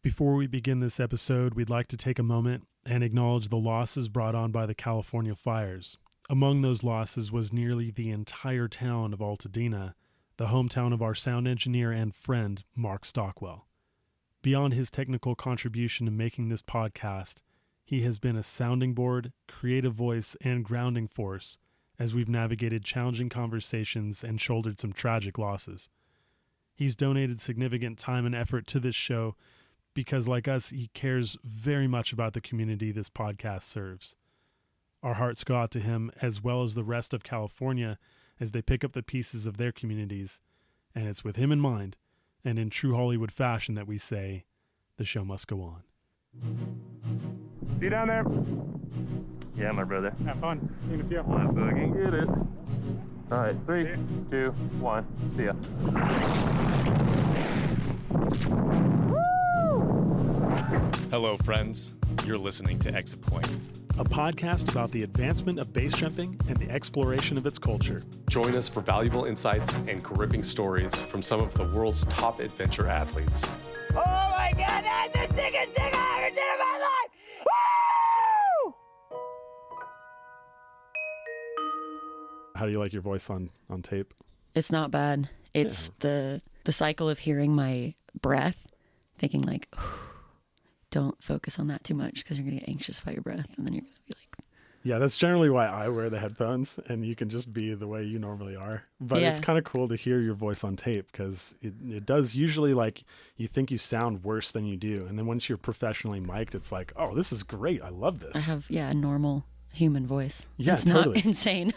Before we begin this episode, we'd like to take a moment and acknowledge the losses brought on by the California fires. Among those losses was nearly the entire town of Altadena, the hometown of our sound engineer and friend, Mark Stockwell. Beyond his technical contribution to making this podcast, he has been a sounding board, creative voice, and grounding force as we've navigated challenging conversations and shouldered some tragic losses. He's donated significant time and effort to this show because, like us, he cares very much about the community this podcast serves. Our hearts go out to him as well as the rest of California as they pick up the pieces of their communities, and it's with him in mind and in true Hollywood fashion that we say, the show must go on. See you down there? Yeah, my brother. Have fun. See you in a few. Let's fucking get it. All right, 3, 2, 1. See ya. Hello, friends. You're listening to Exit Point. A podcast about the advancement of base jumping and the exploration of its culture. Join us for valuable insights and gripping stories from some of the world's top adventure athletes. Oh my goodness, the sickest thing I ever did in my life! Woo! How do you like your voice on tape? It's not bad. It's the cycle of hearing my breath, thinking like, don't focus on that too much because you're going to get anxious about your breath, and then you're going to be like... Yeah, that's generally why I wear the headphones, and you can just be the way you normally are. But it's kind of cool to hear your voice on tape because it does usually, like, you think you sound worse than you do. And then once you're professionally mic'd, it's like, oh, this is great. I love this. I have, a normal human voice. Yeah, it's totally. not insane.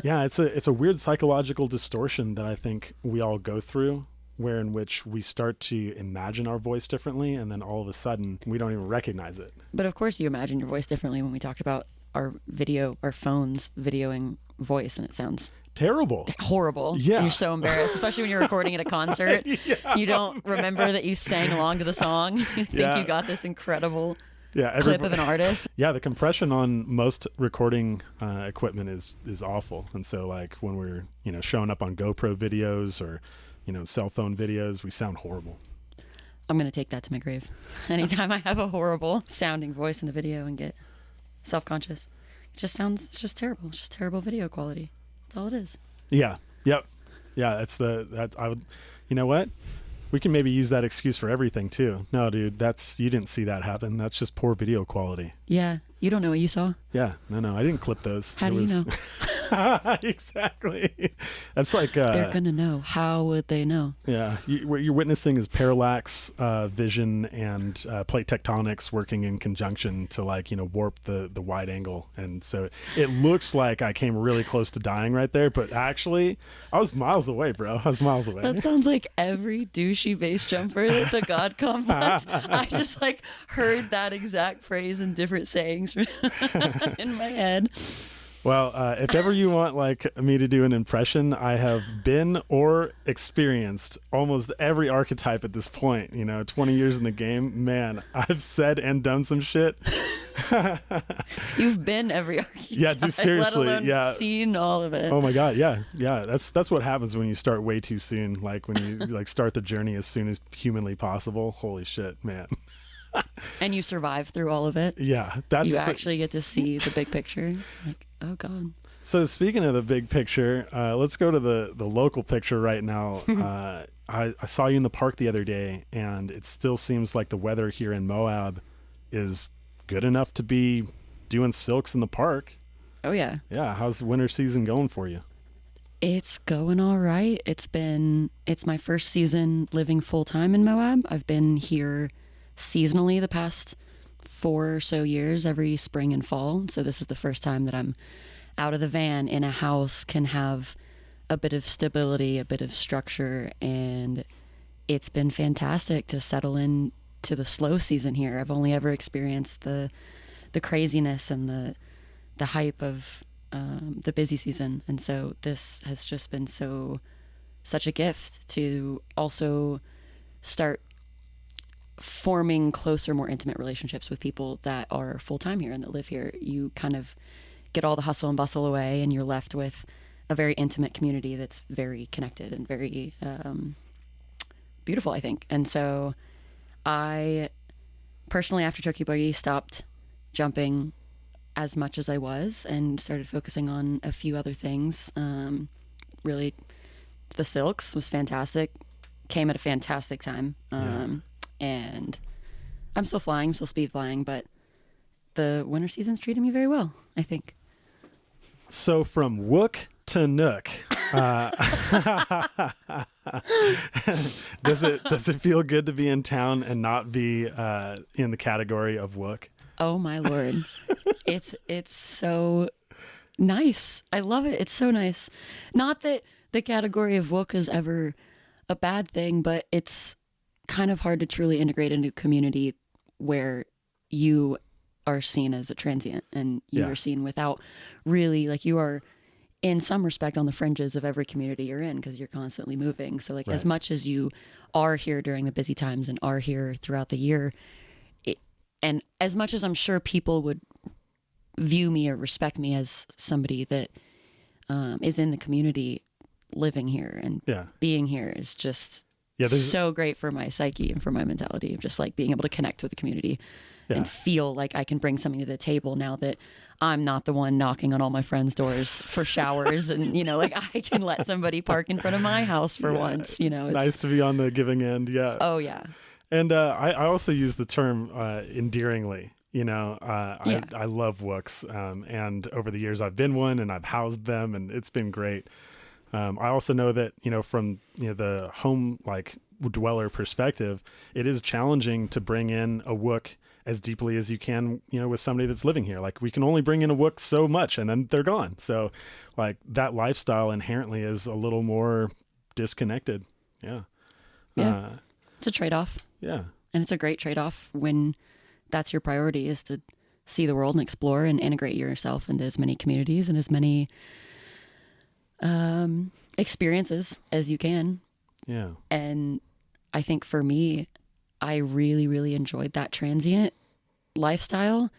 Yeah, it's a weird psychological distortion that I think we all go through, where in which we start to imagine our voice differently, and then all of a sudden we don't even recognize it. But of course you imagine your voice differently when we talked about our phones videoing voice, and it sounds terrible, horrible. Yeah, and you're so embarrassed, especially when you're recording at a concert. You don't remember that you sang along to the song. You think you got this incredible clip of an artist. Yeah, the compression on most recording equipment is awful, and so like when we're showing up on GoPro videos or cell phone videos, we sound horrible. I'm gonna take that to my grave. Anytime I have a horrible sounding voice in a video and get self-conscious, it's just terrible. It's just terrible video quality. That's all it is. Yeah. Yep. Yeah. I would, you know what? We can maybe use that excuse for everything too. No, dude, you didn't see that happen. That's just poor video quality. Yeah. You don't know what you saw. Yeah. No, I didn't clip those. How do you know? Exactly. That's like they're gonna know. How would they know? Yeah, what you're witnessing is parallax vision and plate tectonics working in conjunction to warp the wide angle, and so it looks like I came really close to dying right there, but actually I was miles away, bro. I was miles away. That sounds like every douchey base jumper at the God Complex. I just heard that exact phrase in different sayings in my head. Well, if ever you want me to do an impression, I have been or experienced almost every archetype at this point. 20 years in the game, man, I've said and done some shit. You've been every archetype. Yeah, dude, seriously. Let alone seen all of it. Oh my God, yeah. That's what happens when you start way too soon. Like when you start the journey as soon as humanly possible. Holy shit, man. And you survive through all of it. Yeah, you actually get to see the big picture. Like, oh God. So speaking of the big picture, let's go to the local picture right now. I saw you in the park the other day, and it still seems like the weather here in Moab is good enough to be doing silks in the park. Oh yeah. Yeah. How's the winter season going for you? It's going all right. It's my first season living full time in Moab. I've been here seasonally the past 4 or so years, every spring and fall. So this is the first time that I'm out of the van in a house, can have a bit of stability, a bit of structure, and it's been fantastic to settle in to the slow season here. I've only ever experienced the craziness and the hype of the busy season, and so this has just been such a gift to also start forming closer, more intimate relationships with people that are full-time here and that live here. You kind of get all the hustle and bustle away, and you're left with a very intimate community that's very connected and very beautiful, I think. And so I personally, after Tokyo Boogie, stopped jumping as much as I was and started focusing on a few other things. Really, the Silks was fantastic. Came at a fantastic time. And I'm still flying, I'm still speed flying, but the winter season's treating me very well, I think. So from Wook to Nook, does it feel good to be in town and not be in the category of Wook? Oh my Lord. It's so nice. I love it. It's so nice. Not that the category of Wook is ever a bad thing, but it's kind of hard to truly integrate into a community where you are seen as a transient and you are seen without really, like, you are in some respect on the fringes of every community you're in because you're constantly moving. So like, as much as you are here during the busy times and are here throughout the year, and as much as I'm sure people would view me or respect me as somebody that is in the community, living here and being here is just so great for my psyche and for my mentality of just like being able to connect with the community and feel like I can bring something to the table now that I'm not the one knocking on all my friends' doors for showers and, you know, like I can let somebody park in front of my house for once, you know. It's nice to be on the giving end. Yeah. Oh yeah. And I also use the term endearingly. You know, I love Wooks, and over the years I've been one and I've housed them and it's been great. I also know that, you know, from the home like dweller perspective, it is challenging to bring in a Wook as deeply as you can, you know, with somebody that's living here. Like we can only bring in a Wook so much and then they're gone. So like that lifestyle inherently is a little more disconnected. Yeah. It's a trade-off. Yeah. And it's a great trade-off when that's your priority, is to see the world and explore and integrate yourself into as many communities and as many experiences as you can. Yeah. And I think for me, I really, really enjoyed that transient lifestyle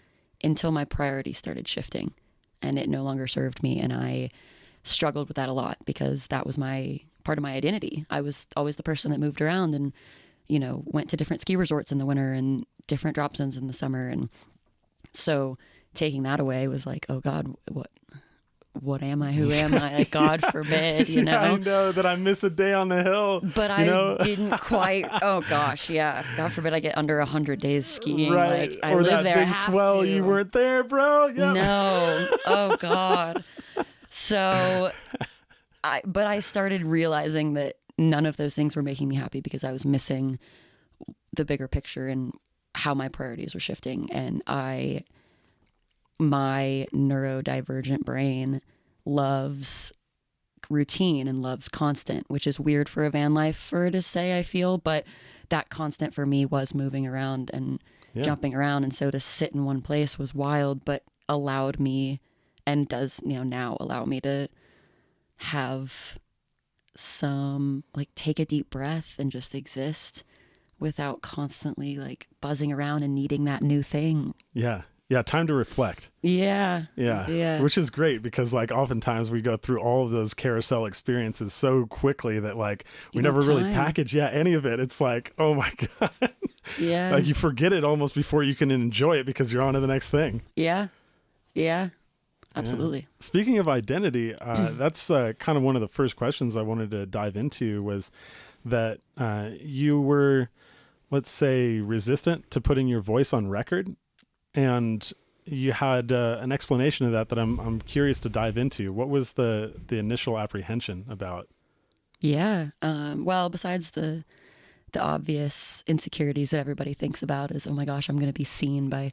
until my priorities started shifting and it no longer served me. And I struggled with that a lot because that was my part of my identity. I was always the person that moved around and, you know, went to different ski resorts in the winter and different drop zones in the summer. And so taking that away was like, oh God, what am I? Who am I? Like, God forbid, you know? I know that I miss a day on the hill. But I didn't quite, oh gosh, yeah. God forbid I get under 100 days skiing. Right. Like, I or live that there, big swell, you weren't there, bro. Yeah. No. Oh God. So, but I started realizing that none of those things were making me happy because I was missing the bigger picture and how my priorities were shifting. And my neurodivergent brain loves routine and loves constant, which is weird for a van lifer to say, I feel, but that constant for me was moving around and jumping around. And so to sit in one place was wild, but allowed me and does, you know, now allow me to have some, like, take a deep breath and just exist without constantly like buzzing around and needing that new thing. Yeah. Yeah, time to reflect. Yeah. Which is great because like oftentimes we go through all of those carousel experiences so quickly that like we never really package any of it. It's like, oh my God. Yeah. Like you forget it almost before you can enjoy it because you're on to the next thing. Yeah. Absolutely. Yeah. Speaking of identity, that's kind of one of the first questions I wanted to dive into was that you were, let's say, resistant to putting your voice on record. And you had an explanation of that I'm curious to dive into. What was the initial apprehension about? Yeah. Well, besides the obvious insecurities that everybody thinks about is, oh my gosh, I'm going to be seen by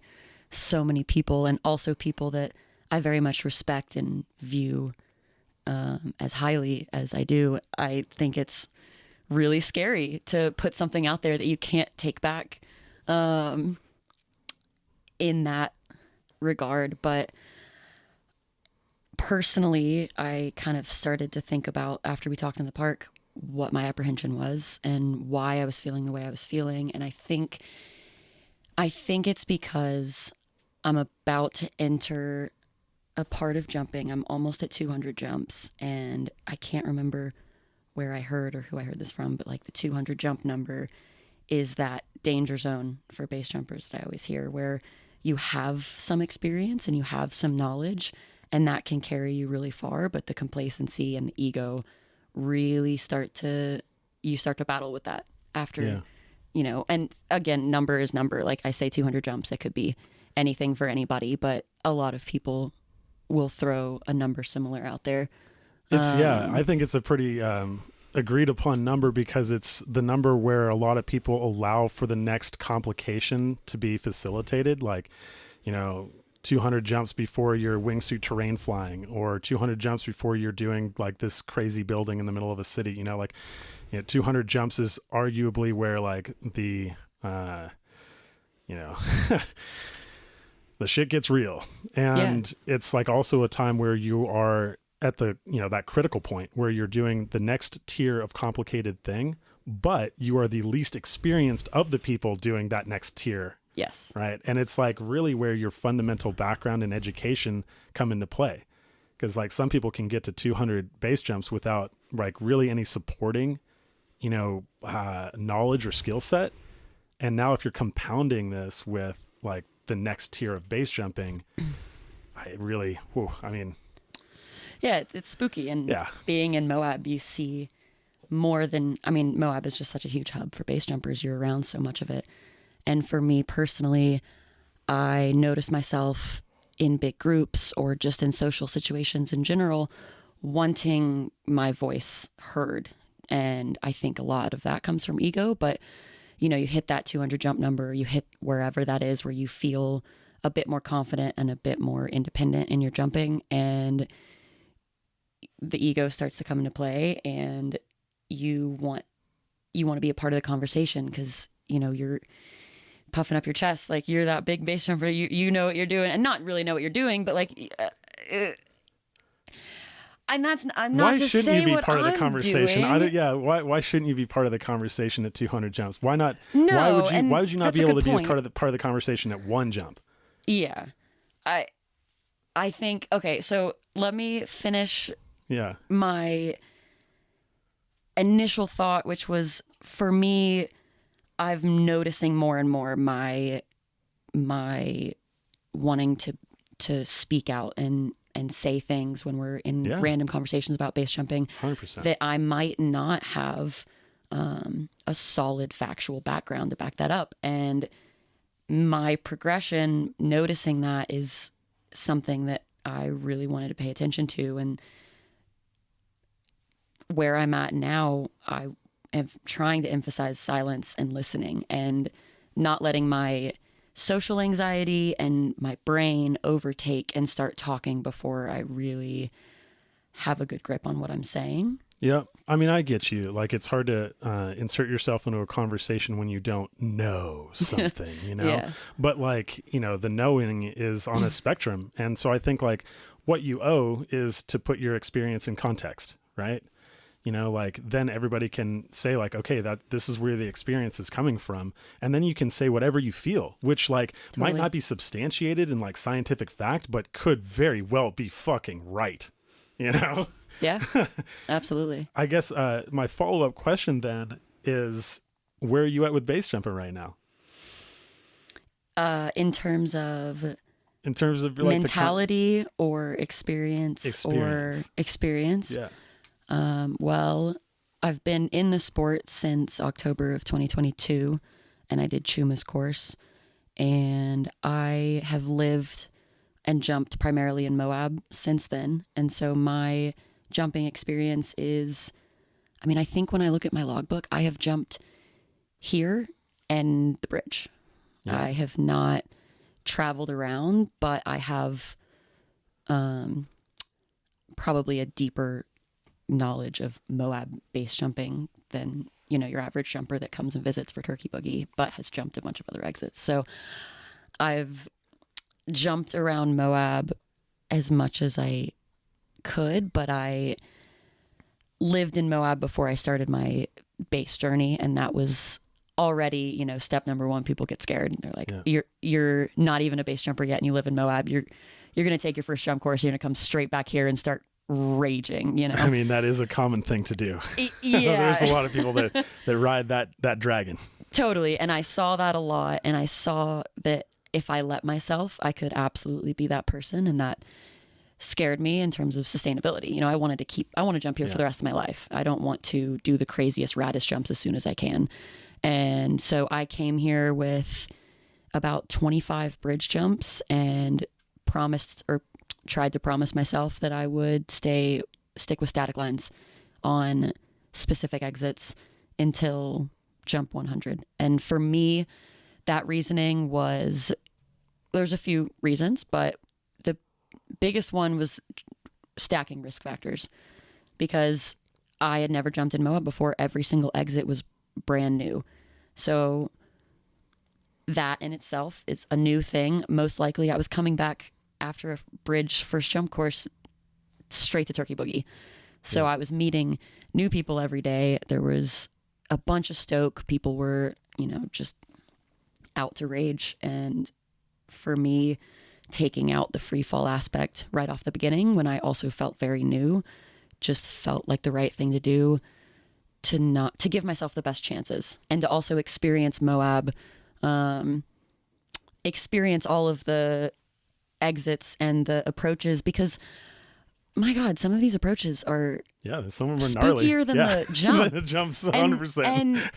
so many people, and also people that I very much respect and view as highly as I do. I think it's really scary to put something out there that you can't take back. In that regard. But personally, I kind of started to think about, after we talked in the park, what my apprehension was and why I was feeling the way I was feeling. And I think it's because I'm about to enter a part of jumping. I'm almost at 200 jumps, and I can't remember where I heard or who I heard this from, but like the 200 jump number is that danger zone for base jumpers that I always hear, where you have some experience and you have some knowledge, and that can carry you really far, but the complacency and the ego really start to battle with that after, and again, number is number. Like I say, 200 jumps, it could be anything for anybody, but a lot of people will throw a number similar out there. I think it's a pretty agreed upon number, because it's the number where a lot of people allow for the next complication to be facilitated. Like, 200 jumps before your wingsuit terrain flying, or 200 jumps before you're doing like this crazy building in the middle of a city, 200 jumps is arguably where like the, the shit gets real. And it's like also a time where you are at the, that critical point where you're doing the next tier of complicated thing, but you are the least experienced of the people doing that next tier. Yes. Right. And it's like really where your fundamental background and education come into play. Because like some people can get to 200 base jumps without like really any supporting, knowledge or skill set. And now if you're compounding this with like the next tier of base jumping, yeah, it's spooky. And being in Moab, you see more than, Moab is just such a huge hub for base jumpers. You're around so much of it. And for me personally, I notice myself in big groups or just in social situations in general, wanting my voice heard. And I think a lot of that comes from ego, but you hit that 200 jump number, you hit wherever that is where you feel a bit more confident and a bit more independent in your jumping, and the ego starts to come into play, and you want to be a part of the conversation because, you're puffing up your chest. Like you're that big base jumper, you know what you're doing, and not really know what you're doing, but like, and that's not why to shouldn't say you be what part of the I'm conversation? doing. Why shouldn't you be part of the conversation at 200 jumps? Why not? No, why would you not that's be a able to good be point. part of the conversation at one jump? Yeah. I think, okay, so let me finish my initial thought, which was, for me, I'm noticing more and more my wanting to speak out and say things when we're in random conversations about base jumping 100%. that I might not have a solid factual background to back that up. And my progression, noticing that, is something that I really wanted to pay attention to. And where I'm at now, I am trying to emphasize silence and listening and not letting my social anxiety and my brain overtake and start talking before I really have a good grip on what I'm saying. Yeah. I get you. Like, it's hard to insert yourself into a conversation when you don't know something, Yeah. But like, the knowing is on a spectrum. And so I think like what you owe is to put your experience in context, right? Like then everybody can say like, okay, that this is where the experience is coming from. And then you can say whatever you feel, which like might not be substantiated in like scientific fact, but could very well be fucking right. Yeah, absolutely. I guess my follow-up question then is, where are you at with base jumping right now? In terms of like mentality or experience. Or experience. Yeah. Well, I've been in the sport since October of 2022, and I did Chuma's course, and I have lived and jumped primarily in Moab since then. And so my jumping experience is, I think when I look at my logbook, I have jumped here and the bridge. Yeah. I have not traveled around, but I have probably a deeper knowledge of Moab base jumping than, your average jumper that comes and visits for Turkey Boogie, but has jumped a bunch of other exits. So I've jumped around Moab as much as I could, but I lived in Moab before I started my base journey, and that was already, step number one. People get scared. They're like, you're not even a base jumper yet, and you live in Moab. You're going to take your first jump course. You're going to come straight back here and start raging. That is a common thing to do. Yeah. There's a lot of people that ride that dragon. Totally. And I saw that a lot. And I saw that if I let myself, I could absolutely be that person. And that scared me in terms of sustainability. You know, I want to jump here for the rest of my life. I don't want to do the craziest, raddest jumps as soon as I can. And so I came here with about 25 bridge jumps and tried to promise myself that I would stick with static lines on specific exits until jump 100. And for me, that reasoning there's a few reasons, but the biggest one was stacking risk factors, because I had never jumped in Moab before. Every single exit was brand new. So that in itself is a new thing. Most likely I was coming back after a bridge first jump course straight to Turkey Boogie. So I was meeting new people every day. There was a bunch of stoke. People were, just out to rage. And for me, taking out the free fall aspect right off the beginning, when I also felt very new, just felt like the right thing to do, to give myself the best chances and to also experience Moab, experience all of the exits and the approaches, because my God, some of these approaches are some of them are gnarly. Spookier than the jump. The jump's 100%. And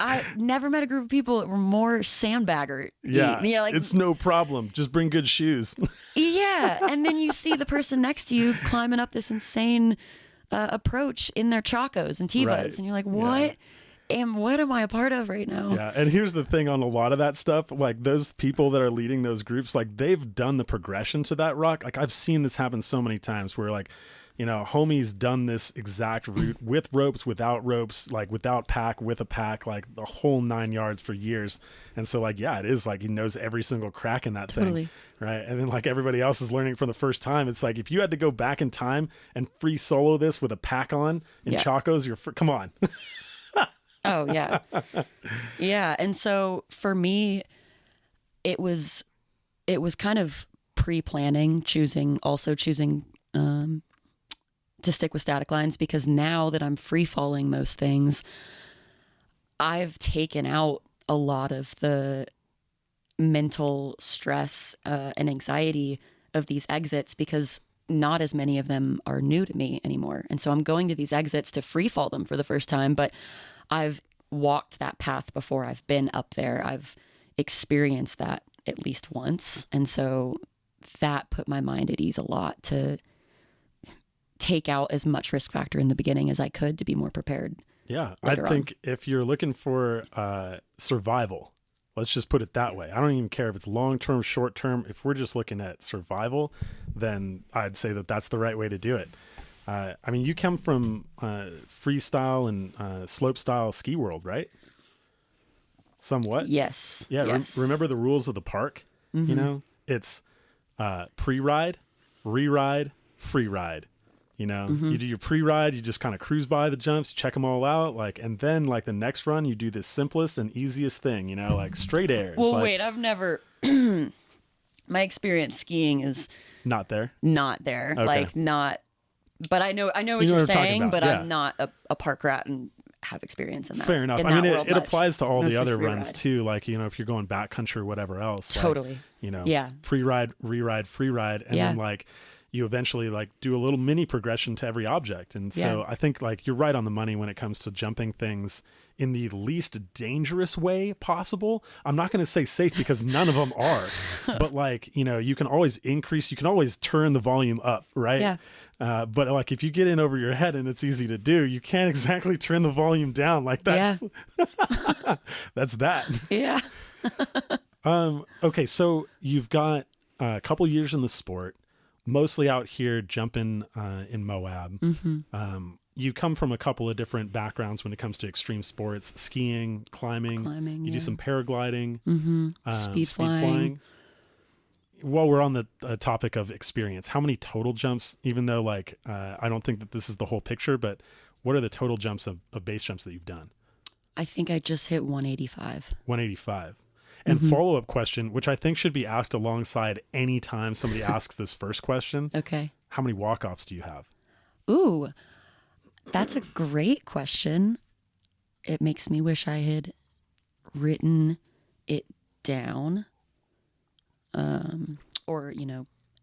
I never met a group of people that were more sandbagger. Yeah, it's no problem. Just bring good shoes. Yeah, and then you see the person next to you climbing up this insane approach in their Chacos and Tivas, Right. and you're like, what? What am I a part of right now? Yeah, and here's the thing on a lot of that stuff, like those people that are leading those groups, like they've done the progression to that rock. Like I've seen this happen so many times where like, homie's done this exact route with ropes, without ropes, like without pack, with a pack, like the whole 9 yards for years. And so like, it is like he knows every single crack in that Totally. thing. Right. And then like everybody else is learning for the first time. It's like, if you had to go back in time and free solo this with a pack on in Chacos, come on. Oh, yeah. Yeah. And so for me, it was kind of pre-planning, choosing to stick with static lines, because now that I'm free falling most things, I've taken out a lot of the mental stress and anxiety of these exits, because not as many of them are new to me anymore. And so I'm going to these exits to free fall them for the first time, but I've walked that path before. I've been up there. I've experienced that at least once. And so that put my mind at ease a lot, to take out as much risk factor in the beginning as I could to be more prepared. Yeah. I think if you're looking for survival, let's just put it that way. I don't even care if it's long-term, short-term. If we're just looking at survival, then I'd say that that's the right way to do it. I mean, you come from freestyle and slope style ski world, right? Somewhat. Yes. Yeah. Yes. Remember the rules of the park? Mm-hmm. It's pre-ride, re-ride, free ride. You do your pre-ride, you just kind of cruise by the jumps, check them all out, and then the next run, you do the simplest and easiest thing, like straight airs. Well, wait, I've never. My experience skiing is not there. Okay. But I know what you're saying, but I'm not a park rat and have experience in that. Fair enough. I mean, it applies to all the other runs ride. too. If you're going backcountry or whatever else. Totally. Pre-ride, re-ride, free ride, and then you eventually do a little mini progression to every object. And so I think you're right on the money when it comes to jumping things in the least dangerous way possible. I'm not going to say safe, because none of them are, but you can always increase, you can always turn the volume up, right? Yeah. But if you get in over your head and it's easy to do, you can't exactly turn the volume down. That's, that's that. Yeah. Okay. So you've got a couple years in the sport, mostly out here jumping in Moab. Mm-hmm. You come from a couple of different backgrounds when it comes to extreme sports: skiing, climbing. You do some paragliding, speed flying. While we're on the topic of experience, how many total jumps? Even though I don't think that this is the whole picture, but what are the total jumps of base jumps that you've done? I think I just hit 185. 185. And follow-up question, which I think should be asked alongside any time somebody asks this first question. Okay. How many walk-offs do you have? Ooh, that's a great question. It makes me wish I had written it down, or,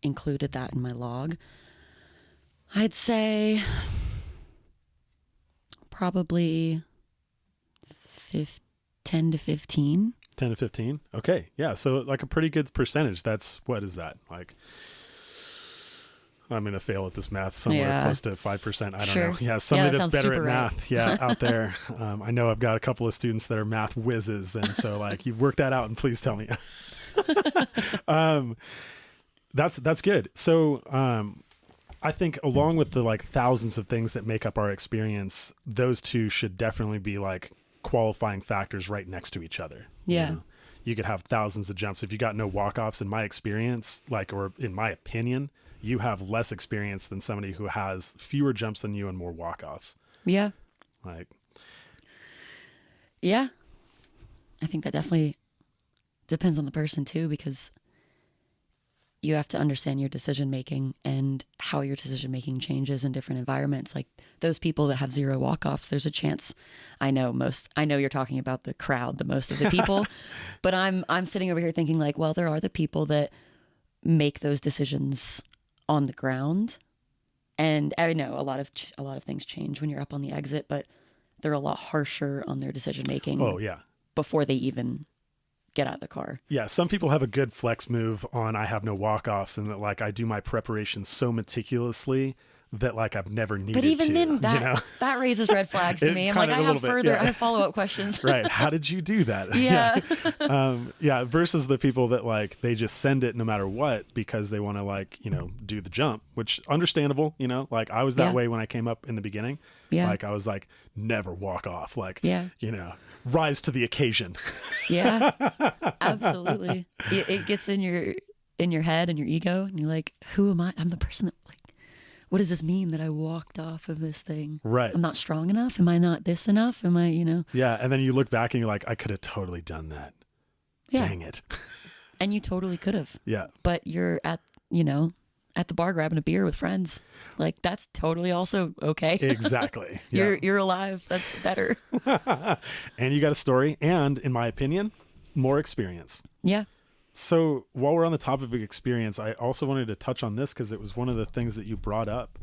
included that in my log, I'd say probably 10 to 15. 10 to 15. Okay. Yeah. So like a pretty good percentage. That's, what is that? Like, I'm going to fail at this math, somewhere close to 5%. I don't know. Yeah. Somebody that's better at math. Yeah. Out there. I know I've got a couple of students that are math whizzes. And so like, you work that out and please tell me. That's good. So, I think along with the like thousands of things that make up our experience, those two should definitely be like qualifying factors right next to each other. Yeah. You could have thousands of jumps. If you got no walk-offs, in my experience, like, or in my opinion, you have less experience than somebody who has fewer jumps than you and more walk-offs. Yeah. Like, yeah. I think that definitely depends on the person too, because you have to understand your decision making and how your decision making changes in different environments. Like those people that have zero walk-offs, there's a chance. I know you're talking about the crowd, the most of the people, but I'm sitting over here thinking like, well, there are the people that make those decisions on the ground. And I know a lot of things change when you're up on the exit, but they're a lot harsher on their decision making. oh yeah. Before they even get out of the car. Yeah, some people have a good flex move on I have no walk-offs, and that like I do my preparation so meticulously that like I've never needed to. But even then, that you know? that raises red flags to me. I'm like, I have follow-up questions. Right. How did you do that? Yeah. Yeah. Versus the people that like they just send it no matter what because they want to like, do the jump, which understandable, like I was that way when I came up in the beginning. Yeah. Like I was like, never walk off. Like, yeah. Rise to the occasion. Yeah, absolutely. It gets in your head and your ego, and you're like, who am I? I'm the person that like, what does this mean that I walked off of this thing? Right. I'm not strong enough. Am I not this enough? Am I, Yeah. And then you look back and you're like, I could have totally done that. Yeah. Dang it. And you totally could have. Yeah. But you're at the bar grabbing a beer with friends. Like that's totally also okay. Exactly. Yeah. You're alive. That's better. And you got a story and, in my opinion, more experience. Yeah. So while we're on the topic of experience, I also wanted to touch on this because it was one of the things that you brought up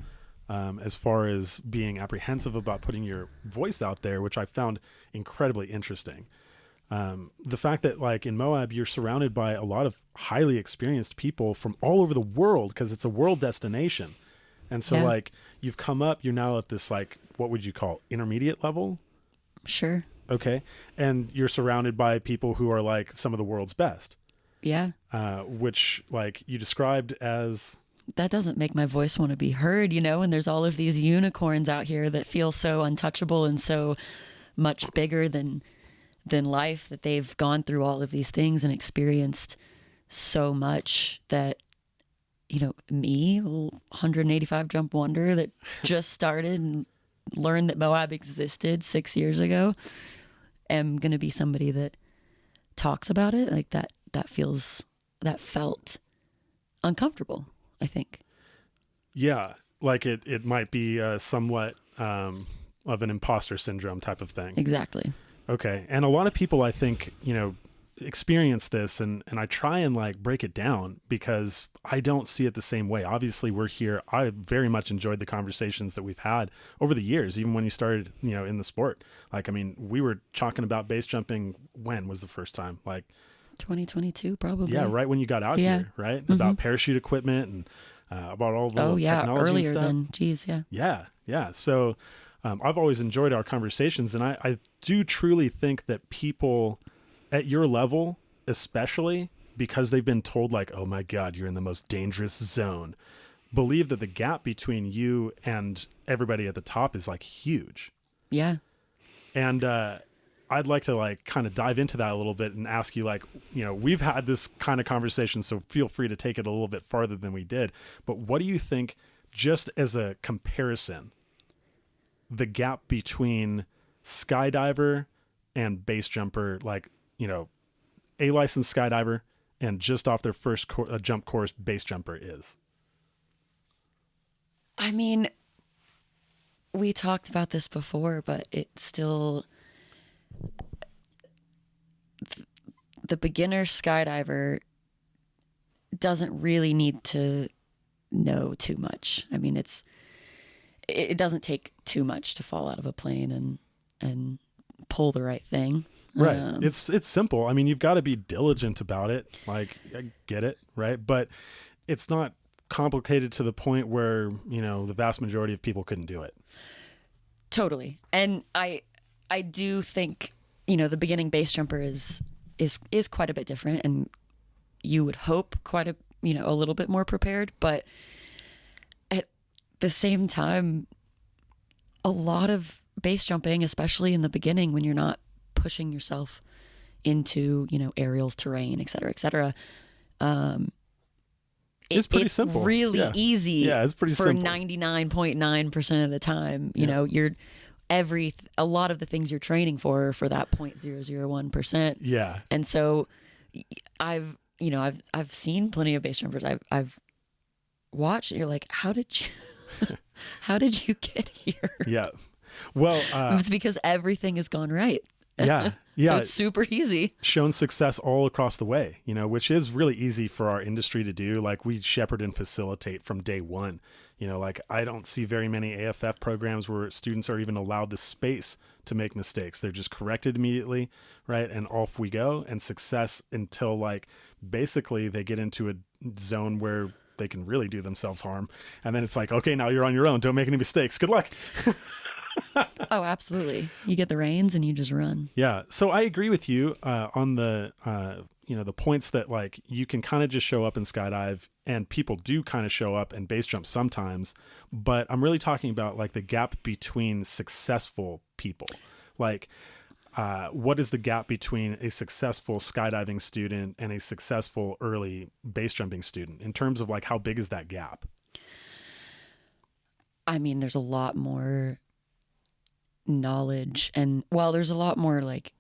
as far as being apprehensive about putting your voice out there, which I found incredibly interesting. The fact that like in Moab, you're surrounded by a lot of highly experienced people from all over the world because it's a world destination. And so like you've come up, you're now at this like, what would you call intermediate level? Sure. Okay. And you're surrounded by people who are like some of the world's best. Yeah. Which like you described as... That doesn't make my voice want to be heard, and there's all of these unicorns out here that feel so untouchable and so much bigger than life, that they've gone through all of these things and experienced so much that, me, 185 jump wonder that just started and learned that Moab existed 6 years ago, am going to be somebody that talks about it like that felt uncomfortable, I think. Yeah. Like it might be somewhat of an imposter syndrome type of thing. Exactly. Okay. And a lot of people, I think, experience this and I try and like break it down because I don't see it the same way. Obviously we're here. I very much enjoyed the conversations that we've had over the years, even when you started, in the sport. Like, I mean, we were talking about base jumping. When was the first time? Like 2022, probably. Yeah. Right. When you got out here, right. Mm-hmm. About parachute equipment and about all the technology earlier and stuff. than, geez. Yeah. Yeah. Yeah. So I've always enjoyed our conversations, and I do truly think that people at your level, especially because they've been told like, oh my God, you're in the most dangerous zone, believe that the gap between you and everybody at the top is like huge. Yeah. And I'd like to like kind of dive into that a little bit and ask you like, we've had this kind of conversation, so feel free to take it a little bit farther than we did. But what do you think, just as a comparison, the gap between skydiver and base jumper, like, a licensed skydiver and just off their first jump course base jumper is? I mean, we talked about this before, but it still, the beginner skydiver doesn't really need to know too much. I mean, it doesn't take too much to fall out of a plane and pull the right thing. Right. It's simple. I mean, you've got to be diligent about it. Like, I get it, right? But it's not complicated to the point where, the vast majority of people couldn't do it. Totally. And I do think, the beginning base jumper is quite a bit different, and you would hope quite a little bit more prepared, but at the same time, a lot of base jumping, especially in the beginning when you're not pushing yourself into, aerials, terrain, et cetera, it's pretty simple. Really easy. Yeah, it's pretty for simple. 99.9% of the time. A lot of the things you're training for that 0.001%. Yeah. And so I've seen plenty of base jumpers. I've watched, and you're like, how did you get here? Yeah. Well, it's because everything has gone right. Yeah. So it's super easy. Shown success all across the way, which is really easy for our industry to do. Like, we shepherd and facilitate from day one. Like, I don't see very many AFF programs where students are even allowed the space to make mistakes. They're just corrected immediately, right? And off we go. And success until, like, basically they get into a zone where they can really do themselves harm. And then it's like, okay, now you're on your own. Don't make any mistakes. Good luck. Oh, absolutely. You get the reins and you just run. Yeah. So I agree with you on the, the points that, like, you can kind of just show up and skydive, and people do kind of show up and base jump sometimes. But I'm really talking about, like, the gap between successful people. Like, what is the gap between a successful skydiving student and a successful early base jumping student in terms of, like, how big is that gap? I mean, there's a lot more knowledge, and there's a lot more like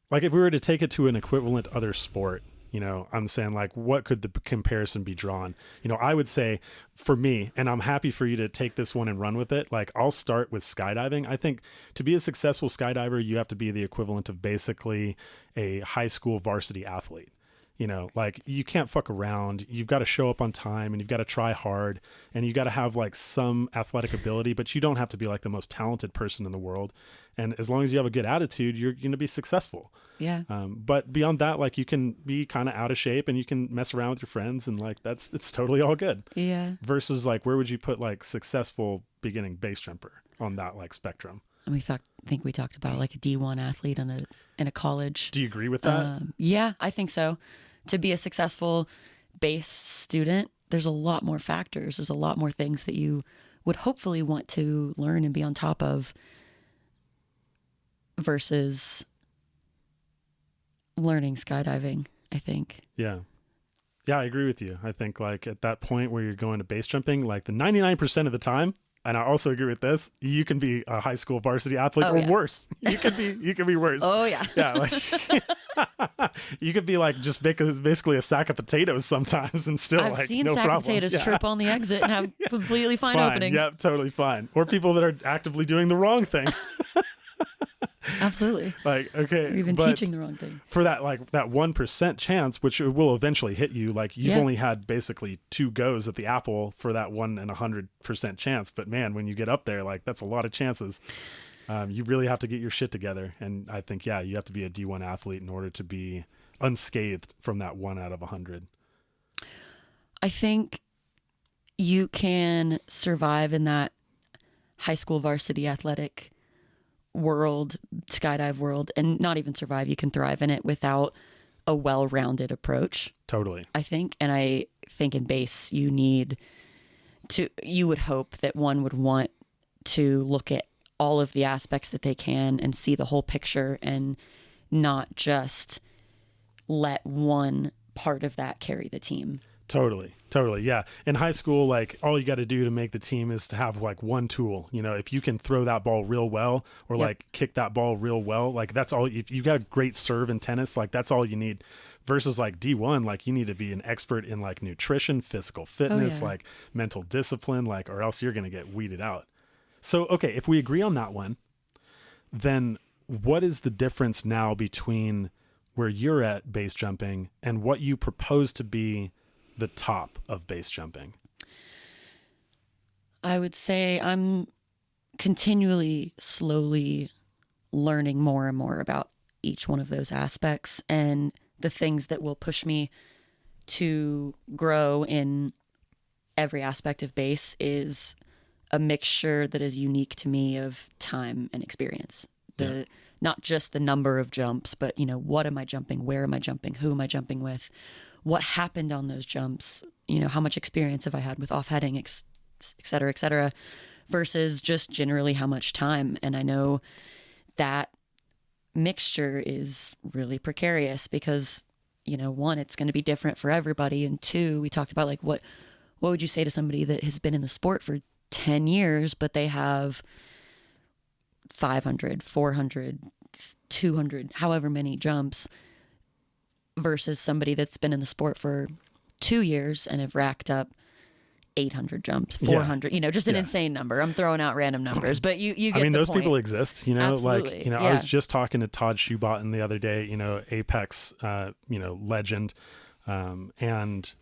if we were to take it to an equivalent other sport, I'm saying, like, what could the comparison be drawn? I would say, for me, and I'm happy for you to take this one and run with it, like, I'll start with skydiving. I think to be a successful skydiver, you have to be the equivalent of basically a high school varsity athlete. Like, you can't fuck around. You've got to show up on time, and you've got to try hard, and you got to have, like, some athletic ability, but you don't have to be, like, the most talented person in the world. And as long as you have a good attitude, you're going to be successful. Yeah. But beyond that, like, you can be kind of out of shape, and you can mess around with your friends, and, like, it's totally all good. Yeah. Versus, like, where would you put, like, successful beginning base jumper on that, like, spectrum? And I think we talked about, like, a D1 athlete in a college. Do you agree with that? Yeah, I think so. To be a successful base student, there's a lot more factors. There's a lot more things that you would hopefully want to learn and be on top of versus learning skydiving, I think. Yeah. Yeah, I agree with you. I think, like, at that point where you're going to base jumping, like, the 99% of the time, and I also agree with this, you can be a high school varsity athlete or worse. You could be worse. Oh yeah. Yeah. Like, you could be, like, just basically a sack of potatoes sometimes, and still, I've like, seen no sack problem. of potatoes trip on the exit and have completely fine openings. Yep, totally fine. Or people that are actively doing the wrong thing. Absolutely. Like, okay. Or even teaching the wrong thing. For that, like, that 1% chance, which will eventually hit you, like, you've only had basically 2 goes at the apple for that 1 in 100% chance. But man, when you get up there, like, that's a lot of chances. You really have to get your shit together. And I think, yeah, you have to be a D1 athlete in order to be unscathed from that 1 out of 100. I think you can survive in that high school varsity athletic world, skydive world, and not even survive. You can thrive in it without a well-rounded approach. Totally. I think. And I think in base, you would hope that one would want to look at all of the aspects that they can and see the whole picture and not just let one part of that carry the team. Totally. Yeah. In high school, like, all you got to do to make the team is to have, like, one tool. If you can throw that ball real well, or like kick that ball real well, like, that's all. If you got a great serve in tennis, like, that's all you need. Versus, like, D1, like, you need to be an expert in, like, nutrition, physical fitness, like, mental discipline, like, or else you're going to get weeded out. So, okay, if we agree on that one, then what is the difference now between where you're at base jumping and what you propose to be the top of base jumping? I would say I'm continually, slowly learning more and more about each one of those aspects, and the things that will push me to grow in every aspect of base is a mixture that is unique to me of time and experience. Not just the number of jumps, but, you know, what am I jumping? Where am I jumping? Who am I jumping with? What happened on those jumps? You know, how much experience have I had with off-heading, et cetera, versus just generally how much time. And I know that mixture is really precarious because, you know, one, it's going to be different for everybody. And two, we talked about like, what would you say to somebody that has been in the sport for 10 years, but they have 500, 400, 200, however many jumps, versus somebody that's been in the sport for 2 years and have racked up 800 jumps, 400, you know, just an insane number. I'm throwing out random numbers, but you get the those point. people exist, you know. Absolutely. Like, you know, I was just talking to Todd Schubotton the other day, you know, Apex, you know, legend. And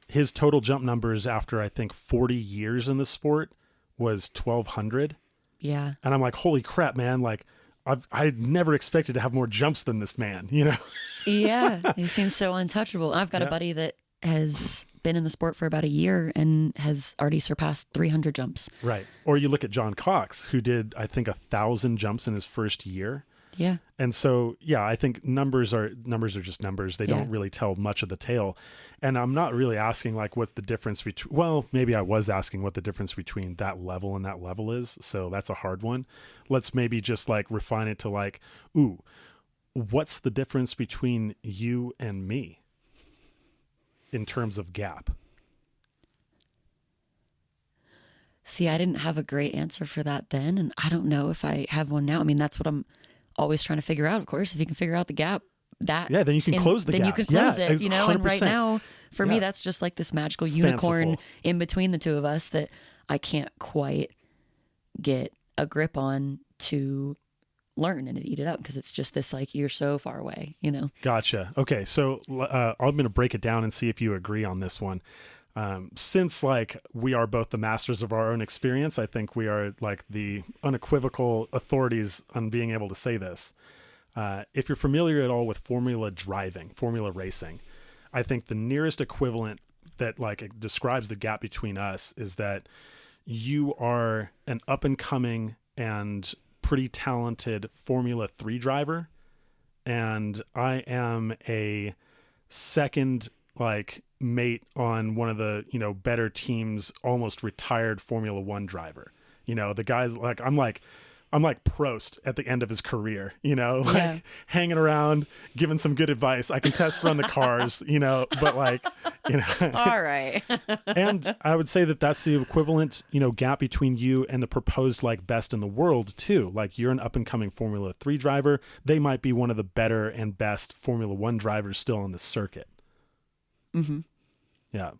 his total jump numbers after, I think, 40 years in the sport was 1,200. Yeah. And I'm like, holy crap, man. Like, I never expected to have more jumps than this man, you know? Yeah. He seems so untouchable. I've got a buddy that has been in the sport for about a year and has already surpassed 300 jumps. Right. Or you look at John Cox, who did, I think, 1,000 jumps in his first year. Yeah. And so, yeah, I think numbers are just numbers. They don't really tell much of the tale. And I'm not really asking like what's the difference between, well, maybe I was asking what the difference between that level and that level is. So that's a hard one. Let's maybe just like refine it to like, ooh, what's the difference between you and me in terms of gap? See, I didn't have a great answer for that then, and I don't know if I have one now. I mean, that's what I'm always trying to figure out, of course. If you can figure out the gap, then you can close the gap. Then you can close it, you know. 100%. And right now, for me, that's just like this magical unicorn in between the two of us that I can't quite get a grip on to learn and eat it up, because it's just this like, you're so far away, you know. Gotcha. Okay, so I'm going to break it down and see if you agree on this one. Since like we are both the masters of our own experience, I think we are like the unequivocal authorities on being able to say this. If you're familiar at all with formula racing, I think the nearest equivalent that like it describes the gap between us is that you are an up and coming and pretty talented Formula 3 driver, and I am a second like mate on one of the, you know, better teams, almost retired Formula 1 driver. You know, the guy like I'm like Prost at the end of his career, you know, like hanging around, giving some good advice. I can test run the cars, you know, but like, you know. All right. And I would say that that's the equivalent, you know, gap between you and the proposed like best in the world too. Like you're an up and coming Formula 3 driver. They might be one of the better and best Formula 1 drivers still on the circuit. Mm-hmm. Yeah.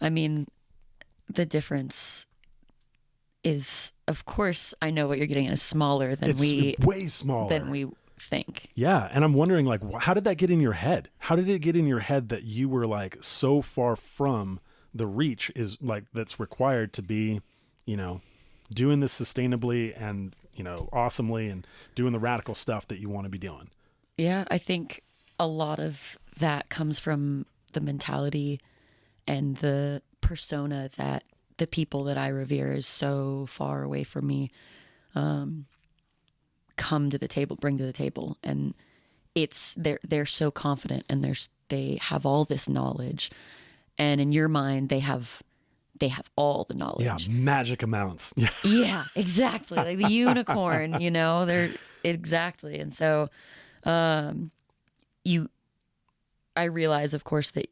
I mean, the difference is, of course, I know what you're getting at is smaller than way smaller than we think. Yeah. And I'm wondering, like, how did that get in your head? How did it get in your head that you were like so far from the reach is like that's required to be, you know, doing this sustainably and, you know, awesomely and doing the radical stuff that you want to be doing? Yeah. I think a lot of that comes from the mentality and the persona that the people that I revere is so far away from me, come to the table, bring to the table. And it's, they're so confident and they have all this knowledge. And in your mind, they have all the knowledge. Yeah. Magic amounts. Yeah. Yeah, exactly. Like the unicorn, you know, they're exactly. And so, I realize, of course, that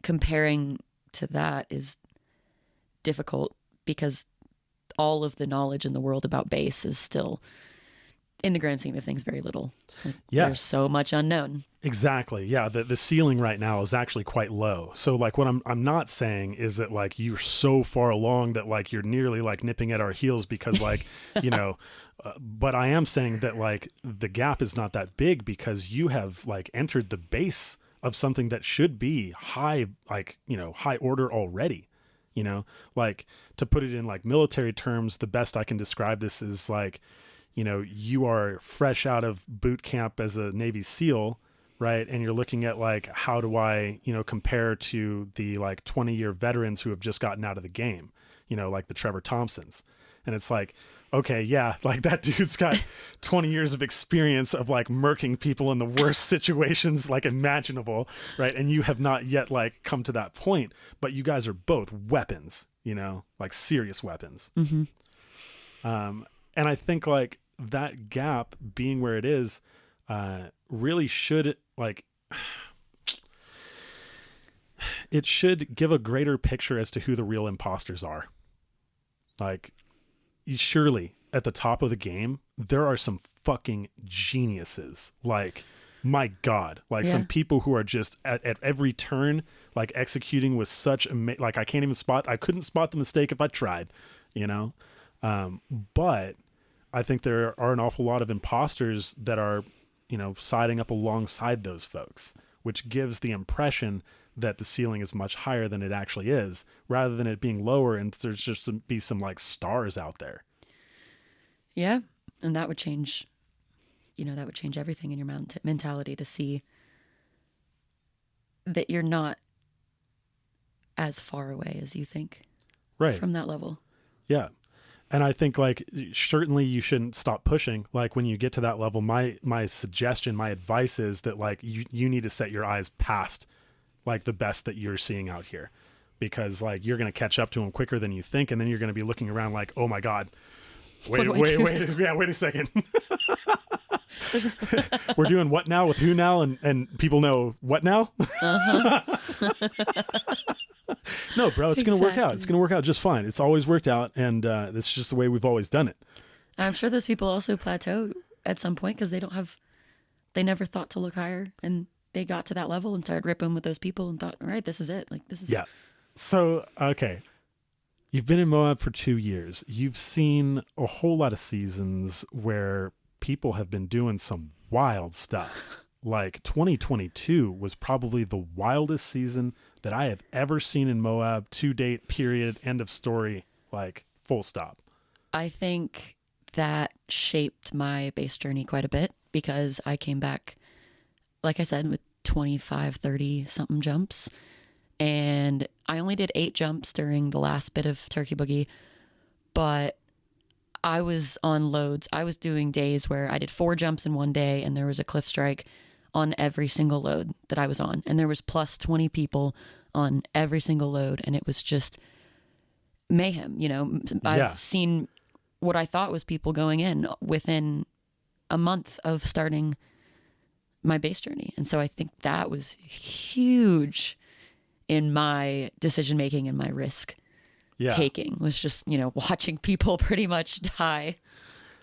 comparing to that is difficult because all of the knowledge in the world about bass is still in the grand scheme of things, very little. Like, Yeah. there's so much unknown. Exactly. Yeah. The ceiling right now is actually quite low. So like what I'm not saying is that like you're so far along that like you're nearly like nipping at our heels because like, but I am saying that like the gap is not that big because you have like entered the base of something that should be high, like, high order already, like to put it in like military terms, the best I can describe this is like, you are fresh out of boot camp as a Navy SEAL, right? And you're looking at like, how do I, compare to the like 20-year veterans who have just gotten out of the game, like the Trevor Thompsons. And it's like, okay, yeah, like that dude's got 20 years of experience of like murking people in the worst situations like imaginable, right? And you have not yet like come to that point, but you guys are both weapons, like serious weapons. Mm-hmm. And I think like that gap being where it is, really should like, it should give a greater picture as to who the real imposters are. Like, surely at the top of the game, there are some fucking geniuses. Like, my God, like some people who are just at every turn, like executing with such, like I couldn't spot the mistake if I tried, but I think there are an awful lot of imposters that are, siding up alongside those folks, which gives the impression that the ceiling is much higher than it actually is, rather than it being lower and there's just be some like stars out there. Yeah. And that would change, everything in your mentality to see that you're not as far away as you think from that level. Yeah. And I think like certainly you shouldn't stop pushing. Like when you get to that level, my suggestion, my advice is that like you need to set your eyes past like the best that you're seeing out here, because like you're going to catch up to them quicker than you think. And then you're going to be looking around like, oh my God, wait a second. We're doing what now with who now? And people know what now? No, bro, it's going to work out. It's going to work out just fine. It's always worked out. And that's just the way we've always done it. I'm sure those people also plateau at some point because they never thought to look higher, and they got to that level and started ripping with those people and thought, all right, this is it. Like this is. Yeah. So, okay. You've been in Moab for 2 years. You've seen a whole lot of seasons where people have been doing some wild stuff. Like 2022 was probably the wildest season that I have ever seen in Moab to date, period, end of story, like full stop. I think that shaped my base journey quite a bit because I came back, like I said, with 25, 30 something jumps. And I only did 8 jumps during the last bit of Turkey Boogie, but I was on loads. I was doing days where I did 4 jumps in one day and there was a cliff strike on every single load that I was on. And there was plus 20 people on every single load. And it was just mayhem. I've seen what I thought was people going in within a month of starting my base journey. And so I think that was huge in my decision making and my risk taking, was just, watching people pretty much die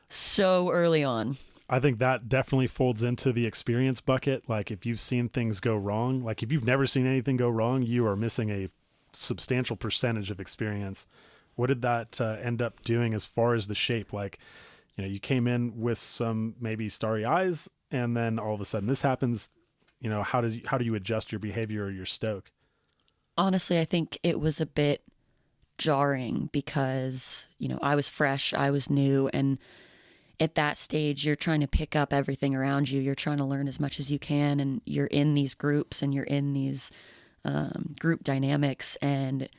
so early on. I think that definitely folds into the experience bucket. Like if you've seen things go wrong, like if you've never seen anything go wrong, you are missing a substantial percentage of experience. What did that end up doing as far as the shape? Like, you came in with some maybe starry eyes, and then all of a sudden this happens. How do you adjust your behavior or your stoke? Honestly, I think it was a bit jarring because, I was fresh, I was new, and at that stage, you're trying to pick up everything around you. You're trying to learn as much as you can, and you're in these groups and you're in these group dynamics. And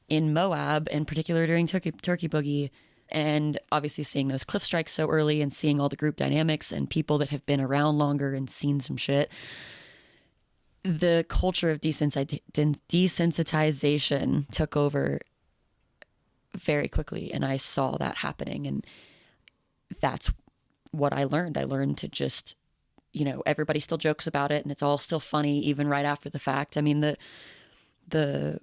in Moab, in particular during Turkey Boogie, and obviously seeing those cliff strikes so early and seeing all the group dynamics and people that have been around longer and seen some shit, the culture of desensitization took over very quickly. And I saw that happening. And that's what I learned. I learned to just, everybody still jokes about it and it's all still funny even right after the fact. I mean, the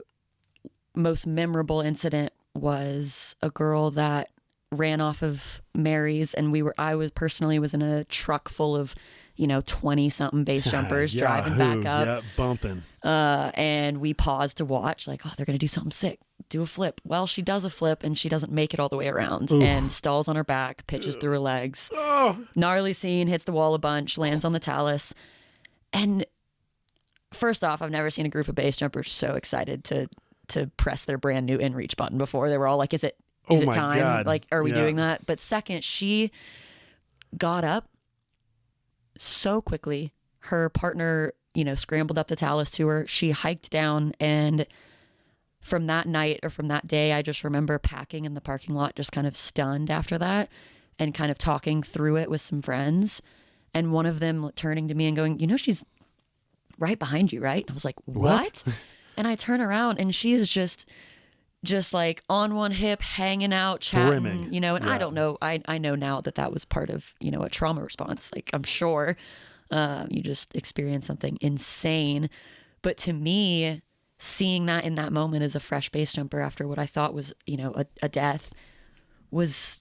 most memorable incident was a girl that ran off of Mary's, and I was in a truck full of 20 something base jumpers driving back up. Yeah, bumping. And we paused to watch, like, oh, they're going to do something sick. Do a flip. Well, she does a flip and she doesn't make it all the way around and stalls on her back, pitches through her legs. Gnarly scene, hits the wall a bunch, lands on the talus. And first off, I've never seen a group of base jumpers so excited to press their brand new inReach button before. They were all like, is it time? God. Like, are we doing that? But second, she got up so quickly. Her partner, scrambled up the talus to her. She hiked down, and from that night or from that day, I just remember packing in the parking lot, just kind of stunned after that, and kind of talking through it with some friends. And one of them turning to me and going, she's right behind you, right? And I was like, what? And I turn around and she's just like on one hip, hanging out, chatting, Brimming. and I don't know. I know now that was part of, a trauma response. Like, I'm sure you just experienced something insane. But to me, seeing that in that moment as a fresh base jumper after what I thought was, a death was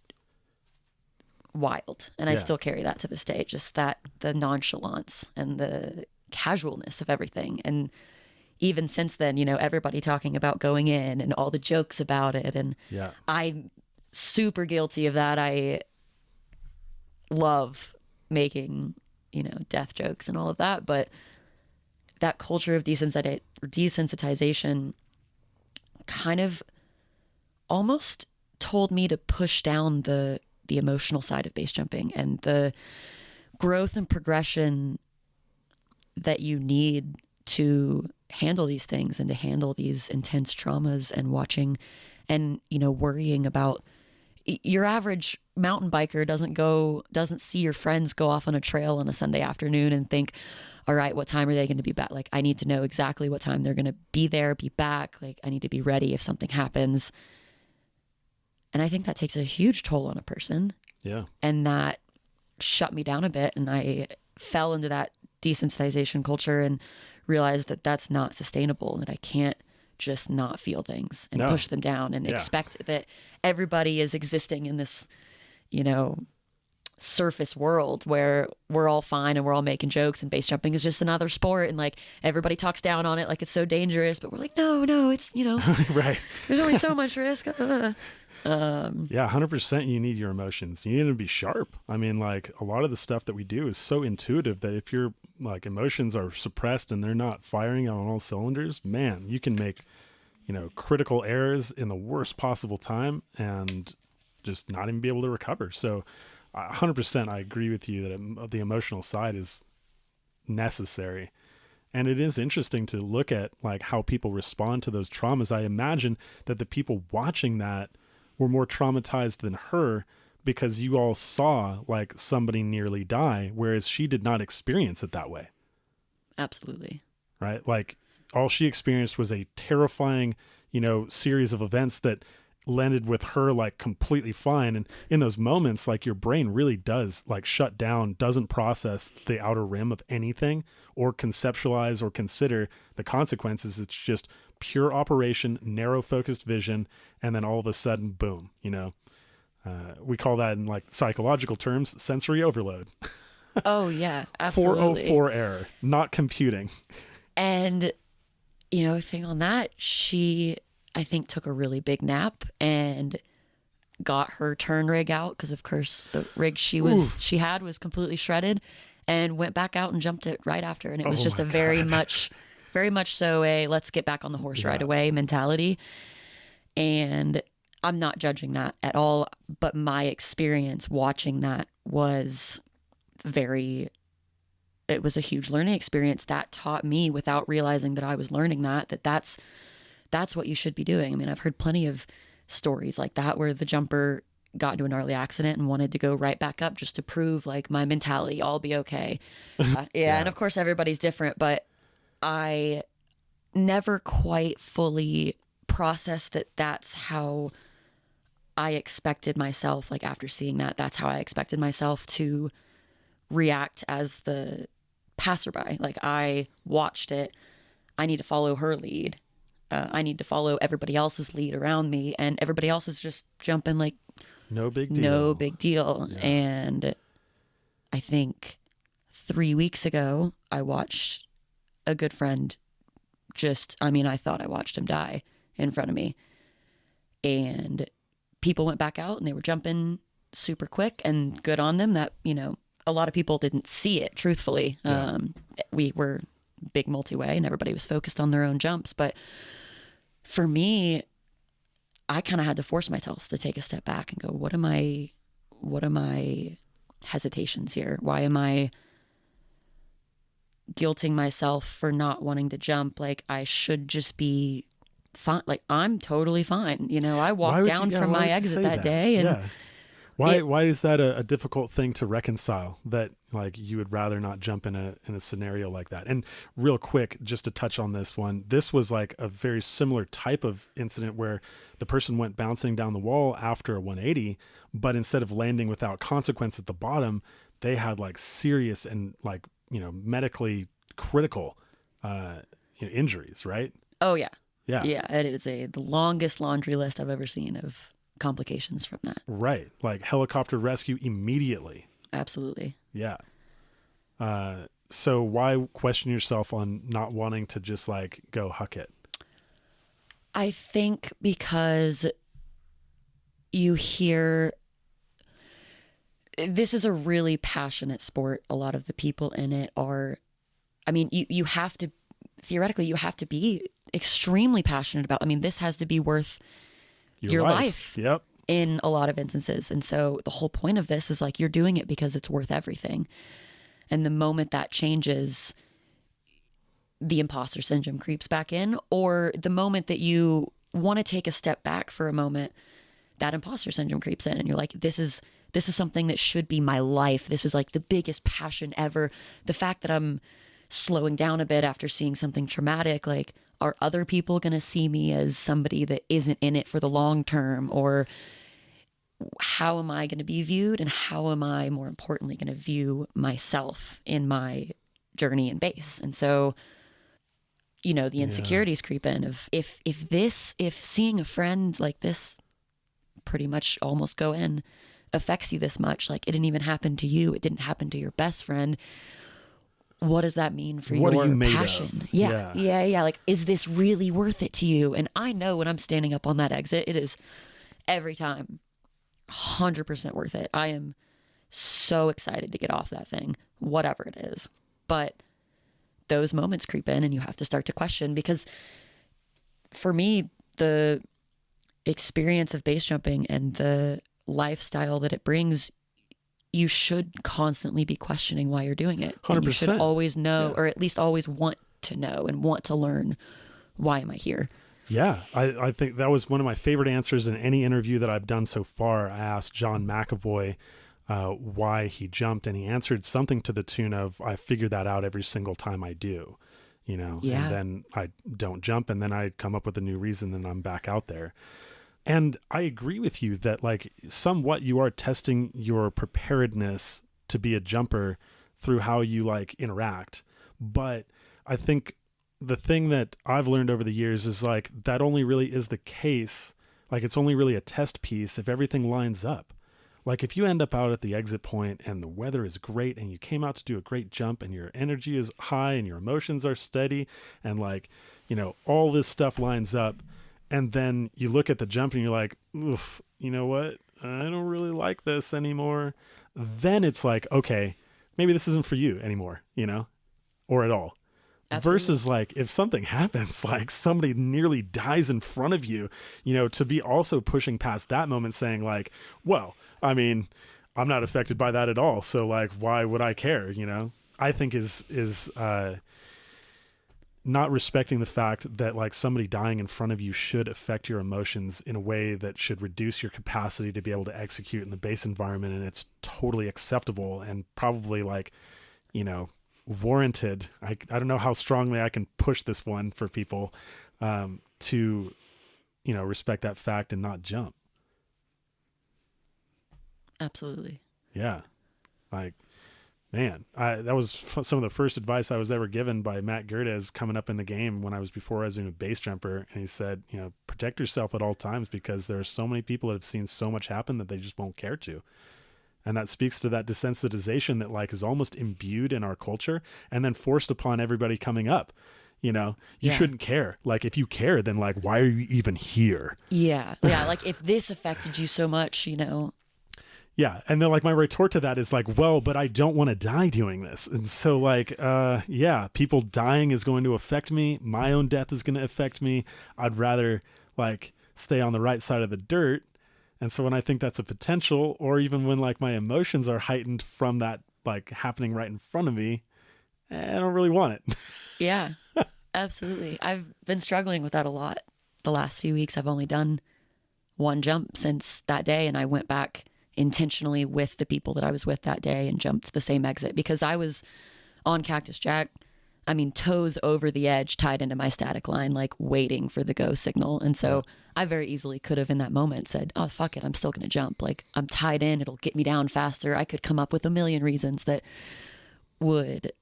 wild. And I still carry that to this day, just that the nonchalance and the casualness of everything. And even since then, everybody talking about going in and all the jokes about it. And I'm super guilty of that. I love making, death jokes and all of that. But that culture of desensitization kind of almost told me to push down the emotional side of base jumping and the growth and progression that you need to handle these things and to handle these intense traumas, and watching and, worrying about your average mountain biker doesn't see your friends go off on a trail on a Sunday afternoon and think, all right, what time are they going to be back? Like, I need to know exactly what time they're going to be there, be back. Like, I need to be ready if something happens. And I think that takes a huge toll on a person. Yeah. And that shut me down a bit. And I fell into that desensitization culture and realized that that's not sustainable, and that I can't just not feel things and push them down and expect that everybody is existing in this, surface world where we're all fine and we're all making jokes, and base jumping is just another sport, and like everybody talks down on it like it's so dangerous, but we're like, no, it's Right. There's only so much risk. 100%. You need your emotions. You need to be sharp. I mean, like, a lot of the stuff that we do is so intuitive that if your like emotions are suppressed and they're not firing on all cylinders, man, you can make, critical errors in the worst possible time and just not even be able to recover. So 100%, I agree with you that the emotional side is necessary. And it is interesting to look at like how people respond to those traumas. I imagine that the people watching that were more traumatized than her, because you all saw like somebody nearly die, whereas she did not experience it that way. Absolutely. Right? Like, all she experienced was a terrifying, series of events that landed with her like completely fine. And in those moments, like, your brain really does like shut down, doesn't process the outer rim of anything or conceptualize or consider the consequences. It's just pure operation, narrow focused vision. And then all of a sudden, boom, we call that in like psychological terms, sensory overload. Oh yeah, absolutely. 404 error, not computing. And, thing on that, she, I think, took a really big nap and got her turn rig out, because of course the rig she had was completely shredded, and went back out and jumped it right after. And it was just a very much so a let's get back on the horse right away mentality. And I'm not judging that at all, but my experience watching that was it was a huge learning experience that taught me, without realizing that I was learning that's what you should be doing. I mean, I've heard plenty of stories like that where the jumper got into a gnarly accident and wanted to go right back up just to prove like my mentality, I'll be okay. And of course everybody's different, but I never quite fully processed that that's how I expected myself, like after seeing that's how I expected myself to react as the passerby. Like, I watched it. I need to follow her lead. I need to follow everybody else's lead around me, and everybody else is just jumping like No big deal. No big deal. Yeah. And I think 3 weeks ago, I watched a good friend I thought I watched him die in front of me. And people went back out and they were jumping super quick, and good on them. That, a lot of people didn't see it, truthfully. Yeah. We were big multi-way and everybody was focused on their own jumps. But for me, I kind of had to force myself to take a step back and go, what are my hesitations here? Why am I guilting myself for not wanting to jump? Like, I should just be fine. Like, I'm totally fine. I walked down from my exit that day. And why is that a difficult thing to reconcile, that like you would rather not jump in a scenario like that? And real quick, just to touch on this one, this was like a very similar type of incident where the person went bouncing down the wall after a 180, but instead of landing without consequence at the bottom, they had like serious and like, medically critical, injuries, right? Oh yeah. Yeah. Yeah. It is the longest laundry list I've ever seen of complications from that. Right. Like helicopter rescue immediately. Absolutely. Yeah. So why question yourself on not wanting to just like go huck it? I think because you hear, this is a really passionate sport. A lot of the people in it are, you have to, theoretically, you have to be extremely passionate about. This has to be worth your life. Yep. In a lot of instances. And so the whole point of this is like, you're doing it because it's worth everything. And the moment that changes, the imposter syndrome creeps back in, or the moment that you want to take a step back for a moment, that imposter syndrome creeps in and you're like, this is something that should be my life. This is like the biggest passion ever. The fact that I'm slowing down a bit after seeing something traumatic, like, are other people going to see me as somebody that isn't in it for the long term? Or how am I going to be viewed? And how am I, more importantly, going to view myself in my journey and base? And so, the insecurities creep in of if seeing a friend like this pretty much almost go in affects you this much, like it didn't even happen to you, it didn't happen to your best friend, what does that mean for what your are you made passion? of? Yeah. Like, is this really worth it to you? And I know when I'm standing up on that exit, it is every time 100% worth it. I am so excited to get off that thing, whatever it is. But those moments creep in and you have to start to question, because for me, the experience of base jumping and the lifestyle that it brings, you should constantly be questioning why you're doing it. 100%. And you should always know, or at least always want to know and want to learn, why am I here? Yeah, I think that was one of my favorite answers in any interview that I've done so far. I asked John McAvoy why he jumped, and he answered something to the tune of, I figure that out every single time I do, and then I don't jump, and then I come up with a new reason, and I'm back out there. And I agree with you that like somewhat you are testing your preparedness to be a jumper through how you like interact. But I think the thing that I've learned over the years is like, that only really is the case. Like, it's only really a test piece if everything lines up. Like, if you end up out at the exit point and the weather is great and you came out to do a great jump and your energy is high and your emotions are steady and like, all this stuff lines up, and then you look at the jump and you're like, oof, you know what? I don't really like this anymore. Then it's like, okay, maybe this isn't for you anymore, or at all. Absolutely. Versus like if something happens, like somebody nearly dies in front of you, to be also pushing past that moment saying like, well, I'm not affected by that at all. So like, why would I care? I think is not respecting the fact that like somebody dying in front of you should affect your emotions in a way that should reduce your capacity to be able to execute in the base environment. And it's totally acceptable and probably like, warranted. I don't know how strongly I can push this one for people to, respect that fact and not jump. Absolutely. Yeah. Like Man, that was some of the first advice I was ever given by Matt Gerdes coming up in the game when I was a base jumper. And he said, protect yourself at all times because there are so many people that have seen so much happen that they just won't care to. And that speaks to that desensitization that like is almost imbued in our culture and then forced upon everybody coming up. You shouldn't care. Like if you care, then like, why are you even here? Yeah. Yeah. Like if this affected you so much, Yeah. And then like my retort to that is like, well, but I don't want to die doing this. And so like, people dying is going to affect me. My own death is going to affect me. I'd rather like stay on the right side of the dirt. And so when I think that's a potential, or even when like my emotions are heightened from that like happening right in front of me, I don't really want it. Yeah, absolutely. I've been struggling with that a lot the last few weeks. I've only done one jump since that day, and I went back intentionally with the people that I was with that day and jumped the same exit because I was on Cactus Jack. I mean, toes over the edge, tied into my static line, like waiting for the go signal. And so I very easily could have in that moment said, oh, fuck it, I'm still going to jump. Like I'm tied in, it'll get me down faster. I could come up with a million reasons that would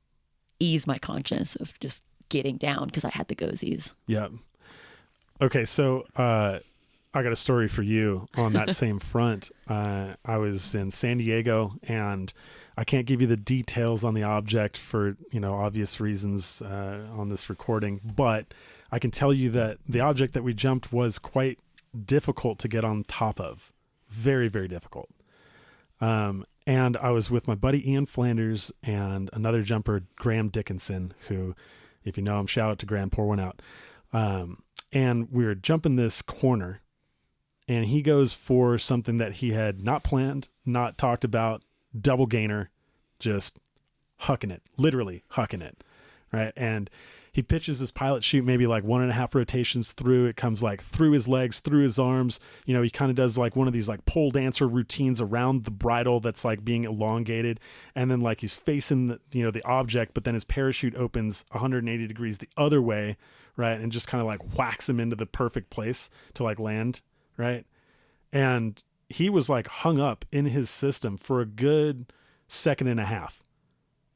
ease my conscience of just getting down because I had the gozies. Yeah. Okay, so I got a story for you on that same front. I was in San Diego, and I can't give you the details on the object for obvious reasons on this recording, but I can tell you that the object that we jumped was quite difficult to get on top of. Very, very difficult. And I was with my buddy Ian Flanders and another jumper, Graham Dickinson, who, if you know him, shout out to Graham, pour one out. And we were jumping this corner, and he goes for something that he had not planned, not talked about, double gainer, just hucking it, literally hucking it, right? And he pitches his pilot chute maybe like 1.5 rotations through. It comes like through his legs, through his arms. He kind of does like one of these like pole dancer routines around the bridle that's like being elongated. And then like he's facing the object, but then his parachute opens 180 degrees the other way, right? And just kind of like whacks him into the perfect place to like land, right? And he was like hung up in his system for a good 1.5 seconds.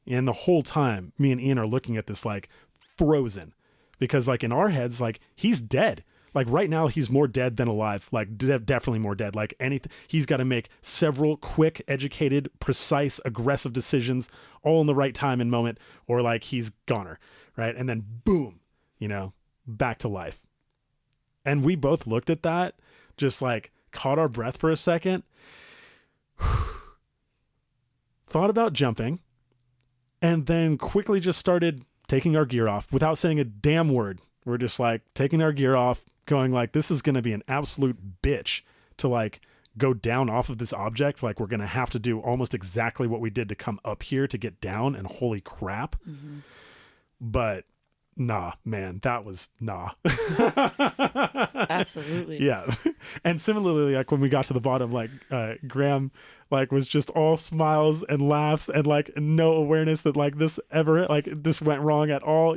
And the whole time me and Ian are looking at this like frozen, because like in our heads, like he's dead. Like right now he's more dead than alive, like definitely more dead. Like anything, he's got to make several quick, educated, precise, aggressive decisions all in the right time and moment, or like he's goner, right? And then boom, back to life. And we both looked at that, just like caught our breath for a second, thought about jumping, and then quickly just started taking our gear off without saying a damn word. We're just like taking our gear off, going like, this is going to be an absolute bitch to like go down off of this object. Like we're going to have to do almost exactly what we did to come up here to get down, and holy crap. Mm-hmm. But nah, man, that was nah. Absolutely. Yeah. And similarly, like when we got to the bottom, like Graham like was just all smiles and laughs and like no awareness that like this went wrong at all,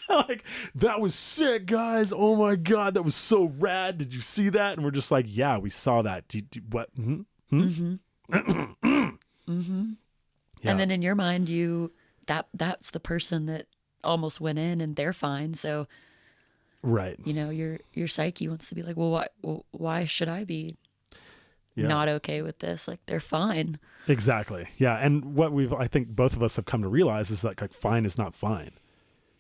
like that was sick, guys. Oh my God, that was so rad. Did you see that? And we're just like, yeah, we saw that. What? Mm-hmm. Mm-hmm. Mm-hmm. Yeah. And then in your mind, that's the person that almost went in and they're fine. So, right. Your psyche wants to be like, well, why should I be not okay with this? Like they're fine. Exactly. Yeah. And what I think both of us have come to realize is that like fine is not fine.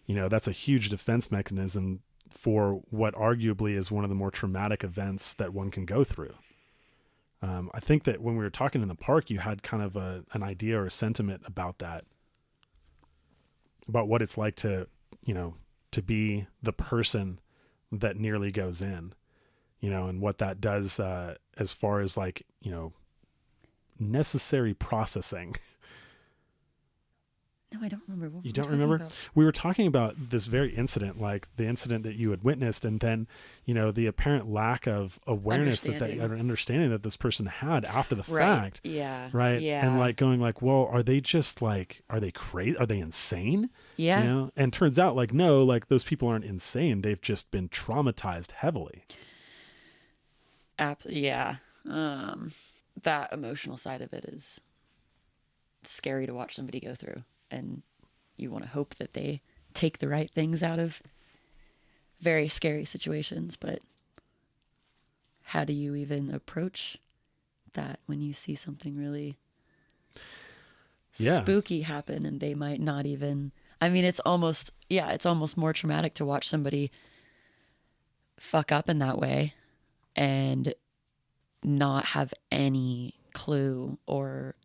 That's a huge defense mechanism for what arguably is one of the more traumatic events that one can go through. I think that when we were talking in the park, you had kind of an idea or a sentiment about that, about what it's like to be the person that nearly goes in, and what that does as far as like, necessary processing. No, I don't remember. What you don't remember? About? We were talking about this very incident, like the incident that you had witnessed, and then, the apparent lack of awareness understanding that this person had after the fact. Yeah. Right. Yeah. And like going like, well, are they just like, are they crazy? Are they insane? Yeah. And turns out like, no, like those people aren't insane. They've just been traumatized heavily. Yeah. That emotional side of it is scary to watch somebody go through. And you want to hope that they take the right things out of very scary situations. But how do you even approach that when you see something really spooky happen and they might not even... I mean, it's almost more traumatic to watch somebody fuck up in that way and not have any clue or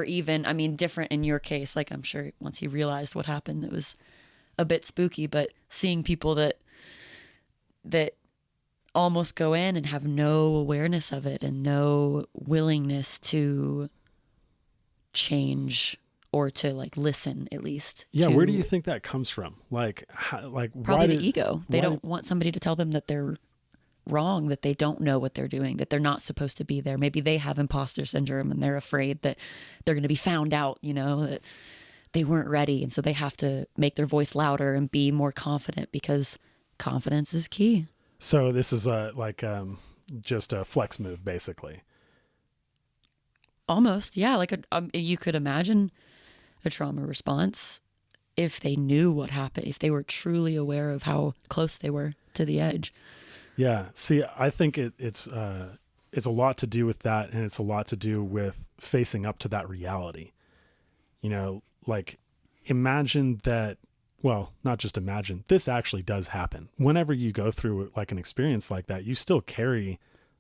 even, I mean, different in your case. Like, I'm sure once you realized what happened, it was a bit spooky, but seeing people that almost go in and have no awareness of it and no willingness to change or to like listen, at least. Yeah. Where do you think that comes from? Like probably the ego. They don't want somebody to tell them that they're wrong, that they don't know what they're doing, that they're not supposed to be there. Maybe they have imposter syndrome and they're afraid that they're going to be found out, that they weren't ready. And so they have to make their voice louder and be more confident, because confidence is key. So this is just a flex move, basically. Almost. Yeah. Like you could imagine a trauma response if they knew what happened, if they were truly aware of how close they were to the edge. Yeah. See, I think it's a lot to do with that. And it's a lot to do with facing up to that reality. Like imagine that, well, not just imagine, this actually does happen. Whenever you go through like an experience like that, you still carry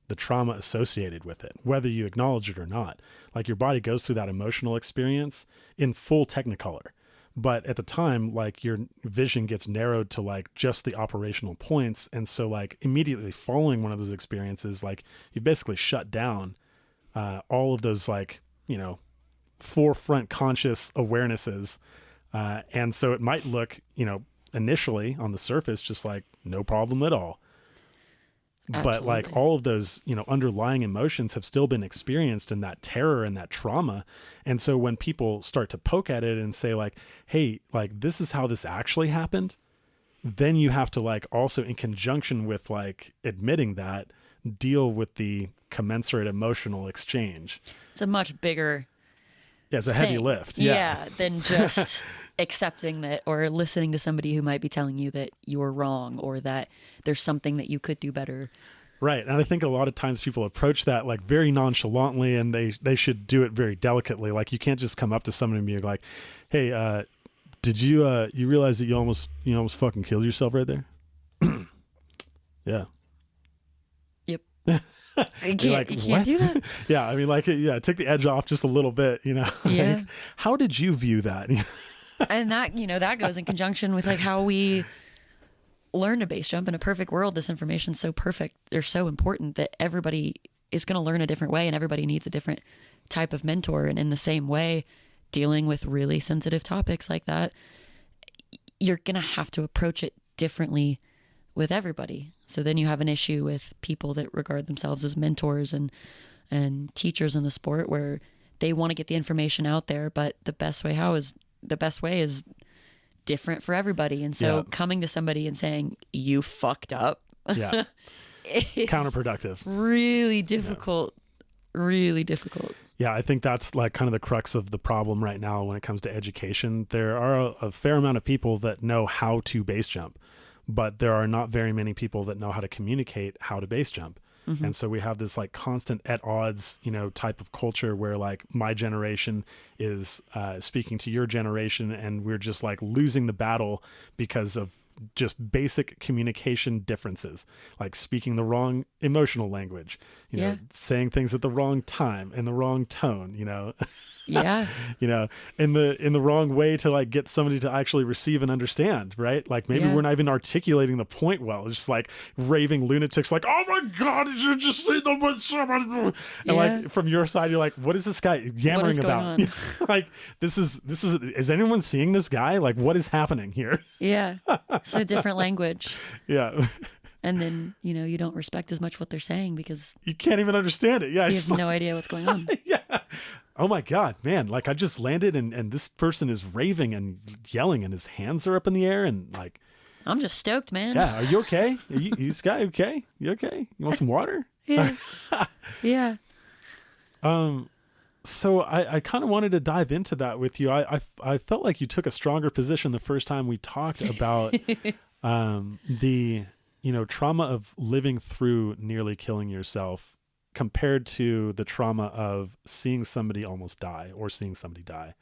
the trauma associated with it, whether you acknowledge it or not. Like your body goes through that emotional experience in full technicolor. But at the time, like your vision gets narrowed to like just the operational points. And so like immediately following one of those experiences, like you basically shut down all of those like, forefront conscious awarenesses. And so it might look, initially on the surface, just like no problem at all. Absolutely. But like all of those, underlying emotions have still been experienced in that terror and that trauma. And so when people start to poke at it and say like, hey, like this is how this actually happened, then you have to like also in conjunction with like admitting that, deal with the commensurate emotional exchange. It's a much bigger it's a heavy lift. Yeah. Than just accepting that or listening to somebody who might be telling you that you're wrong or that there's something that you could do better. Right. And I think a lot of times people approach that like very nonchalantly, and they should do it very delicately. Like you can't just come up to somebody and be like, hey, did you realize that you almost fucking killed yourself right there? Yeah. Yep. You can't what? do that. Yeah. I mean, like, take the edge off just a little bit, Yeah. Like, how did you view that? And that, that goes in conjunction with like how we learn to base jump. In a perfect world, this information's so perfect. They're so important that everybody is going to learn a different way and everybody needs a different type of mentor. And in the same way, dealing with really sensitive topics like that, you're going to have to approach it differently with everybody. So then you have an issue with people that regard themselves as mentors and teachers in the sport, where they want to get the information out there, but the best way is different for everybody. And so coming to somebody and saying, you fucked up. Yeah. Counterproductive. Really difficult. Really difficult. Yeah, I think that's like kind of the crux of the problem right now when it comes to education. There are a fair amount of people that know how to base jump, but there are not very many people that know how to communicate how to base jump. Mm-hmm. And so we have this like constant at odds, type of culture where like my generation is speaking to your generation, and we're just like losing the battle because of just basic communication differences, like speaking the wrong emotional language, saying things at the wrong time and the wrong tone, Yeah. in the wrong way to like get somebody to actually receive and understand, right? Like maybe we're not even articulating the point well. It's just like raving lunatics like, oh my God, did you just see the word someone? And like from your side, you're like, what is this guy yammering about? Like this is anyone seeing this guy? Like what is happening here? Yeah. It's a different language. Yeah. And then, you don't respect as much what they're saying because you can't even understand it. Yeah. You have no idea what's going on. Yeah. Oh my God, man. Like I just landed and this person is raving and yelling and his hands are up in the air and like, I'm just stoked, man. Yeah. Are you okay? This guy okay? You okay? You want some water? Yeah. Yeah. So I kind of wanted to dive into that with you. I felt like you took a stronger position the first time we talked about the, trauma of living through nearly killing yourself compared to the trauma of seeing somebody almost die or seeing somebody die.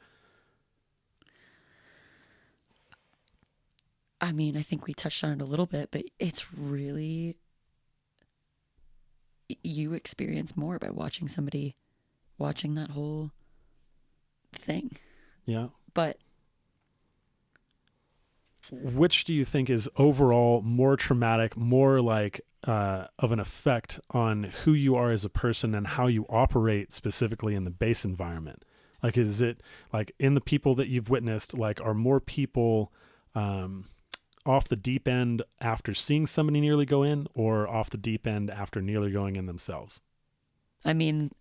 I mean, I think we touched on it a little bit, but it's really, you experience more by watching that whole thing. Yeah. But which do you think is overall more traumatic, more like of an effect on who you are as a person and how you operate specifically in the base environment? Like, is it like in the people that you've witnessed, like are more people off the deep end after seeing somebody nearly go in, or off the deep end after nearly going in themselves? I mean,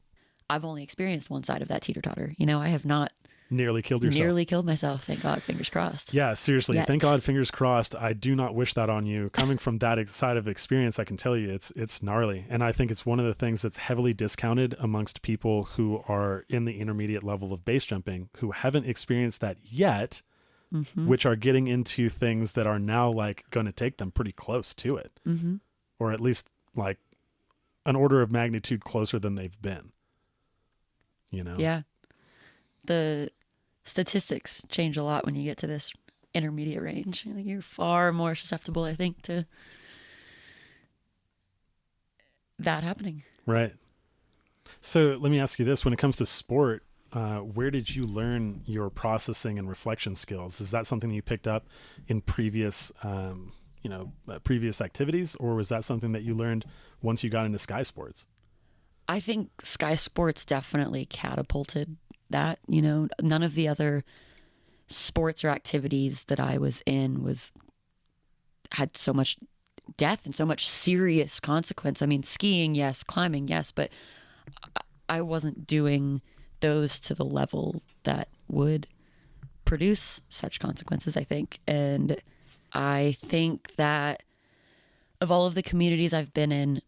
I've only experienced one side of that teeter-totter. I have not Nearly killed yourself. Nearly killed myself. Thank God. Fingers crossed. Yeah, seriously. Yet. Thank God. Fingers crossed. I do not wish that on you. Coming from that side of experience, I can tell you it's gnarly. And I think it's one of the things that's heavily discounted amongst people who are in the intermediate level of base jumping, who haven't experienced that yet, which are getting into things that are now like going to take them pretty close to it, or at least like an order of magnitude closer than they've been. Yeah. The statistics change a lot when you get to this intermediate range. You're far more susceptible, I think, to that happening. Right. So let me ask you this. When it comes to sport, where did you learn your processing and reflection skills? Is that something you picked up in previous activities, or was that something that you learned once you got into Sky Sports? I think Sky Sports definitely catapulted that. None of the other sports or activities that I was in had so much death and so much serious consequence. I mean, skiing, yes, climbing, yes, but I wasn't doing those to the level that would produce such consequences, I think. And I think that of all of the communities I've been in,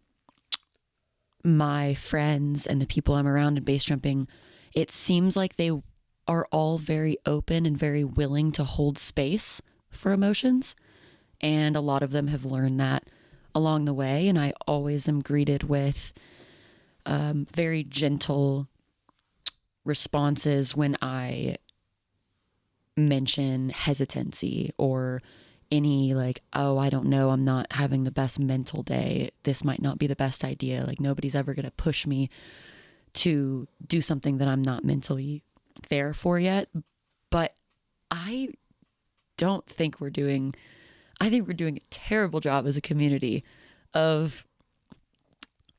my friends and the people I'm around in base jumping, it seems like they are all very open and very willing to hold space for emotions. And a lot of them have learned that along the way. And I always am greeted with very gentle responses when I mention hesitancy or any like, oh, I don't know, I'm not having the best mental day. This might not be the best idea. Like nobody's ever going to push me to do something that I'm not mentally there for yet. But I think we're doing a terrible job as a community of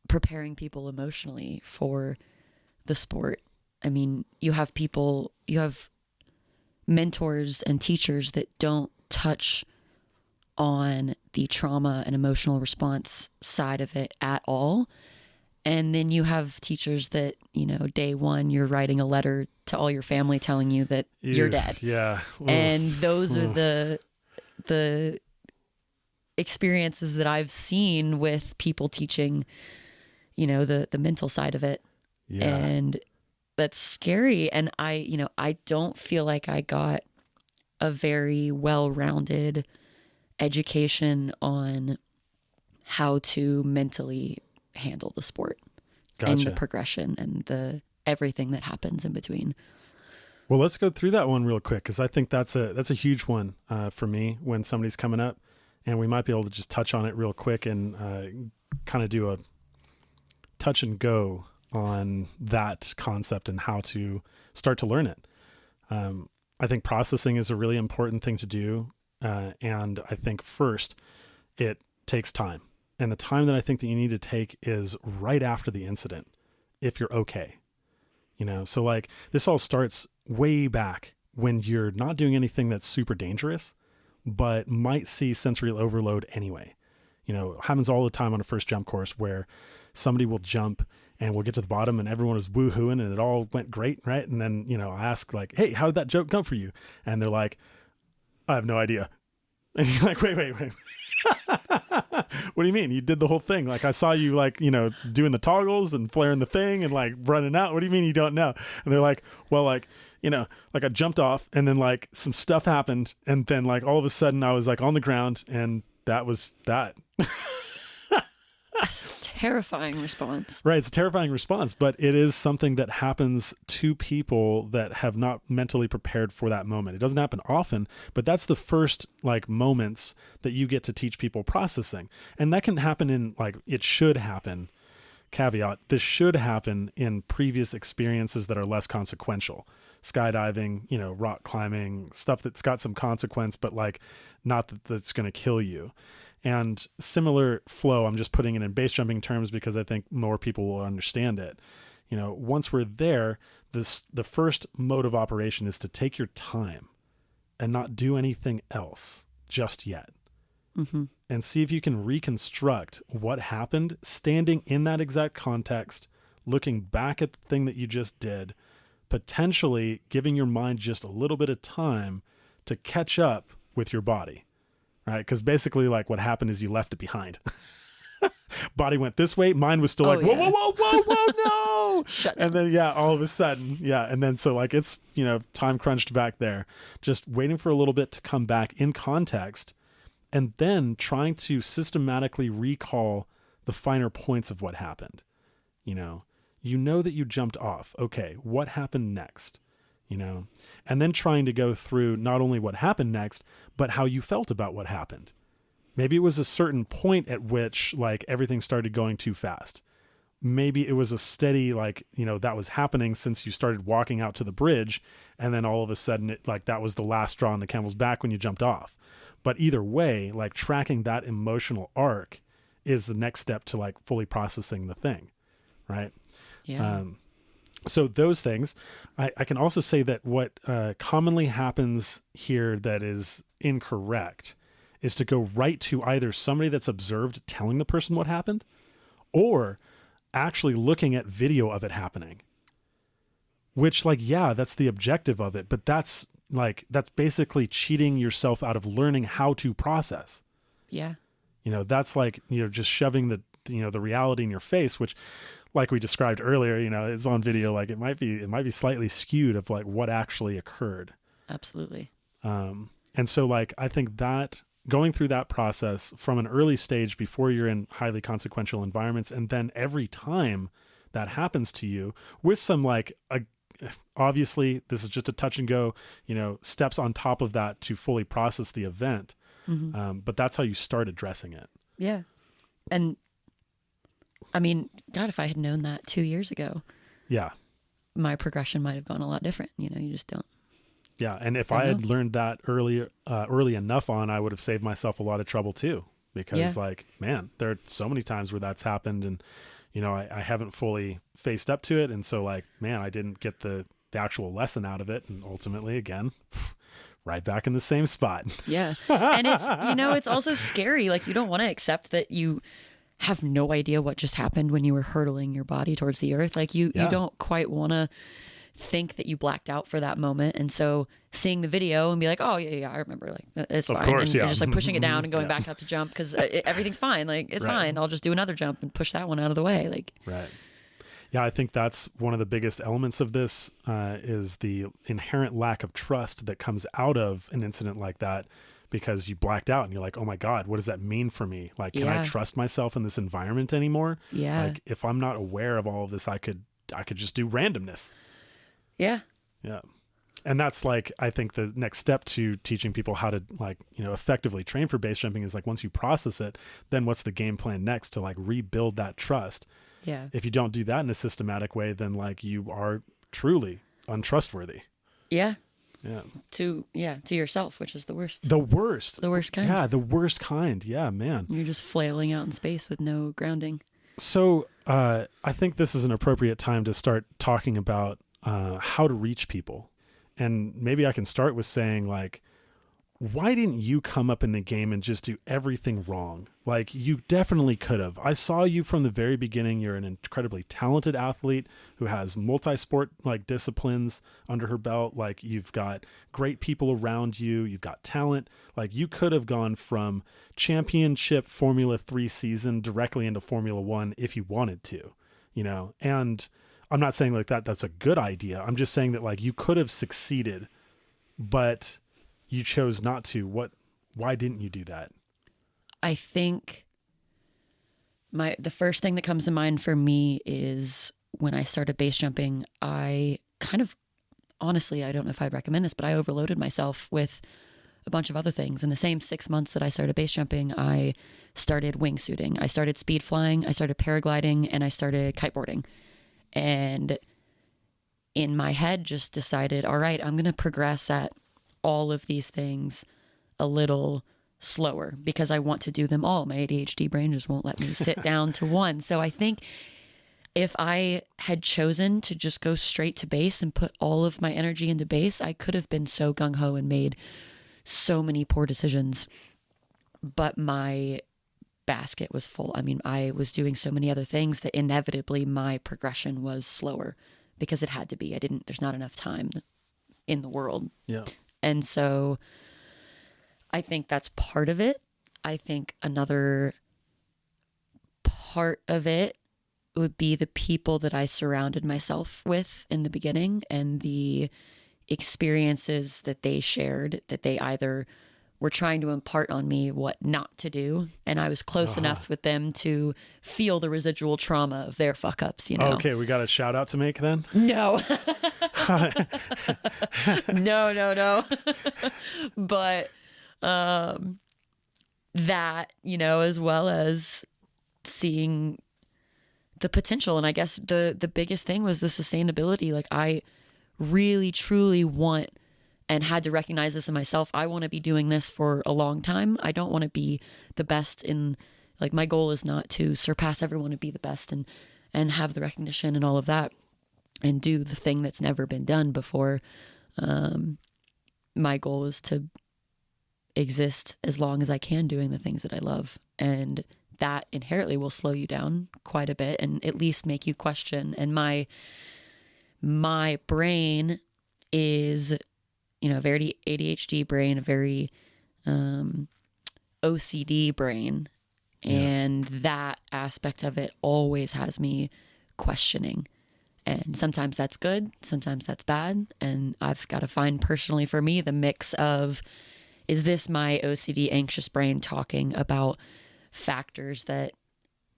preparing people emotionally for the sport. I mean, you have mentors and teachers that don't touch on the trauma and emotional response side of it at all. And then you have teachers that, day one, you're writing a letter to all your family telling you that you're dead. Yeah. Oof. And those are the experiences that I've seen with people teaching, the mental side of it. Yeah. And that's scary. And I don't feel like I got a very well-rounded education on how to mentally handle the sport. Gotcha. And the progression and the everything that happens in between. Well, let's go through that one real quick, because I think that's a huge one for me when somebody's coming up, and we might be able to just touch on it real quick and kind of do a touch and go on that concept and how to start to learn it. I think processing is a really important thing to do. And I think first it takes time, and the time that I think that you need to take is right after the incident. If you're okay, so like this all starts way back when you're not doing anything that's super dangerous, but might see sensory overload anyway. It happens all the time on a first jump course where somebody will jump and we'll get to the bottom and everyone is woohooing and it all went great. Right. And then, I ask like, hey, how did that joke go for you? And they're like, I have no idea. And you're like, wait. What do you mean? You did the whole thing. Like I saw you like, doing the toggles and flaring the thing and like running out. What do you mean you don't know? And they're like, well, like, like I jumped off and then like some stuff happened. And then like all of a sudden I was like on the ground and that was that. That's a terrifying response. Right. It's a terrifying response, but it is something that happens to people that have not mentally prepared for that moment. It doesn't happen often, but that's the first like moments that you get to teach people processing. And that can happen in like, it should happen. Caveat, this should happen in previous experiences that are less consequential. Skydiving, rock climbing, stuff that's got some consequence, but like not that that's going to kill you. And similar flow, I'm just putting it in base jumping terms because I think more people will understand it. Once we're there, the first mode of operation is to take your time and not do anything else just yet. Mm-hmm. And see if you can reconstruct what happened standing in that exact context, looking back at the thing that you just did, potentially giving your mind just a little bit of time to catch up with your body. Right. Because basically like what happened is you left it behind. Body went this way. Mind was still like, whoa, no. Shut down. And then, all of a sudden. Yeah. And then so like it's, time crunched back there, just waiting for a little bit to come back in context and then trying to systematically recall the finer points of what happened. You know that you jumped off. Okay. What happened next? And then trying to go through not only what happened next, but how you felt about what happened. Maybe it was a certain point at which like everything started going too fast. Maybe it was a steady, like, that was happening since you started walking out to the bridge. And then all of a sudden it like, that was the last straw on the camel's back when you jumped off. But either way, like tracking that emotional arc is the next step to like fully processing the thing. Right. Yeah. So those things, I can also say that what commonly happens here that is incorrect is to go right to either somebody that's observed telling the person what happened or actually looking at video of it happening, which like, that's the objective of it. But that's basically cheating yourself out of learning how to process. Yeah. That's like, just shoving the reality in your face, which like we described earlier, it's on video, like it might be slightly skewed of like what actually occurred. Absolutely. And so like, I think that going through that process from an early stage before you're in highly consequential environments, and then every time that happens to you with some like, obviously this is just a touch and go, steps on top of that to fully process the event. Mm-hmm. But that's how you start addressing it. Yeah. And I mean, God, if I had known that 2 years ago, my progression might have gone a lot different. You just don't. Yeah. And if I had learned that early enough on, I would have saved myself a lot of trouble too, because like, man, there are so many times where that's happened and, I haven't fully faced up to it. And so like, man, I didn't get the actual lesson out of it. And ultimately again, right back in the same spot. Yeah. And it's, it's also scary. Like you don't want to accept that you have no idea what just happened when you were hurtling your body towards the earth. Like you don't quite want to think that you blacked out for that moment. And so seeing the video and be like, oh yeah, I remember, like it's fine. Of course, and you're just like pushing it down and going back up to jump because everything's fine. Like it's fine. I'll just do another jump and push that one out of the way. Like, right. Yeah. I think that's one of the biggest elements of this is the inherent lack of trust that comes out of an incident like that. Because you blacked out and you're like, oh my God, what does that mean for me? Like, can I trust myself in this environment anymore? Yeah. Like if I'm not aware of all of this, I could just do randomness. Yeah. Yeah. And that's like, I think the next step to teaching people how to like, effectively train for base jumping is like, once you process it, then what's the game plan next to like rebuild that trust? Yeah. If you don't do that in a systematic way, then like you are truly untrustworthy. Yeah. Yeah. To yourself, which is the worst. The worst. The worst kind. Yeah, the worst kind. Yeah, man. You're just flailing out in space with no grounding. So I think this is an appropriate time to start talking about how to reach people. And maybe I can start with saying like, why didn't you come up in the game and just do everything wrong? Like, you definitely could have. I saw you from the very beginning. You're an incredibly talented athlete who has multi-sport like disciplines under her belt. Like, you've got great people around you. You've got talent. Like, you could have gone from championship Formula 3 season directly into Formula 1 if you wanted to, you know? And I'm not saying like that's a good idea. I'm just saying that like you could have succeeded, but you chose not to. Why didn't you do that? I think the first thing that comes to mind for me is when I started base jumping, I kind of, honestly, I don't know if I'd recommend this, but I overloaded myself with a bunch of other things. In the same 6 months that I started base jumping, I started wingsuiting, I started speed flying, I started paragliding, and I started kiteboarding. And in my head just decided, all right, I'm going to progress at all of these things a little slower because I want to do them all. My ADHD brain just won't let me sit down to one. So I think if I had chosen to just go straight to base and put all of my energy into base, I could have been so gung-ho and made so many poor decisions. But my basket was full. I mean, I was doing so many other things that inevitably my progression was slower because it had to be. There's not enough time in the world. Yeah. And so I think that's part of it. I think another part of it would be the people that I surrounded myself with in the beginning and the experiences that they shared, that they either were trying to impart on me what not to do, and I was close enough with them to feel the residual trauma of their fuck ups, you know. Okay, we got a shout out to make then? No. No. But that, you know, as well as seeing the potential. And I guess the biggest thing was the sustainability. Like, I really, truly want and had to recognize this in myself. I want to be doing this for a long time. I don't want to be the best in, like, my goal is not to surpass everyone and be the best and have the recognition and all of that and do the thing that's never been done before. My goal is to exist as long as I can doing the things that I love. And that inherently will slow you down quite a bit and at least make you question. And my brain is, you know, a very ADHD brain, a very OCD brain. Yeah. And that aspect of it always has me questioning. And sometimes that's good, sometimes that's bad. And I've got to find personally for me the mix of, is this my OCD anxious brain talking about factors that,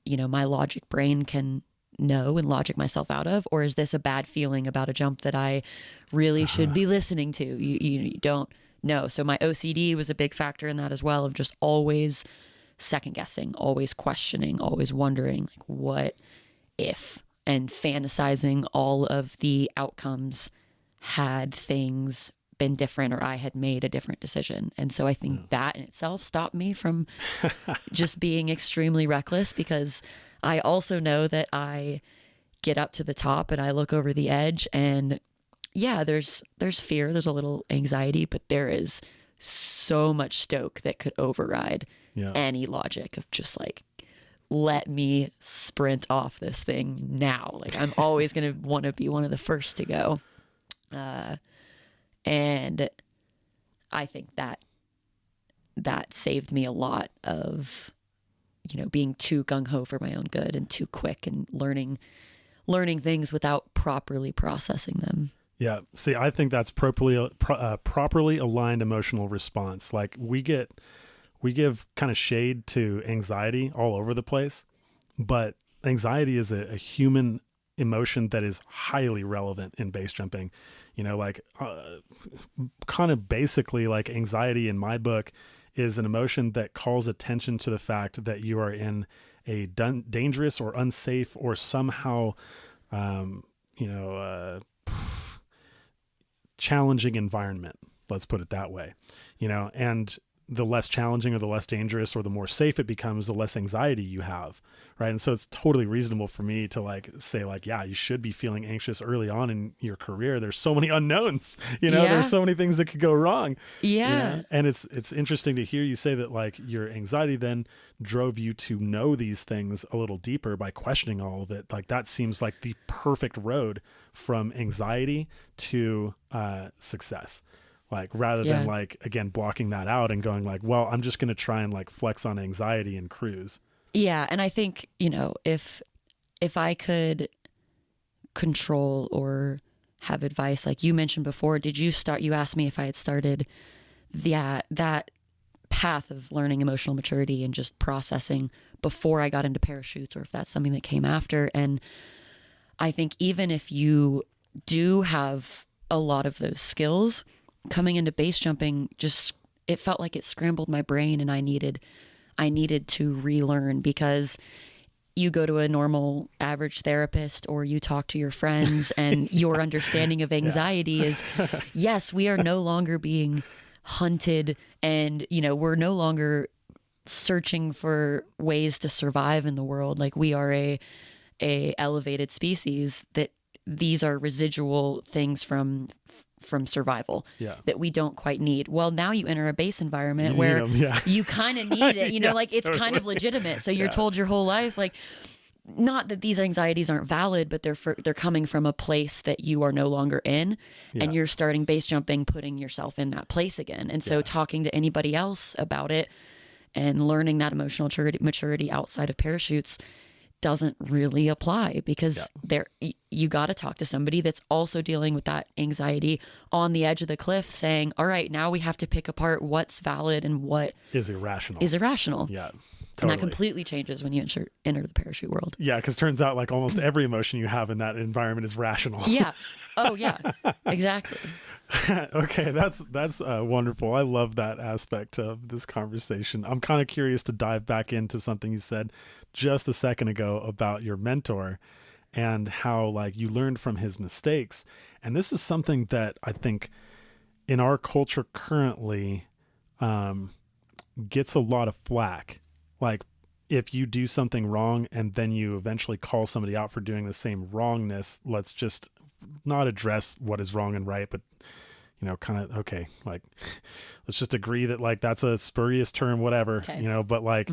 you know, my logic brain can know and logic myself out of, or is this a bad feeling about a jump that I really should be listening to? You don't know. So my OCD was a big factor in that as well, of just always second guessing, always questioning, always wondering, like, what if, and fantasizing all of the outcomes had things been different or I had made a different decision. And so I think that in itself stopped me from just being extremely reckless, because I also know that I get up to the top and I look over the edge, and yeah, there's fear, there's a little anxiety, but there is so much stoke that could override any logic of just like, let me sprint off this thing now. Like, I'm always going to want to be one of the first to go. And I think that saved me a lot of, you know, being too gung-ho for my own good and too quick and learning things without properly processing them. Yeah. See, I think that's properly aligned emotional response. Like, we give kind of shade to anxiety all over the place, but anxiety is a human emotion that is highly relevant in base jumping. You know, like kind of basically, like, anxiety in my book is an emotion that calls attention to the fact that you are in a dangerous or unsafe or somehow, challenging environment. Let's put it that way, you know, and the less challenging or the less dangerous or the more safe it becomes, the less anxiety you have. Right. And so it's totally reasonable for me to like say like, yeah, you should be feeling anxious early on in your career. There's so many unknowns, there's so many things that could go wrong. Yeah. And it's interesting to hear you say that like your anxiety then drove you to know these things a little deeper by questioning all of it. Like that seems like the perfect road from anxiety to success. Like rather than like, again, blocking that out and going like, well, I'm just going to try and like flex on anxiety and cruise. Yeah. And I think, if I could control or have advice, like you mentioned before, you asked me if I had started that path of learning emotional maturity and just processing before I got into parachutes, or if that's something that came after. And I think even if you do have a lot of those skills, coming into base jumping, it felt like it scrambled my brain, and I needed to relearn, because you go to a normal average therapist or you talk to your friends and your understanding of anxiety is, yes, we are no longer being hunted, and, we're no longer searching for ways to survive in the world. Like we are a elevated species, that these are residual things from survival that we don't quite need. Well, now you enter a base environment where you kind of need it, like it's kind of legitimate. So you're told your whole life, like, not that these anxieties aren't valid, but they're coming from a place that you are no longer in, and you're starting base jumping, putting yourself in that place again. And so talking to anybody else about it and learning that emotional maturity outside of parachutes doesn't really apply, because you got to talk to somebody that's also dealing with that anxiety on the edge of the cliff, saying, all right, now we have to pick apart what's valid and what is irrational. Yeah. Totally. And that completely changes when you enter the parachute world. Yeah, because turns out like almost every emotion you have in that environment is rational. Yeah. Oh, yeah. Exactly. Okay, that's wonderful. I love that aspect of this conversation. I'm kind of curious to dive back into something you said just a second ago about your mentor and how like you learned from his mistakes. And this is something that I think in our culture currently gets a lot of flack. Like if you do something wrong and then you eventually call somebody out for doing the same wrongness, let's just not address what is wrong and right, but kind of, okay, like let's just agree that like that's a spurious term, whatever, but like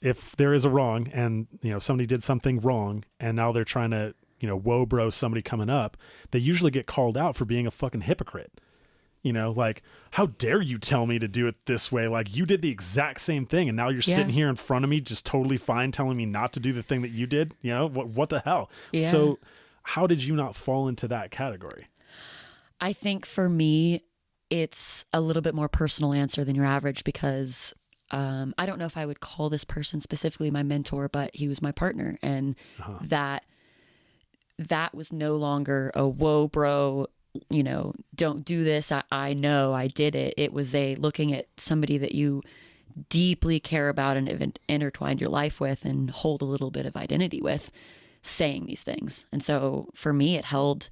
if there is a wrong and somebody did something wrong and now they're trying to woe bro somebody coming up, they usually get called out for being a fucking hypocrite. Like, how dare you tell me to do it this way? Like, you did the exact same thing, and now you're sitting here in front of me just totally fine telling me not to do the thing that you did? What the hell? Yeah. So how did you not fall into that category? I think for me, it's a little bit more personal answer than your average, because I don't know if I would call this person specifically my mentor, but he was my partner, and that was no longer a whoa bro, don't do this. I know I did it. It was looking at somebody that you deeply care about and have intertwined your life with and hold a little bit of identity with, saying these things. And so for me, it held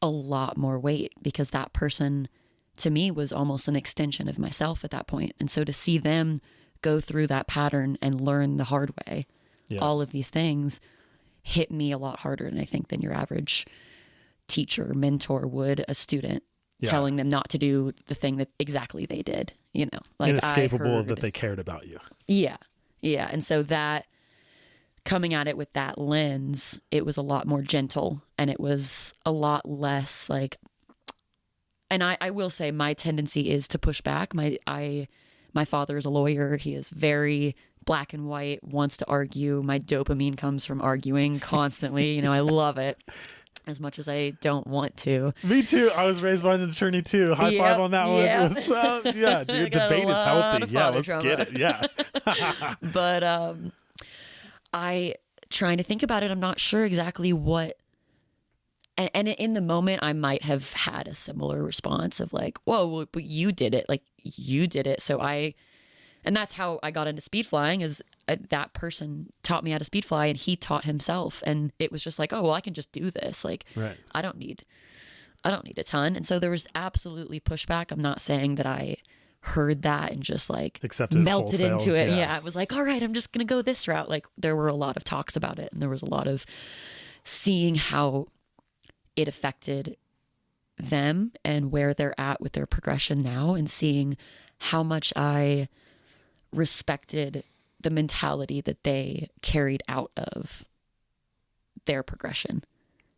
a lot more weight, because that person to me was almost an extension of myself at that point. And so to see them go through that pattern and learn the hard way, all of these things hit me a lot harder, and I think than your average teacher, mentor would a student telling them not to do the thing that exactly they did, like inescapable that they cared about you. Yeah. Yeah. And so that coming at it with that lens, it was a lot more gentle, and it was a lot less like, and I will say my tendency is to push back. My father is a lawyer. He is very black and white, wants to argue. My dopamine comes from arguing constantly. I love it. As much as I don't want to. Me too. I was raised by an attorney too. High five on that one. It was, dude, debate is healthy. Yeah, let's get it. Yeah. But I trying to think about it, I'm not sure exactly what. And in the moment, I might have had a similar response of like, whoa, but you did it. Like, you did it. So and that's how I got into speed flying, is that person taught me how to speed fly, and he taught himself. And it was just like, oh, well, I can just do this. Like, I don't need a ton. And so there was absolutely pushback. I'm not saying that I heard that and just like Accepted melted wholesale, into it. yeah. Yeah. I was like, all right, I'm just going to go this route. Like there were a lot of talks about it, and there was a lot of seeing how it affected them and where they're at with their progression now, and seeing how much I respected the mentality that they carried out of their progression.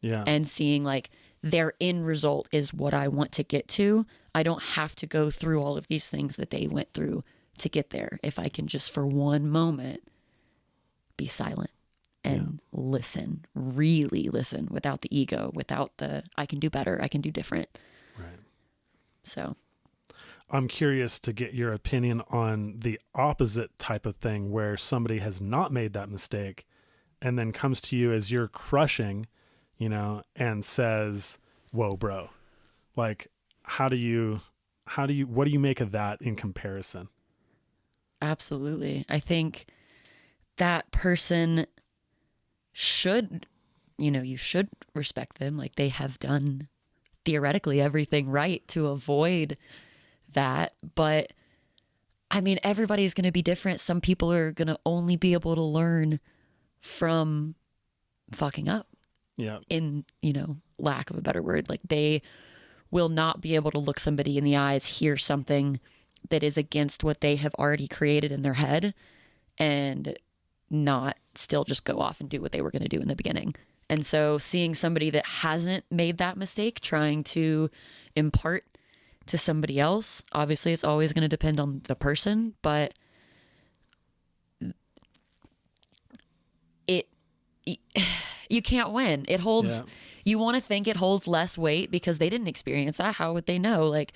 Yeah. And seeing like their end result is what I want to get to. I don't have to go through all of these things that they went through to get there. If I can just for one moment be silent and listen, really listen, without the ego, without the I can do better, I can do different. Right. So I'm curious to get your opinion on the opposite type of thing, where somebody has not made that mistake and then comes to you as you're crushing, you know, and says, "Whoa, bro." Like, what do you make of that in comparison? absolutely. I think that person should, you should respect them. Like they have done theoretically everything right to avoid that. But I mean, everybody's going to be different. Some people are going to only be able to learn from fucking up. Yeah. In, lack of a better word. Like they will not be able to look somebody in the eyes, hear something that is against what they have already created in their head, and not still just go off and do what they were going to do in the beginning. And so seeing somebody that hasn't made that mistake trying to impart to somebody else, obviously it's always going to depend on the person, but you can't win. It holds, you want to think it holds less weight because they didn't experience that. How would they know? Like,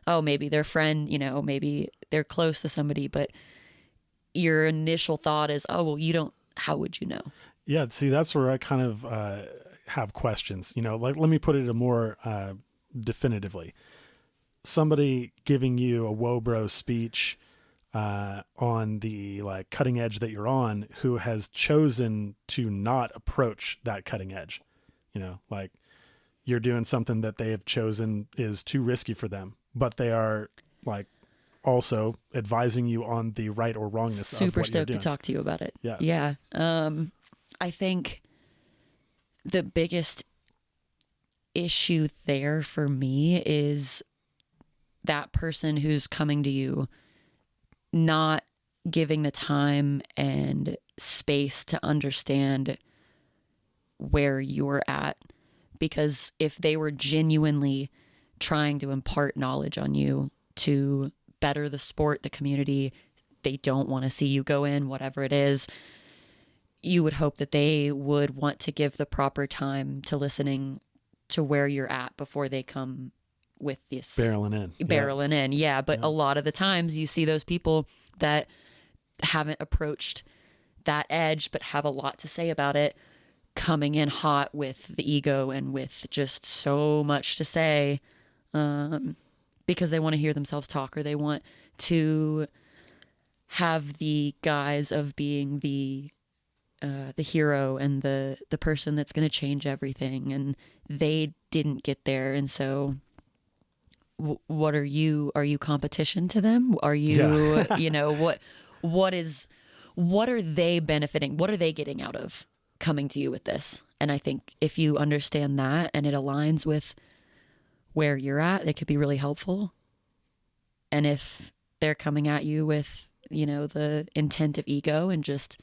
oh, maybe their friend, maybe they're close to somebody, but your initial thought is, oh, well, how would you know? Yeah. See, that's where I kind of have questions, like, let me put it a more definitively. Somebody giving you a whoa bro speech on the like cutting edge that you're on, who has chosen to not approach that cutting edge, like you're doing something that they have chosen is too risky for them, but they are like also advising you on the right or wrongness of what you're doing. Super stoked to talk to you about it. Yeah. Yeah. I think the biggest issue there for me is that person who's coming to you not giving the time and space to understand where you're at. Because if they were genuinely trying to impart knowledge on you to better the sport, the community, they don't want to see you go in, whatever it is, you would hope that they would want to give the proper time to listening to where you're at before they come with this barreling in. Yeah. But a lot of the times you see those people that haven't approached that edge, but have a lot to say about it, coming in hot with the ego and with just so much to say, because they want to hear themselves talk, or they want to have the guise of being the hero and the person that's going to change everything. And they didn't get there. And so what are you competition to them? Are you, what are they benefiting? What are they getting out of coming to you with this? And I think if you understand that and it aligns with where you're at, it could be really helpful. And if they're coming at you with, the intent of ego and just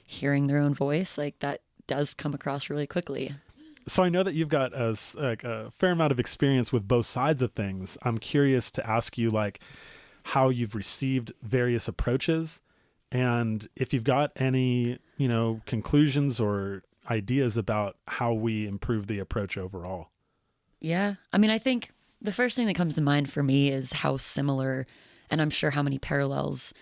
hearing their own voice, like that does come across really quickly. So I know that you've got a fair amount of experience with both sides of things. I'm curious to ask you like how you've received various approaches, and if you've got any, conclusions or ideas about how we improve the approach overall. Yeah. I mean, I think the first thing that comes to mind for me is how similar, and I'm sure how many parallels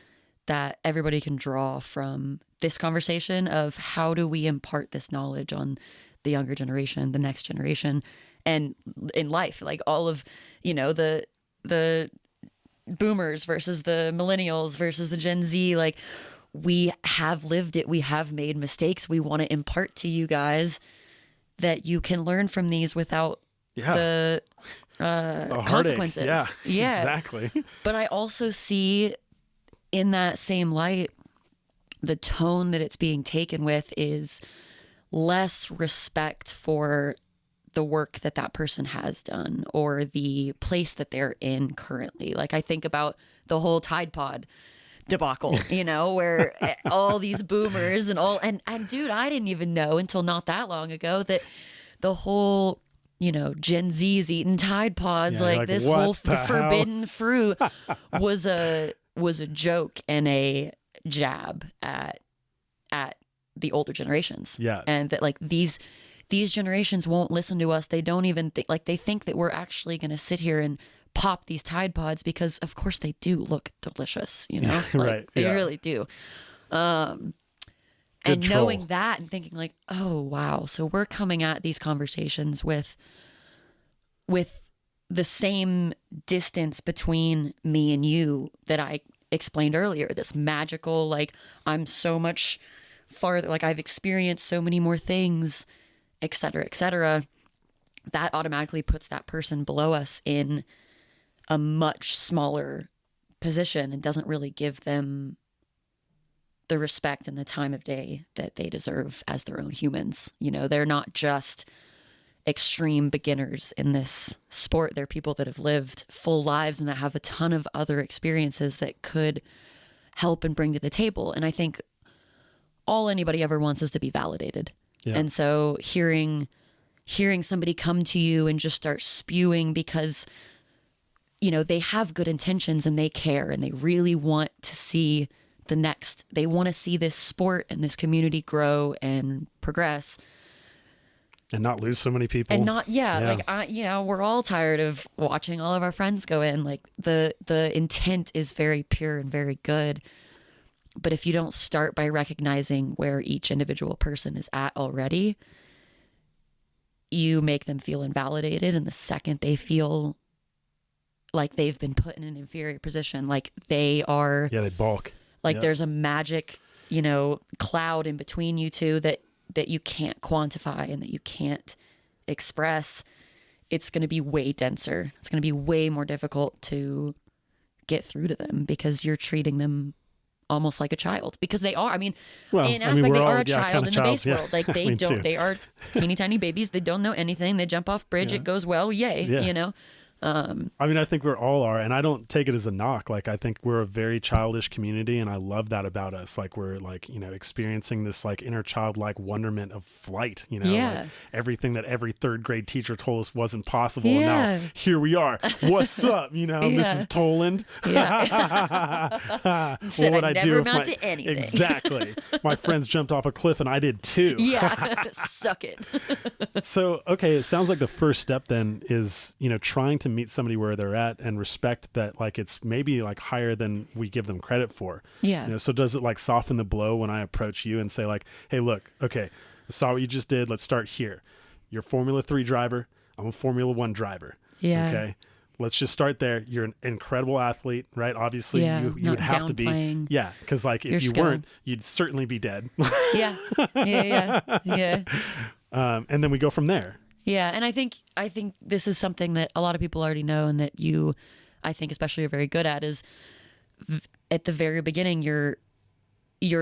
that everybody can draw from this conversation of how do we impart this knowledge on the younger generation, the next generation, and in life, like all of, the boomers versus the millennials versus the Gen Z, like we have lived it. We have made mistakes. We want to impart to you guys that you can learn from these without the heartache. consequences. Yeah, exactly. But I also see in that same light, the tone that it's being taken with is less respect for the work that that person has done or the place that they're in currently. Like I think about the whole Tide Pod debacle, you know, where all these boomers and dude, I didn't even know until not that long ago that the whole, you know, Gen Z's eating Tide Pods, like this whole forbidden fruit was a joke and a jab at the older generations. Yeah. And that like these generations won't listen to us. They don't even think, like, they think that we're actually going to sit here and pop these Tide Pods because of course they do look delicious, you know, like, right. They yeah. really do. And knowing that and thinking like, oh, wow. So we're coming at these conversations with the same distance between me and you that I explained earlier, this magical, like I'm so much farther, like I've experienced so many more things, et cetera, that automatically puts that person below us in a much smaller position and doesn't really give them the respect and the time of day that they deserve as their own humans. You know, they're not just extreme beginners in this sport. They're people that have lived full lives and that have a ton of other experiences that could help and bring to the table. And I think all anybody ever wants is to be validated. Yeah. And so hearing somebody come to you and just start spewing because, you know, they have good intentions and they care and they really want to see they want to see this sport and this community grow and progress. And not lose so many people. And not, like, we're all tired of watching all of our friends go in. Like the intent is very pure and very good. But if you don't start by recognizing where each individual person is at already, you make them feel invalidated. And the second they feel like they've been put in an inferior position, like they are. Yeah, they balk. Like there's a magic, you know, cloud in between you two that you can't quantify and that you can't express. It's going to be way denser. It's going to be way more difficult to get through to them because you're treating them almost like a child, because they are. I mean, in aspect, they are a child in the base world. Like they don't, they are teeny tiny babies. They don't know anything. They jump off bridge. It goes well. Yay. You know? I mean, I think we're all are, and I don't take it as a knock. Like, I think we're a very childish community, and I love that about us. Like, we're like, you know, experiencing this like inner childlike wonderment of flight, you know, like everything that every third grade teacher told us wasn't possible. And now here we are. What's up? You know, Mrs. Toland. What would I do if anything. Exactly. My friends jumped off a cliff and I did too. Suck it. So, okay. It sounds like the first step then is, you know, trying to meet somebody where they're at and respect that, like, it's maybe like higher than we give them credit for. Yeah. You know, so does it like soften the blow when I approach you and say like, hey, look, okay, I saw what you just did. Let's start here. You're a Formula 3 driver. I'm a Formula 1 driver. Yeah. Okay. Let's just start there. You're an incredible athlete, right? Obviously, you would have to be. Yeah. Because like if you weren't, you'd certainly be dead. Yeah. And then we go from there. Yeah, and I think this is something that a lot of people already know, and that you, I think, especially are very good at, is at the very beginning, you're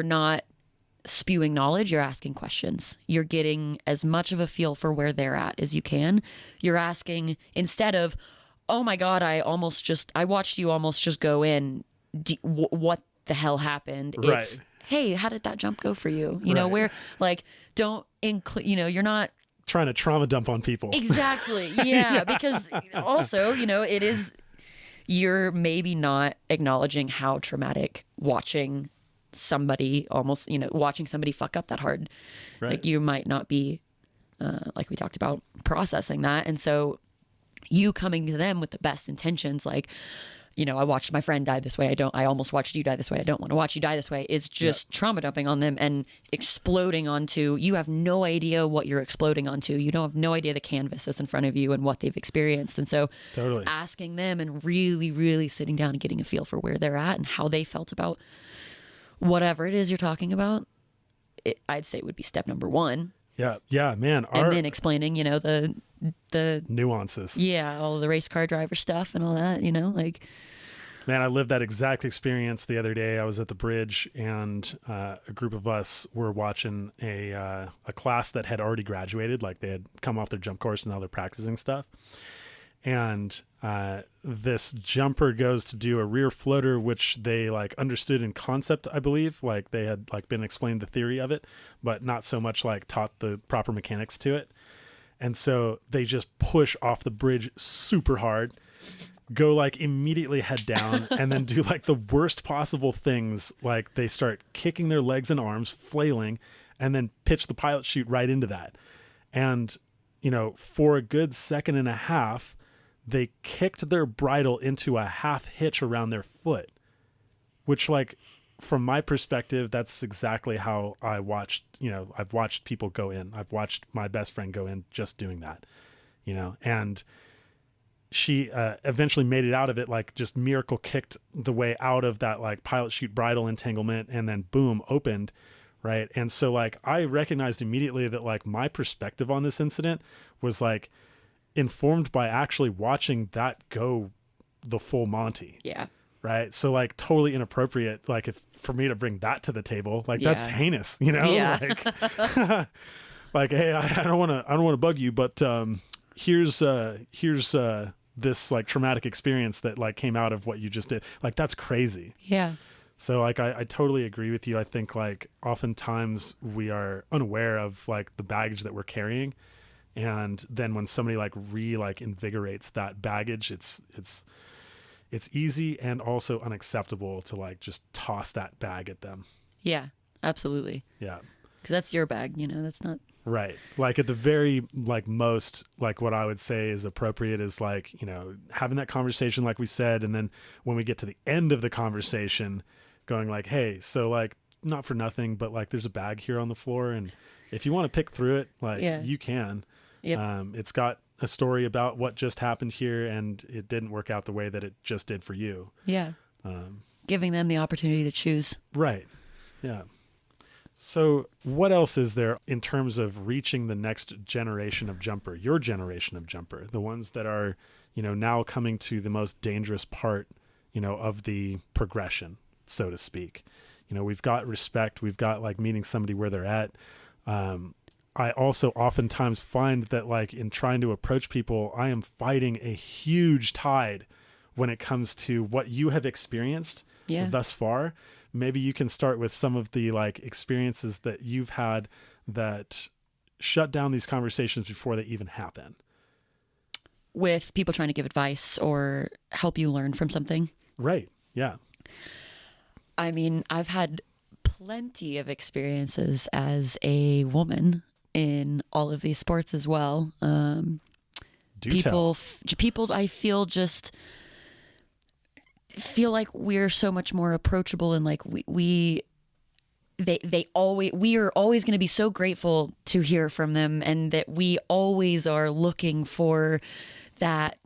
not spewing knowledge, you're asking questions. You're getting as much of a feel for where they're at as you can. You're asking, instead of, oh my God, I watched you almost just go in, what the hell happened? Right. It's, hey, how did that jump go for you? You know, where, like, don't include, you know, you're not trying to trauma dump on people. Exactly. Yeah. Because also, you know, you're maybe not acknowledging how traumatic watching somebody watching somebody fuck up that hard. Right. Like you might not be, like we talked about, processing that. And so you coming to them with the best intentions, like, you know, I watched my friend die this way. I almost watched you die this way. I don't want to watch you die this way. It's just trauma dumping on them and exploding onto, you have no idea what you're exploding onto. You don't have no idea the canvas that's in front of you and what they've experienced. And so asking them and really, really sitting down and getting a feel for where they're at and how they felt about whatever it is you're talking about, I'd say would be step number one. Yeah, man. And then explaining, the nuances. Yeah, all the race car driver stuff and all that, like. Man, I lived that exact experience the other day. I was at the bridge, and a group of us were watching a class that had already graduated. Like, they had come off their jump course and now they're practicing stuff. And this jumper goes to do a rear floater, which they like understood in concept, I believe. Like, they had like been explained the theory of it, but not so much like taught the proper mechanics to it. And so they just push off the bridge super hard, go like immediately head down, and then do like the worst possible things. Like, they start kicking their legs and arms, flailing, and then pitch the pilot chute right into that. And, for a good second and a half, they kicked their bridle into a half hitch around their foot, which, like, from my perspective, that's exactly how I watched, I've watched people go in. I've watched my best friend go in just doing that, and she eventually made it out of it, like just miracle kicked the way out of that like pilot chute bridle entanglement, and then boom, opened. Right. And so like I recognized immediately that like my perspective on this incident was like informed by actually watching that go the full Monty. Yeah. Right. So like totally inappropriate. Like, if for me to bring that to the table, like that's heinous, Yeah. like, like, hey, I don't want to bug you, but here's this like traumatic experience that like came out of what you just did. Like, that's crazy. Yeah. So like, I totally agree with you. I think like oftentimes we are unaware of like the baggage that we're carrying. And then when somebody like invigorates that baggage, it's easy and also unacceptable to like just toss that bag at them. Yeah, absolutely. Yeah. Because that's your bag, that's not. Right. Like, at the very like most, like what I would say is appropriate is like, having that conversation, like we said. And then when we get to the end of the conversation, going like, hey, so like, not for nothing, but like there's a bag here on the floor. And if you want to pick through it, like you can. Yep. It's got a story about what just happened here, and it didn't work out the way that it just did for you. Yeah. Giving them the opportunity to choose. Right. Yeah. So what else is there in terms of reaching the next generation of jumper, your generation of jumper, the ones that are, now coming to the most dangerous part, of the progression, so to speak? We've got respect. We've got like meeting somebody where they're at. I also oftentimes find that like in trying to approach people, I am fighting a huge tide when it comes to what you have experienced thus far. Maybe you can start with some of the like experiences that you've had that shut down these conversations before they even happen. With people trying to give advice or help you learn from something. Right. Yeah. I mean, I've had plenty of experiences as a woman in all of these sports as well. People I feel like we're so much more approachable, and like we are always going to be so grateful to hear from them, and that we always are looking for that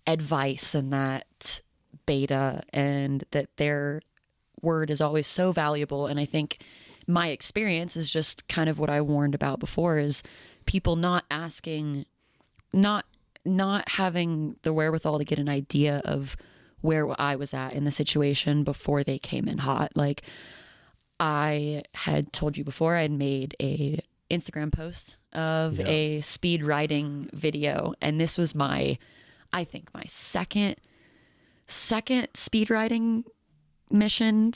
advice and that beta, and that their word is always so valuable. And I think my experience is just kind of what I warned about before, is people not asking, not having the wherewithal to get an idea of where I was at in the situation before they came in hot. Like, I had told you before, I had made a Instagram post of a speed riding video, and this was I think my second speed riding mission,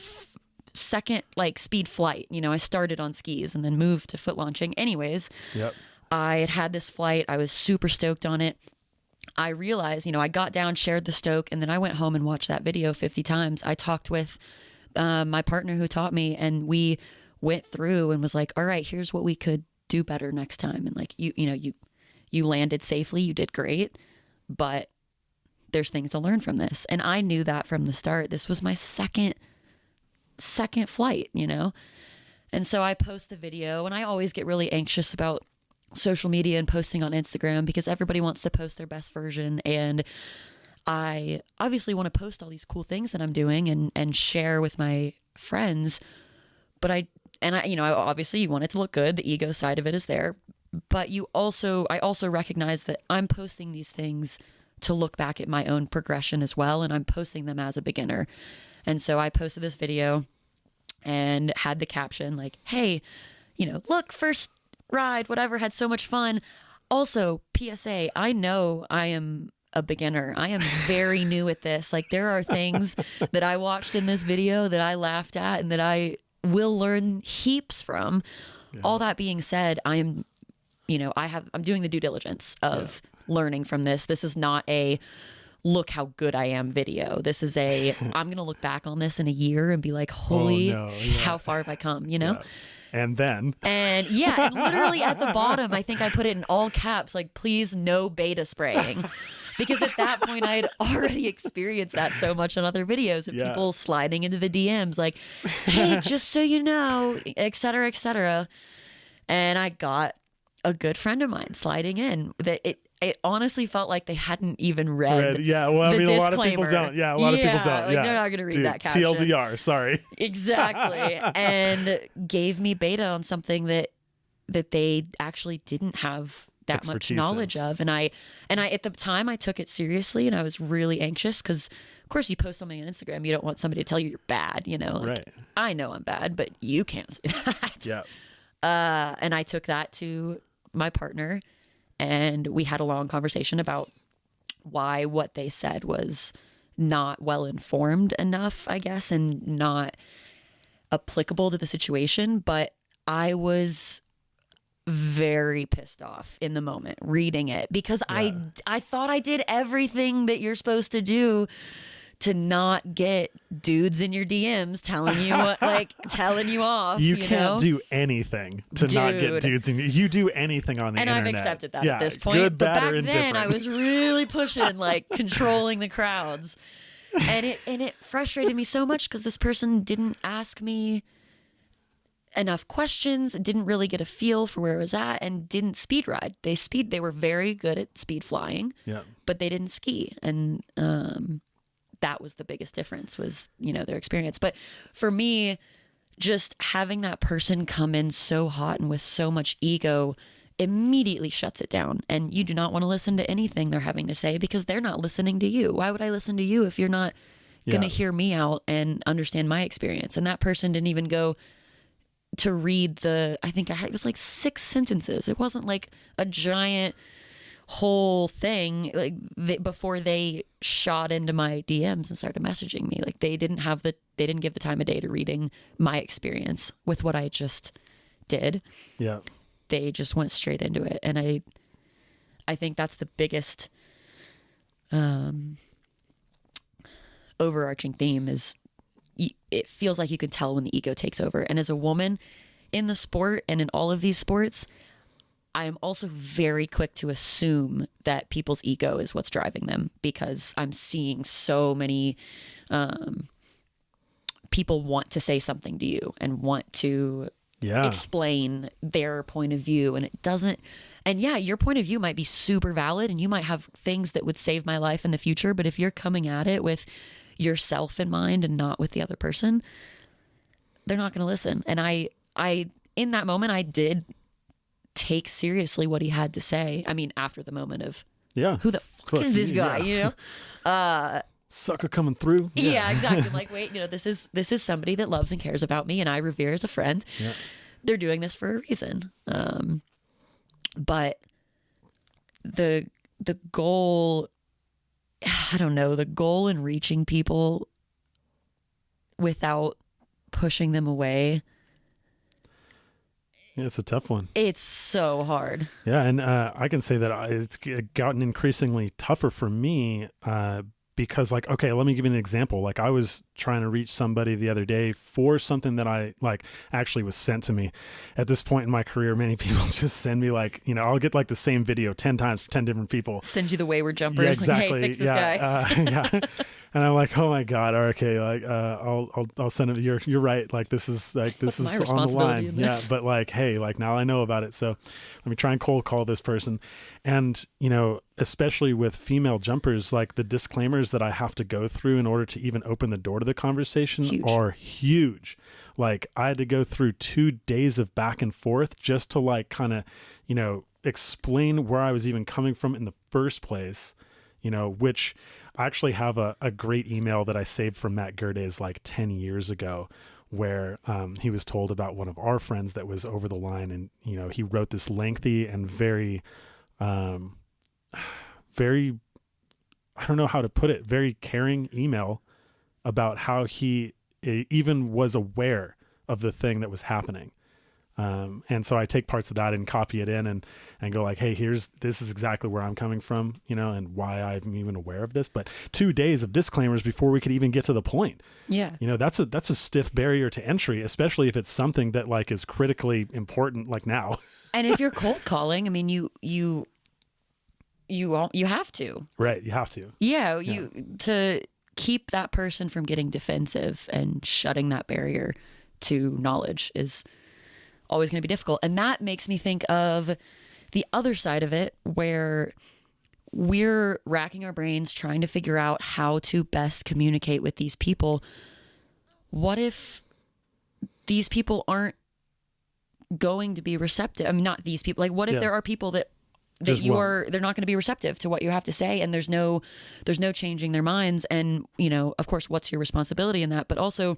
second like speed flight. I started on skis and then moved to foot launching. Anyways, I had this flight. I was super stoked on it. I realized, I got down, shared the stoke, and then I went home and watched that video 50 times. I talked with my partner who taught me, and we went through and was like, all right, here's what we could do better next time. And like, you landed safely, you did great, but there's things to learn from this. And I knew that from the start. This was my second flight, And so I post the video, and I always get really anxious about social media and posting on Instagram because everybody wants to post their best version. And I obviously want to post all these cool things that I'm doing and share with my friends, but I obviously you want it to look good. The ego side of it is there, but I also recognize that I'm posting these things to look back at my own progression as well. And I'm posting them as a beginner. And so I posted this video and had the caption like, hey, look, first ride, whatever, had so much fun. Also, PSA, I know I am a beginner. I am very new at this. Like, there are things that I watched in this video that I laughed at and that I will learn heaps from. Yeah. All that being said, I'm doing the due diligence of learning from this. This is not a look how good I am video. This is I'm going to look back on this in a year and be like, holy, how far have I come, Yeah. And literally at the bottom, I think I put it in all caps, like, please no beta spraying. Because at that point, I had already experienced that so much on other videos of people sliding into the DMs like, hey, just so you know, et cetera, et cetera. And I got a good friend of mine sliding in that it honestly felt like they hadn't even read yeah, well, I mean, disclaimer. A lot of people don't. Yeah, a lot of people don't. Like, they're not going to read that caption. TLDR, sorry. Exactly. And gave me beta on something that they actually didn't have that much knowledge of. And I at the time I took it seriously and I was really anxious because of course you post something on Instagram, you don't want somebody to tell you you're bad, Like, right. I know I'm bad, but you can't say that. Yeah. And I took that to my partner and we had a long conversation about why what they said was not well informed enough, I guess, and not applicable to the situation. But I was very pissed off in the moment reading it because I thought I did everything that you're supposed to do to not get dudes in your DMs telling you telling you off. You can't do anything to not get dudes in. You do anything on the internet. And I've accepted that at this point. Good, but bad, or back then indifferent. I was really pushing, like controlling the crowds. And it frustrated me so much because this person didn't ask me enough questions, didn't really get a feel for where I was at, and didn't speed ride. They were very good at speed flying, but they didn't ski. And that was the biggest difference was, their experience. But for me, just having that person come in so hot and with so much ego immediately shuts it down. And you do not want to listen to anything they're having to say because they're not listening to you. Why would I listen to you if you're not going to hear me out and understand my experience? And that person didn't even go to read it was like 6 sentences. It wasn't like a giant whole thing before they shot into my DMs and started messaging me. Like they didn't give the time of day to reading my experience with what I just did. Yeah. They just went straight into it. And I think that's the biggest overarching theme is it feels like you can tell when the ego takes over. And as a woman in the sport and in all of these sports, I am also very quick to assume that people's ego is what's driving them because I'm seeing so many people want to say something to you and want to explain their point of view, and it doesn't. And your point of view might be super valid and you might have things that would save my life in the future, but if you're coming at it with yourself in mind and not with the other person, they're not going to listen. And I in that moment I did take seriously what he had to say. I mean, after the moment of who the fuck is this guy, sucker coming through. Yeah, exactly. I'm like, wait, this is somebody that loves and cares about me and I revere as a friend. They're doing this for a reason. But the goal, I don't know, the goal in reaching people without pushing them away. Yeah, it's a tough one. It's so hard. Yeah, and I can say that it's gotten increasingly tougher for me because, like, okay, let me give you an example. Like, I was trying to reach somebody the other day for something that I, actually was sent to me. At this point in my career, many people just send me, I'll get, the same video 10 times from 10 different people. Send you the wayward jumpers. Yeah, exactly. Like, hey, fix this guy. And I'm like, oh my God, okay, like I'll send it. You're right. Like this is My on the responsibility line. in Yeah, this. but like, hey, like now I know about it. So let me try and cold call this person. And especially with female jumpers, like the disclaimers that I have to go through in order to even open the door to the conversation Huge. are huge. Like I had to go through 2 days of back and forth just to like kind of, explain where I was even coming from in the first place, which I actually have a great email that I saved from Matt Gerdes like 10 years ago where he was told about one of our friends that was over the line. And, he wrote this lengthy and very, very, I don't know how to put it, very caring email about how he even was aware of the thing that was happening. And so I take parts of that and copy it in and go like, hey, this is exactly where I'm coming from, and why I'm even aware of this. But 2 days of disclaimers before we could even get to the point. Yeah. That's a stiff barrier to entry, especially if it's something that like is critically important, like now. And if you're cold calling, I mean, you have to. Right. You have to. Yeah. To keep that person from getting defensive and shutting that barrier to knowledge is always going to be difficult. And that makes me think of the other side of it where we're racking our brains trying to figure out how to best communicate with these people. What if these people aren't going to be receptive? I mean, not these people. Like, what if there are people that they're not going to be receptive to what you have to say, and there's no changing their minds. And, of course, what's your responsibility in that? But also,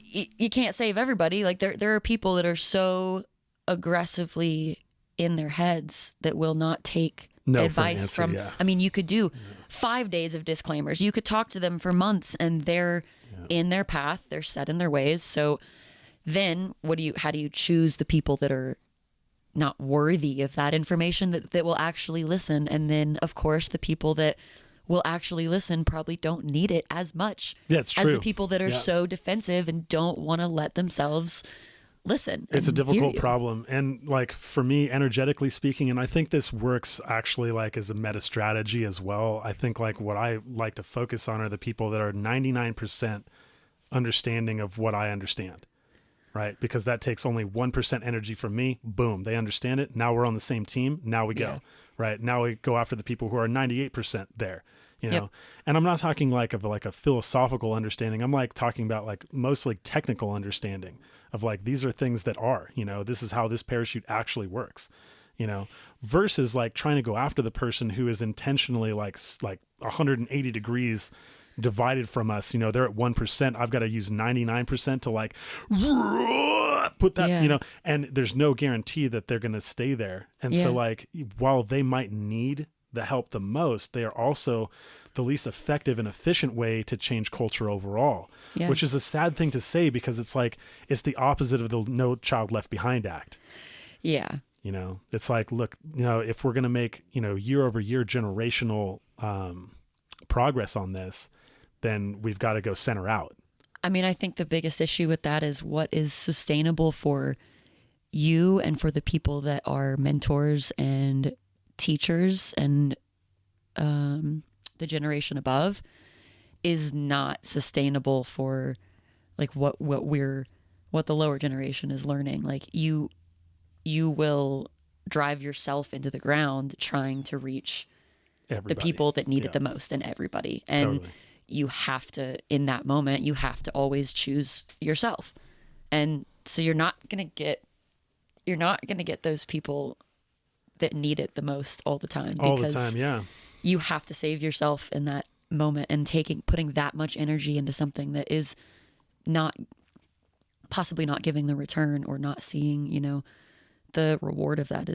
you can't save everybody. Like there are people that are so aggressively in their heads that will not take advice from. Yeah. I mean, you could do 5 days of disclaimers. You could talk to them for months, and they're in their path. They're set in their ways. So then, how do you choose the people that are not worthy of that information that will actually listen? And then, of course, the people that will actually listen probably don't need it as much as the people that are so defensive and don't want to let themselves listen. It's a difficult problem. And like for me, energetically speaking, and I think this works actually like as a meta strategy as well. I think like what I like to focus on are the people that are 99% understanding of what I understand. Right. Because that takes only 1% energy from me. Boom. They understand it. Now we're on the same team. Now we go. Yeah. Right. Now we go after the people who are 98% there. And I'm not talking like a philosophical understanding. I'm like talking about like mostly technical understanding of like, these are things that are, this is how this parachute actually works, versus like trying to go after the person who is intentionally like 180 degrees divided from us. They're at 1%. I've got to use 99% to like put that, and there's no guarantee that they're going to stay there. And so like, while they might need the help the most, they are also the least effective and efficient way to change culture overall, which is a sad thing to say because it's like, it's the opposite of the No Child Left Behind Act. Yeah. It's like, look, if we're going to make, year over year generational progress on this, then we've got to go center out. I mean, I think the biggest issue with that is what is sustainable for you and for the people that are mentors and teachers and the generation above is not sustainable for like what the lower generation is learning. Like you will drive yourself into the ground trying to reach everybody. The people that need it the most, and everybody. And you have to, in that moment, you have to always choose yourself. And so you're not gonna get those people that need it the most all the time. You have to save yourself in that moment, and putting that much energy into something that is possibly not giving the return or not seeing, the reward of that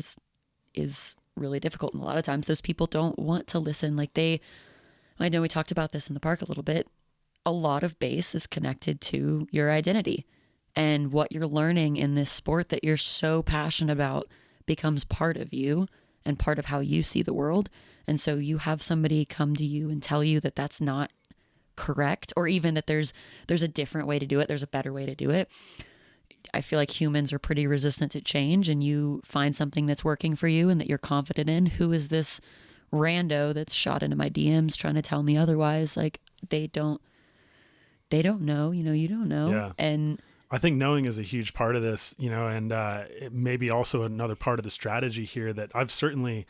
is really difficult. And a lot of times those people don't want to listen. Like I know we talked about this in the park a little bit. A lot of base is connected to your identity, and what you're learning in this sport that you're so passionate about becomes part of you and part of how you see the world. And so you have somebody come to you and tell you that that's not correct, or even that there's a different way to do it. There's a better way to do it. I feel like humans are pretty resistant to change, and you find something that's working for you and that you're confident in. Who is this rando that's shot into my DMs trying to tell me otherwise. Like they don't know, you don't know. Yeah. And I think knowing is a huge part of this, and it may be also another part of the strategy here that I've certainly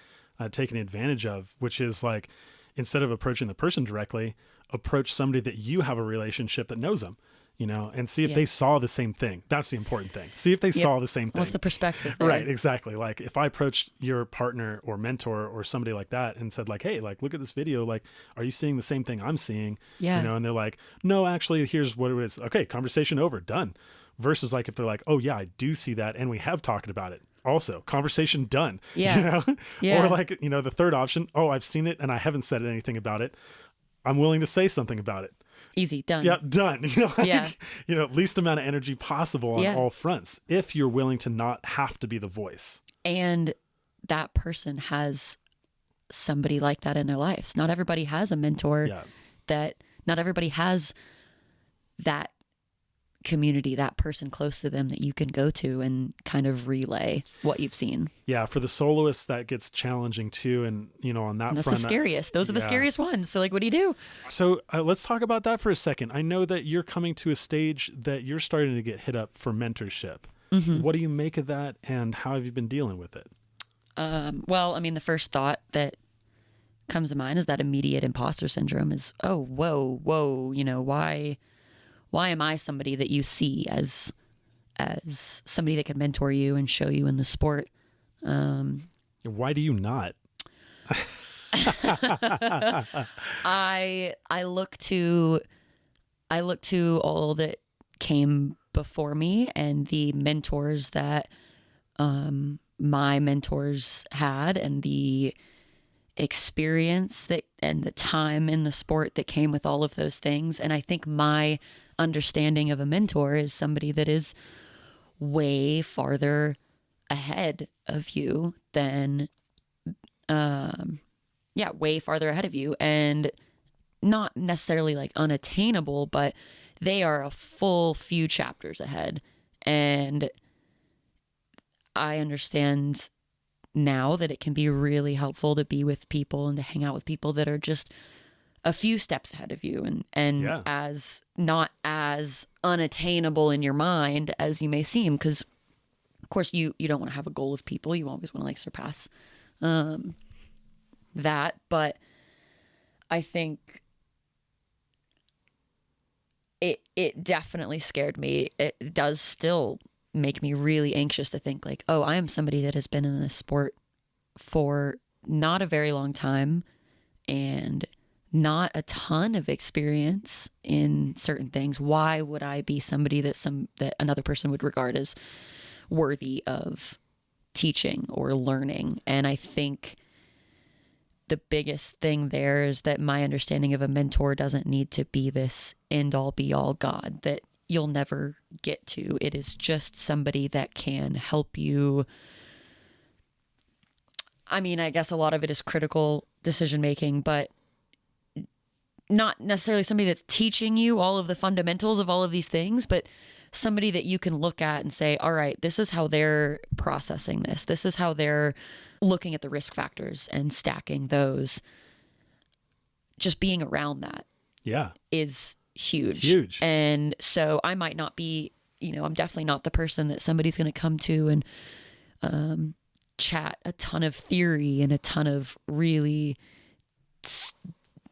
taken advantage of, which is like, instead of approaching the person directly, approach somebody that you have a relationship that knows them, and see if they saw the same thing. That's the important thing. See if they saw the same thing. What's the perspective there? Right, exactly. Like if I approached your partner or mentor or somebody like that and said like, hey, like, look at this video. Like, are you seeing the same thing I'm seeing? Yeah. And they're like, no, actually, here's what it is. Okay, conversation over, done. Versus like if they're like, oh yeah, I do see that. And we have talked about it. Also, conversation done. Yeah. Yeah. Or like, the third option, oh, I've seen it and I haven't said anything about it. I'm willing to say something about it. Easy, done. Yeah, done. Yeah. Least amount of energy possible on all fronts, if you're willing to not have to be the voice. And that person has somebody like that in their lives. Not everybody has a mentor not everybody has that community, that person close to them that you can go to and kind of relay what you've seen. Yeah, for the soloists that gets challenging too, and on that And that's front, the scariest. Those are the scariest ones. So like, what do you do? So let's talk about that for a second. I know that you're coming to a stage that you're starting to get hit up for mentorship. Mm-hmm. What do you make of that, and how have you been dealing with it? Well, I mean, the first thought that comes to mind is that immediate imposter syndrome is, oh, whoa, why am I somebody that you see as somebody that could mentor you and show you in the sport? Why do you not? I look to all that came before me and the mentors that my mentors had, and the experience that and the time in the sport that came with all of those things. And I think my understanding of a mentor is somebody that is way farther ahead of you than way farther ahead of you, and not necessarily like unattainable, but they are a full few chapters ahead. And I understand now that it can be really helpful to be with people and to hang out with people that are just a few steps ahead of you, and as not as unattainable in your mind as you may seem, because of course you don't want to have a goal of people. You always want to like surpass that. But I think it definitely scared me. It does still make me really anxious to think like, oh, I am somebody that has been in this sport for not a very long time and not a ton of experience in certain things. Why would I be somebody that another person would regard as worthy of teaching or learning? And I think the biggest thing there is that my understanding of a mentor doesn't need to be this end all be all God that you'll never get to. It is just somebody that can help you. I mean, I guess a lot of it is critical decision making, but not necessarily somebody that's teaching you all of the fundamentals of all of these things, but somebody that you can look at and say, all right, this is how they're processing this. This is how they're looking at the risk factors and stacking those. Just being around that is huge. And so I might not be, I'm definitely not the person that somebody's going to come to and chat a ton of theory and a ton of really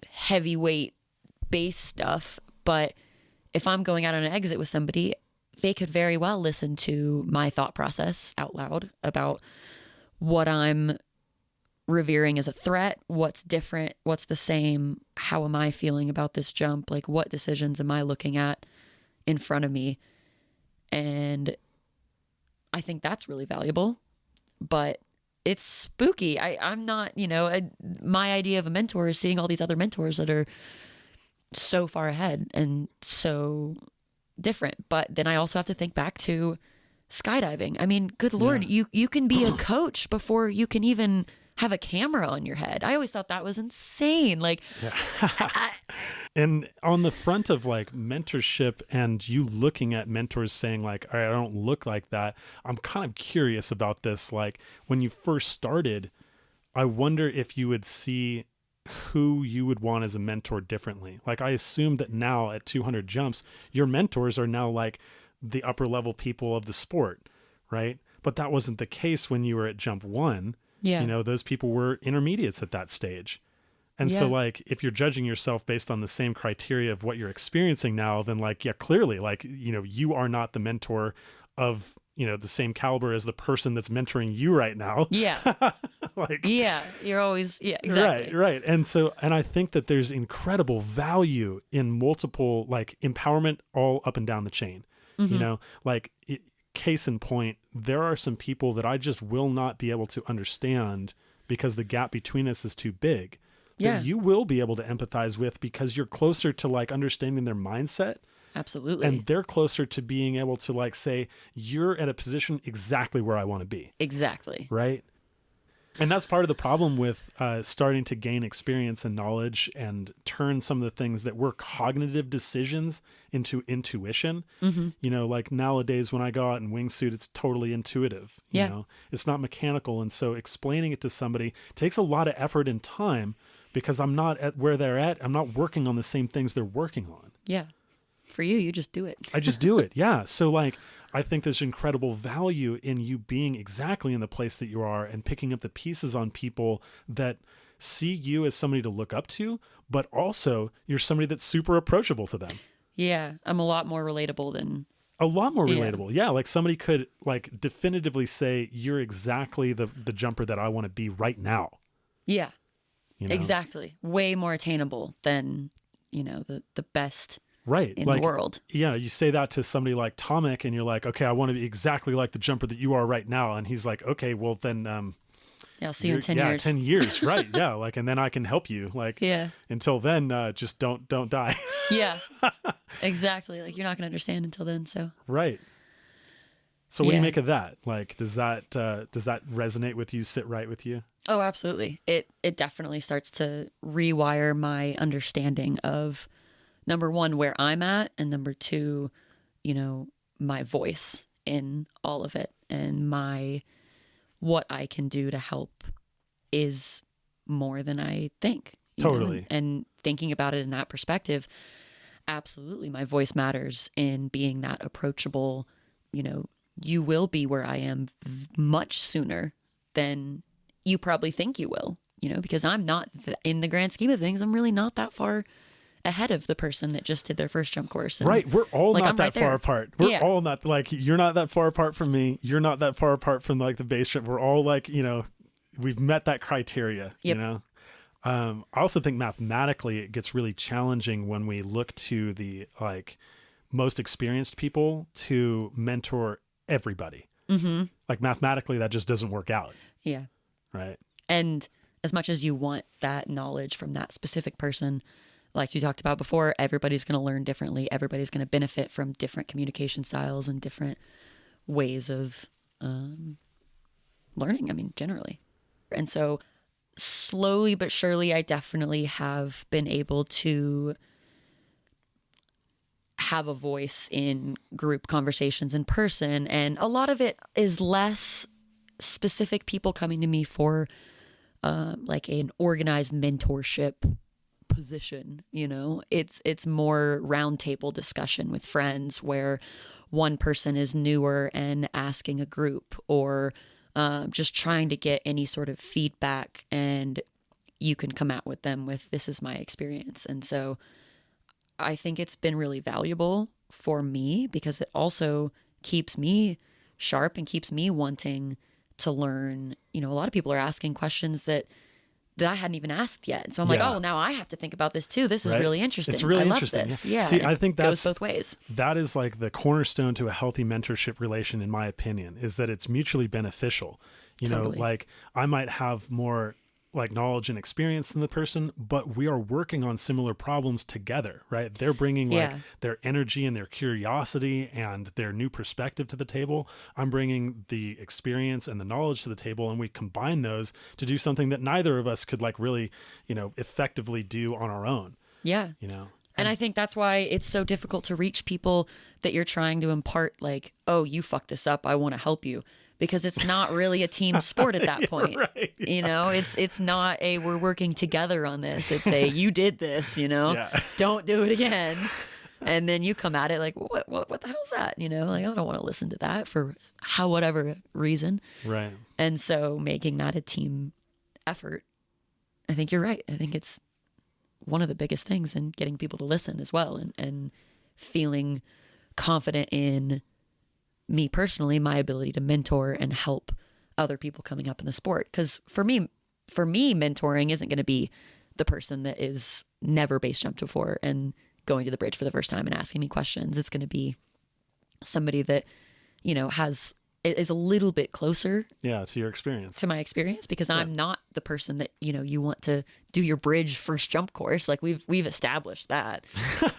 heavyweight base stuff. But if I'm going out on an exit with somebody, they could very well listen to my thought process out loud about what I'm revering as a threat, what's different, what's the same, how am I feeling about this jump, like what decisions am I looking at in front of me. And I think that's really valuable, but it's spooky. I'm not, my idea of a mentor is seeing all these other mentors that are so far ahead and so different. But then I also have to think back to skydiving. I mean, good Lord, you can be a coach before you can even have a camera on your head. I always thought that was insane. Like, and on the front of like mentorship and you looking at mentors saying like, all right, I don't look like that. I'm kind of curious about this. Like when you first started, I wonder if you would see who you would want as a mentor differently. Like, I assume that now at 200 jumps, your mentors are now like the upper level people of the sport, right? But that wasn't the case when you were at jump 1. Yeah. You know, those people were intermediates at that stage. And so, like, if you're judging yourself based on the same criteria of what you're experiencing now, then, like, yeah, clearly, like, you know, you are not the mentor of, you know, the same caliber as the person that's mentoring you right now. Yeah. Like, yeah. You're always, yeah, exactly. Right. And so, and I think that there's incredible value in multiple, like, empowerment all up and down the chain. You know, like, case in point, there are some people that I just will not be able to understand because the gap between us is too big. Yeah. That you will be able to empathize with because you're closer to, like, understanding their mindset. Absolutely. And they're closer to being able to, like, say, you're at a position exactly where I want to be. Exactly. Right. And that's part of the problem with starting to gain experience and knowledge and turn some of the things that were cognitive decisions into intuition. You know, like nowadays when I go out in wingsuit, it's totally intuitive. You know, it's not mechanical. And so explaining it to somebody takes a lot of effort and time because I'm not at where they're at. I'm not working on the same things they're working on. Yeah. For you just do it. I just do it. Yeah. So, like, I think there's incredible value in you being exactly in the place that you are and picking up the pieces on people that see you as somebody to look up to, but also you're somebody that's super approachable to them. Yeah. I'm a lot more relatable than... A lot more relatable. Yeah. Like somebody could, like, definitively say, you're exactly the jumper that I want to be right now. Yeah. You know? Exactly. Way more attainable than, you know, the best... Right. in like, the world. Yeah. You say that to somebody like Tomek and you're like, okay, I want to be exactly like the jumper that you are right now. And he's like, okay, well then, yeah, I'll see you in 10 years. 10 years. Right. Yeah. Like, and then I can help you. Like, until then, just don't die. Yeah, exactly. Like you're not going to understand until then. So, right. So what do you make of that? Like, does that resonate with you, sit right with you? Oh, absolutely. It definitely starts to rewire my understanding of, number one, where I'm at, and number two, you know, my voice in all of it and what I can do to help is more than I think. Totally. And thinking about it in that perspective, absolutely, my voice matters in being that approachable. You know, you will be where I am much sooner than you probably think you will, you know, because I'm not, in the grand scheme of things, I'm really not that far ahead of the person that just did their first jump course. And, right. We're all like, not I'm that right far there. apart. We're all not, like, you're not that far apart from me. You're not that far apart from, like, the base jump. We're all, like, you know, we've met that criteria, you know? I also think mathematically it gets really challenging when we look to the, like, most experienced people to mentor everybody. Like, mathematically that just doesn't work out. Yeah. Right. And as much as you want that knowledge from that specific person, like you talked about before, everybody's going to learn differently. Everybody's going to benefit from different communication styles and different ways of learning, I mean, generally. And so slowly but surely, I definitely have been able to have a voice in group conversations in person. And a lot of it is less specific people coming to me for like an organized mentorship position, you know. It's more roundtable discussion with friends where one person is newer and asking a group, or just trying to get any sort of feedback, and you can come out with them with, this is my experience. And so I think it's been really valuable for me because it also keeps me sharp and keeps me wanting to learn. You know, a lot of people are asking questions that I hadn't even asked yet. So I'm like, oh, now I have to think about this too. This is really interesting. It's really I love interesting. this. Yeah. See, I think that goes both ways. That is like the cornerstone to a healthy mentorship relation, in my opinion, is that it's mutually beneficial. You know, like I might have more like knowledge and experience than the person, but we are working on similar problems together, right? They're bringing like their energy and their curiosity and their new perspective to the table. I'm bringing the experience and the knowledge to the table, and we combine those to do something that neither of us could like really, you know, effectively do on our own. Yeah. You know? And I think that's why it's so difficult to reach people that you're trying to impart, like, oh, you fucked this up, I want to help you. because it's not really a team sport at that point. Right, yeah. You know, it's not a we're working together on this. It's a you did this, you know, Yeah. don't do it again. And then you come at it like, what the hell's that? You know, like, I don't want to listen to that for whatever reason. Right. And so making that a team effort, I think you're right. I think it's one of the biggest things in getting people to listen as well, and feeling confident in me personally, my ability to mentor and help other people coming up in the sport. Because for me, mentoring isn't going to be the person that is never base jumped before and going to the bridge for the first time and asking me questions. It's going to be somebody that, you know, is a little bit closer Yeah, to your experience. to my experience, because I'm not the person that, you know, you want to do your bridge first jump course. Like we've established that.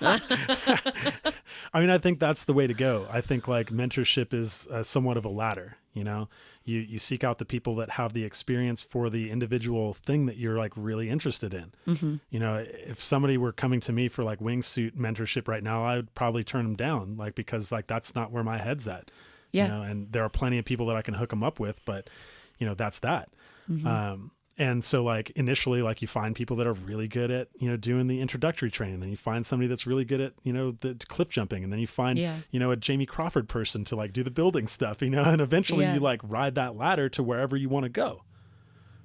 I mean, I think that's the way to go. I think like mentorship is somewhat of a ladder, you know, you seek out the people that have the experience for the individual thing that you're like really interested in. Mm-hmm. You know, if somebody were coming to me for like wingsuit mentorship right now, I would probably turn them down, like, because like, that's not where my head's at. Yeah. You know, and there are plenty of people that I can hook them up with, but you know, that's that. Mm-hmm. And so like initially, like you find people that are really good at, you know, doing the introductory training. Then you find somebody that's really good at, you know, the cliff jumping. And then you find, you know, a Jamie Crawford person to like do the building stuff, you know, and eventually you like ride that ladder to wherever you want to go.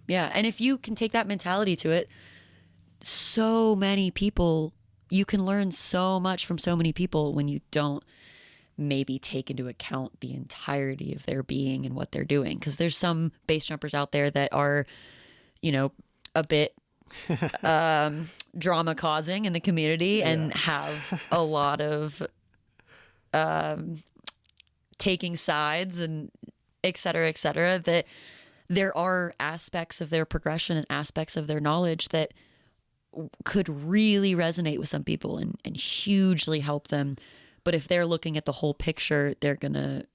Yeah. And if you can take that mentality to it, so many people, you can learn so much from so many people when you don't maybe take into account the entirety of their being and what they're doing. Because there's some base jumpers out there that are, you know, a bit drama causing in the community and have a lot of taking sides and et cetera, that there are aspects of their progression and aspects of their knowledge that could really resonate with some people and hugely help them. But if they're looking at the whole picture, they're gonna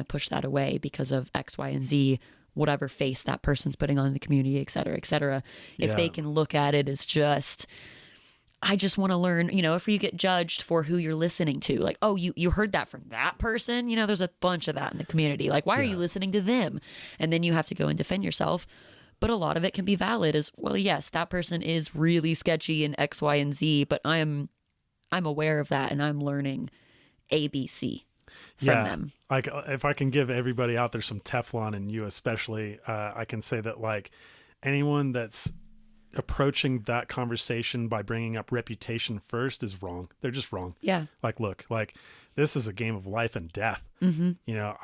push that away because of X, Y, and Z, whatever face that person's putting on in the community, et cetera, et cetera. If they can look at it as just, I just want to learn, you know, if you get judged for who you're listening to, like, oh, you heard that from that person, you know, there's a bunch of that in the community. Like, why are you listening to them? And then you have to go and defend yourself. But a lot of it can be valid as well. Yes, that person is really sketchy in X, Y, and Z, but I'm aware of that and I'm learning ABC from them. Like if I can give everybody out there some Teflon, and you especially, I can say that like anyone that's approaching that conversation by bringing up reputation first is wrong. They're just wrong. Yeah. Like, look, like this is a game of life and death. Mm-hmm. You know,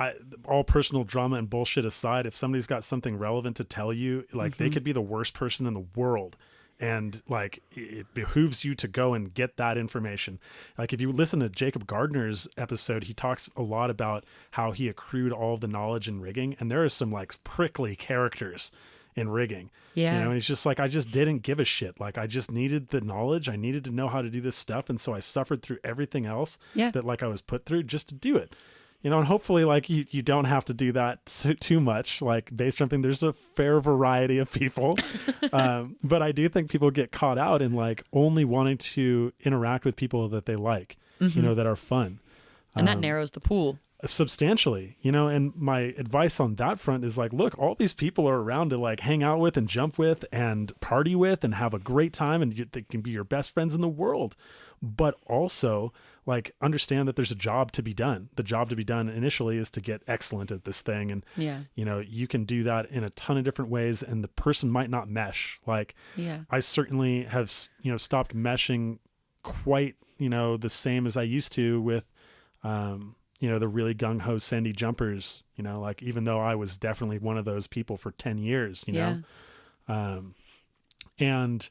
all personal drama and bullshit aside, if somebody's got something relevant to tell you, like they could be the worst person in the world. And like, it behooves you to go and get that information. Like if you listen to Jacob Gardner's episode, he talks a lot about how he accrued all of the knowledge in rigging. And there are some like prickly characters in rigging. Yeah. You know, and he's just like, I just didn't give a shit. Like I just needed the knowledge. I needed to know how to do this stuff. And so I suffered through everything else that like I was put through just to do it. You know, and hopefully like you don't have to do that too much. Like base jumping, there's a fair variety of people. But I do think people get caught out in like only wanting to interact with people that they like, you know, that are fun. And that narrows the pool. Substantially, you know, and my advice on that front is like, look, all these people are around to like hang out with and jump with and party with and have a great time. And they can be your best friends in the world. But also like understand that there's a job to be done. The job to be done initially is to get excellent at this thing. And, you know, you can do that in a ton of different ways and the person might not mesh. Like I certainly have, you know, stopped meshing quite, you know, the same as I used to with, you know, the really gung-ho Sandy jumpers, you know, like even though I was definitely one of those people for 10 years, you know, and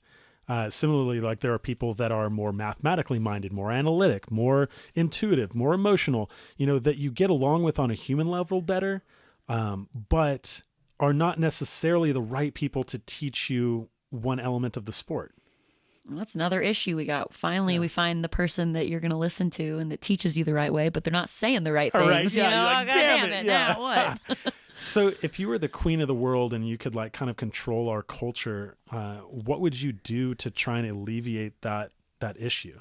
similarly, like there are people that are more mathematically minded, more analytic, more intuitive, more emotional, you know, that you get along with on a human level better, but are not necessarily the right people to teach you one element of the sport. Well, that's another issue we got. Finally, we find the person that you're going to listen to and that teaches you the right way, but they're not saying the right things. Right, you know? like, God damn it. Now what? So if you were the queen of the world and you could like kind of control our culture, what would you do to try and alleviate that issue?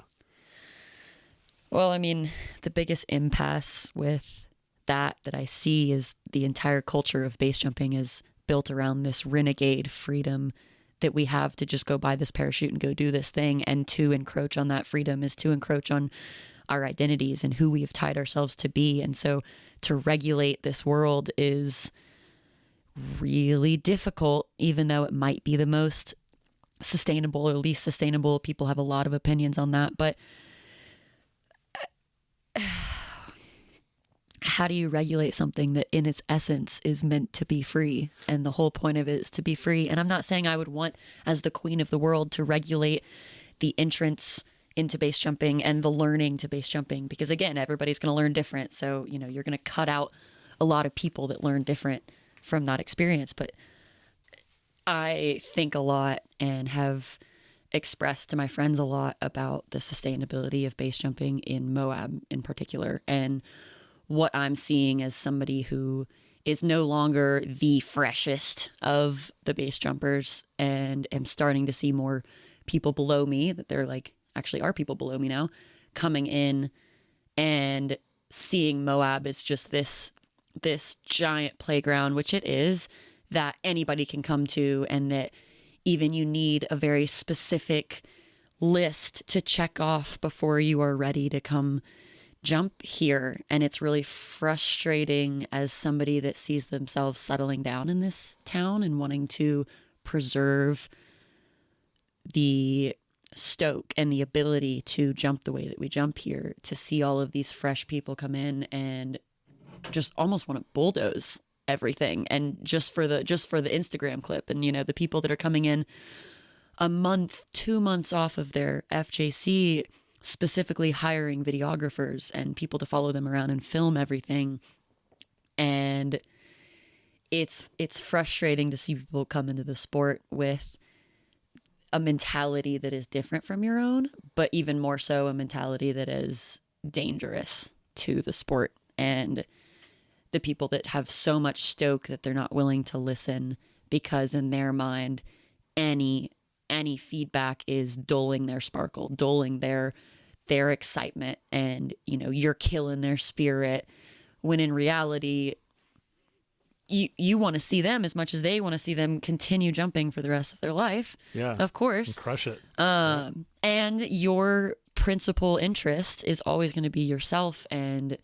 Well, I mean, the biggest impasse with that I see is the entire culture of base jumping is built around this renegade freedom that we have to just go buy this parachute and go do this thing. And to encroach on that freedom is to encroach on our identities and who we have tied ourselves to be. And so to regulate this world is really difficult, even though it might be the most sustainable or least sustainable. People have a lot of opinions on that, but how do you regulate something that in its essence is meant to be free? And the whole point of it is to be free. And I'm not saying I would want, as the queen of the world, to regulate the entrance into base jumping and the learning to base jumping, because again, everybody's going to learn different. So, you're going to cut out a lot of people that learn different from that experience. But I think a lot and have expressed to my friends a lot about the sustainability of base jumping in Moab in particular. And what I'm seeing as somebody who is no longer the freshest of the base jumpers, and am starting to see more people below me, that they're like, actually are people below me now, coming in and seeing Moab as just this giant playground, which it is, that anybody can come to, and that even you need a very specific list to check off before you are ready to come jump here. And it's really frustrating as somebody that sees themselves settling down in this town and wanting to preserve the stoke and the ability to jump the way that we jump here, to see all of these fresh people come in and just almost want to bulldoze everything. And just for the Instagram clip, and the people that are coming in a month, 2 months off of their FJC, specifically hiring videographers and people to follow them around and film everything. And it's frustrating to see people come into the sport with a mentality that is different from your own, but even more so a mentality that is dangerous to the sport. And the people that have so much stoke that they're not willing to listen, because in their mind, any feedback is dulling their sparkle, dulling their excitement, and you're killing their spirit, when in reality you want to see them as much as they want to see them continue jumping for the rest of their life. Yeah, of course, and crush it. And your principal interest is always going to be yourself and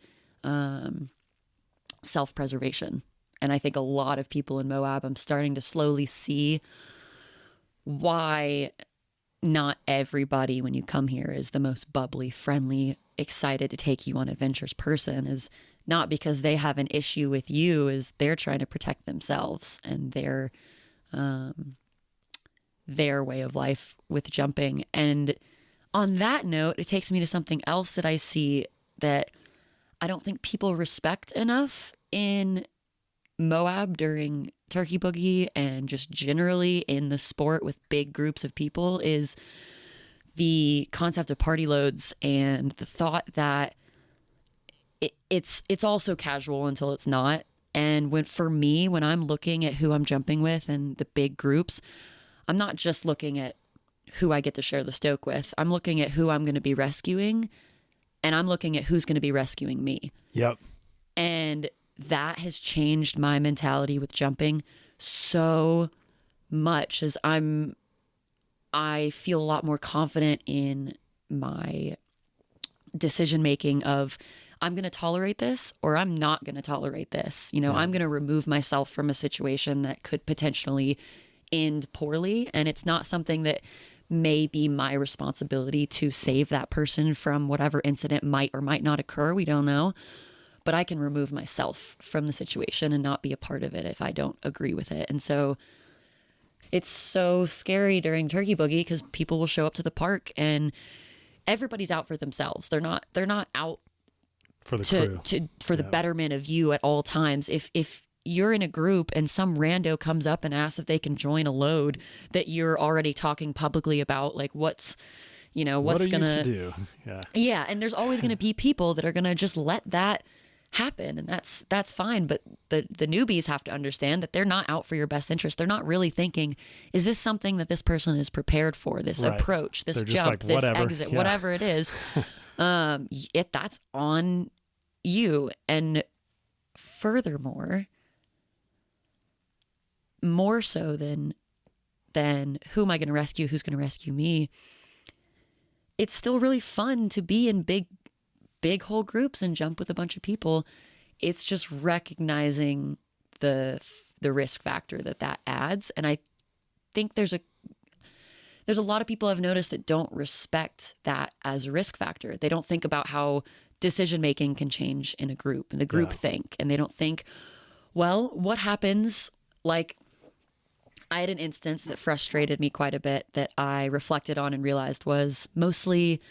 self-preservation. And I think a lot of people in Moab, I'm starting to slowly see why not everybody, when you come here, is the most bubbly, friendly, excited to take you on adventures person. Is not because they have an issue with you, is they're trying to protect themselves and their way of life with jumping. And on that note, it takes me to something else that I see that I don't think people respect enough in Moab during Turkey Boogie, and just generally in the sport with big groups of people, is the concept of party loads, and the thought that it's also casual until it's not. And when I'm looking at who I'm jumping with and the big groups, I'm not just looking at who I get to share the stoke with. I'm looking at who I'm going to be rescuing, and I'm looking at who's going to be rescuing me. Yep. And that has changed my mentality with jumping so much, as I feel a lot more confident in my decision making of, I'm going to tolerate this or I'm not going to tolerate this. I'm going to remove myself from a situation that could potentially end poorly. And it's not something that may be my responsibility to save that person from whatever incident might or might not occur. We don't know. But I can remove myself from the situation and not be a part of it if I don't agree with it. And so it's so scary during Turkey Boogie, because people will show up to the park and everybody's out for themselves. They're not out for the crew, for the betterment of you at all times. If you're in a group and some rando comes up and asks if they can join a load that you're already talking publicly about, like what's gonna do? Yeah, and there's always gonna be people that are gonna just let that happen, and that's fine. But the newbies have to understand that they're not out for your best interest. They're not really thinking, is this something that this person is prepared for, this approach, this jump, this exit, whatever it is. That's on you. And furthermore, more so than who am I going to rescue, who's going to rescue me, it's still really fun to be in big whole groups and jump with a bunch of people. It's just recognizing the risk factor that adds. And I think there's a lot of people I've noticed that don't respect that as a risk factor. They don't think about how decision making can change in a group, and the group think, and they don't think, well, what happens? Like, I had an instance that frustrated me quite a bit that I reflected on and realized was mostly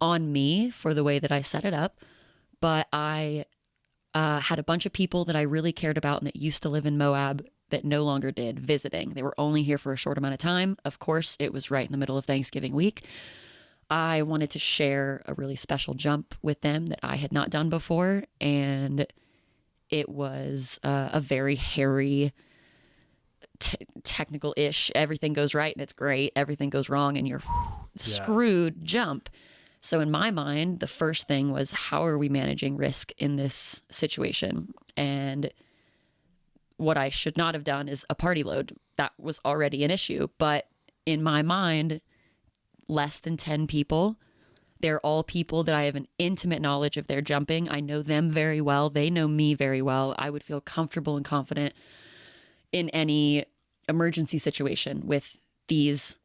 on me for the way that I set it up. But I had a bunch of people that I really cared about and that used to live in Moab that no longer did, visiting. They were only here for a short amount of time. Of course, it was right in the middle of Thanksgiving week. I wanted to share a really special jump with them that I had not done before. And it was a very hairy, technical-ish, everything goes right and it's great, everything goes wrong and you're screwed jump. So in my mind, the first thing was, how are we managing risk in this situation? And what I should not have done is a party load. That was already an issue. But in my mind, less than 10 people, they're all people that I have an intimate knowledge of their jumping. I know them very well. They know me very well. I would feel comfortable and confident in any emergency situation with these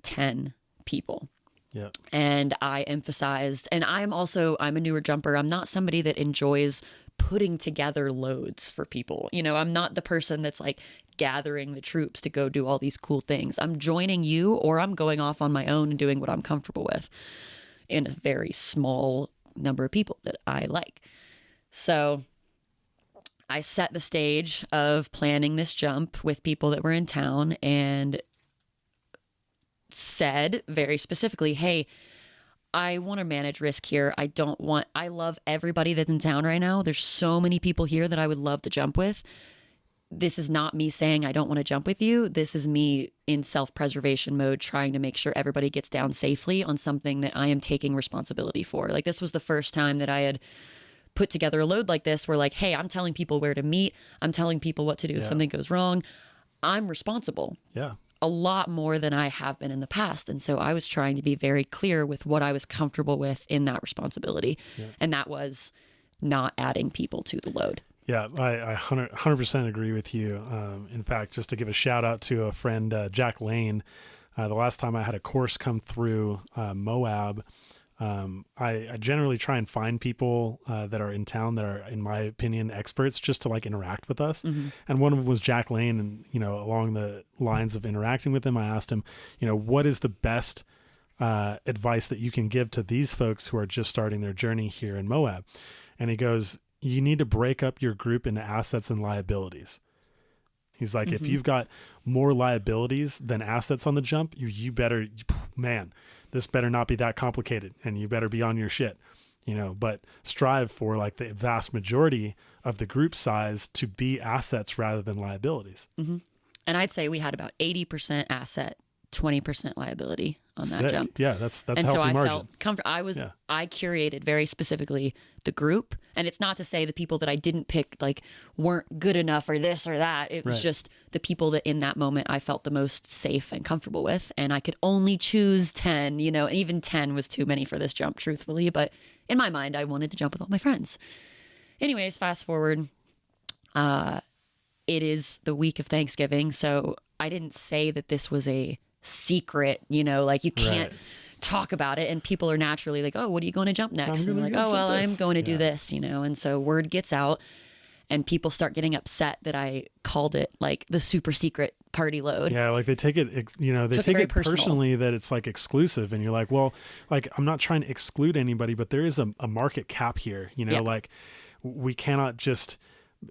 10 people. Yeah. And I emphasized, and I'm a newer jumper. I'm not somebody that enjoys putting together loads for people. You know, I'm not the person that's like gathering the troops to go do all these cool things. I'm joining you, or I'm going off on my own and doing what I'm comfortable with in a very small number of people that I like. So I set the stage of planning this jump with people that were in town and said very specifically, hey, I want to manage risk here. I love everybody that's in town right now. There's so many people here that I would love to jump with. This is not me saying I don't want to jump with you. This is me in self-preservation mode, trying to make sure everybody gets down safely on something that I am taking responsibility for. Like, this was the first time that I had put together a load like this where, like, hey, I'm telling people where to meet. I'm telling people what to do if something goes wrong. I'm responsible. Yeah. A lot more than I have been in the past. And so I was trying to be very clear with what I was comfortable with in that responsibility. Yeah. And that was not adding people to the load. Yeah, I 100% agree with you. In fact, just to give a shout out to a friend, Jack Lane, the last time I had a course come through Moab, I generally try and find people that are in town that are, in my opinion, experts, just to like interact with us. Mm-hmm. And one of them was Jack Lane. And, you know, along the lines of interacting with him, I asked him, you know, what is the best advice that you can give to these folks who are just starting their journey here in Moab? And he goes, you need to break up your group into assets and liabilities. He's like, if you've got more liabilities than assets on the jump, you better, man, this better not be that complicated, and you better be on your shit, you know, but strive for like the vast majority of the group size to be assets rather than liabilities. Mm-hmm. And I'd say we had about 80% asset, 20% liability on that jump. Yeah, that's and a healthy so I margin. Felt comfortable. I curated very specifically the group, and it's not to say the people that I didn't pick like weren't good enough or this or that. It was just the people that in that moment I felt the most safe and comfortable with, and I could only choose 10. You know, even 10 was too many for this jump, truthfully. But in my mind, I wanted to jump with all my friends. Anyways, fast forward. It is the week of Thanksgiving, so I didn't say that this was a secret, you know, like you can't talk about it, and people are naturally like, oh, what are you going to jump next? And they're like, oh, well, I'm going to do this, you know. And so word gets out and people start getting upset that I called it like the super secret party load. Yeah, like they take it, you know, they take it personally that it's like exclusive, and you're like, well, like I'm not trying to exclude anybody, but there is a market cap here, you know, like we cannot just,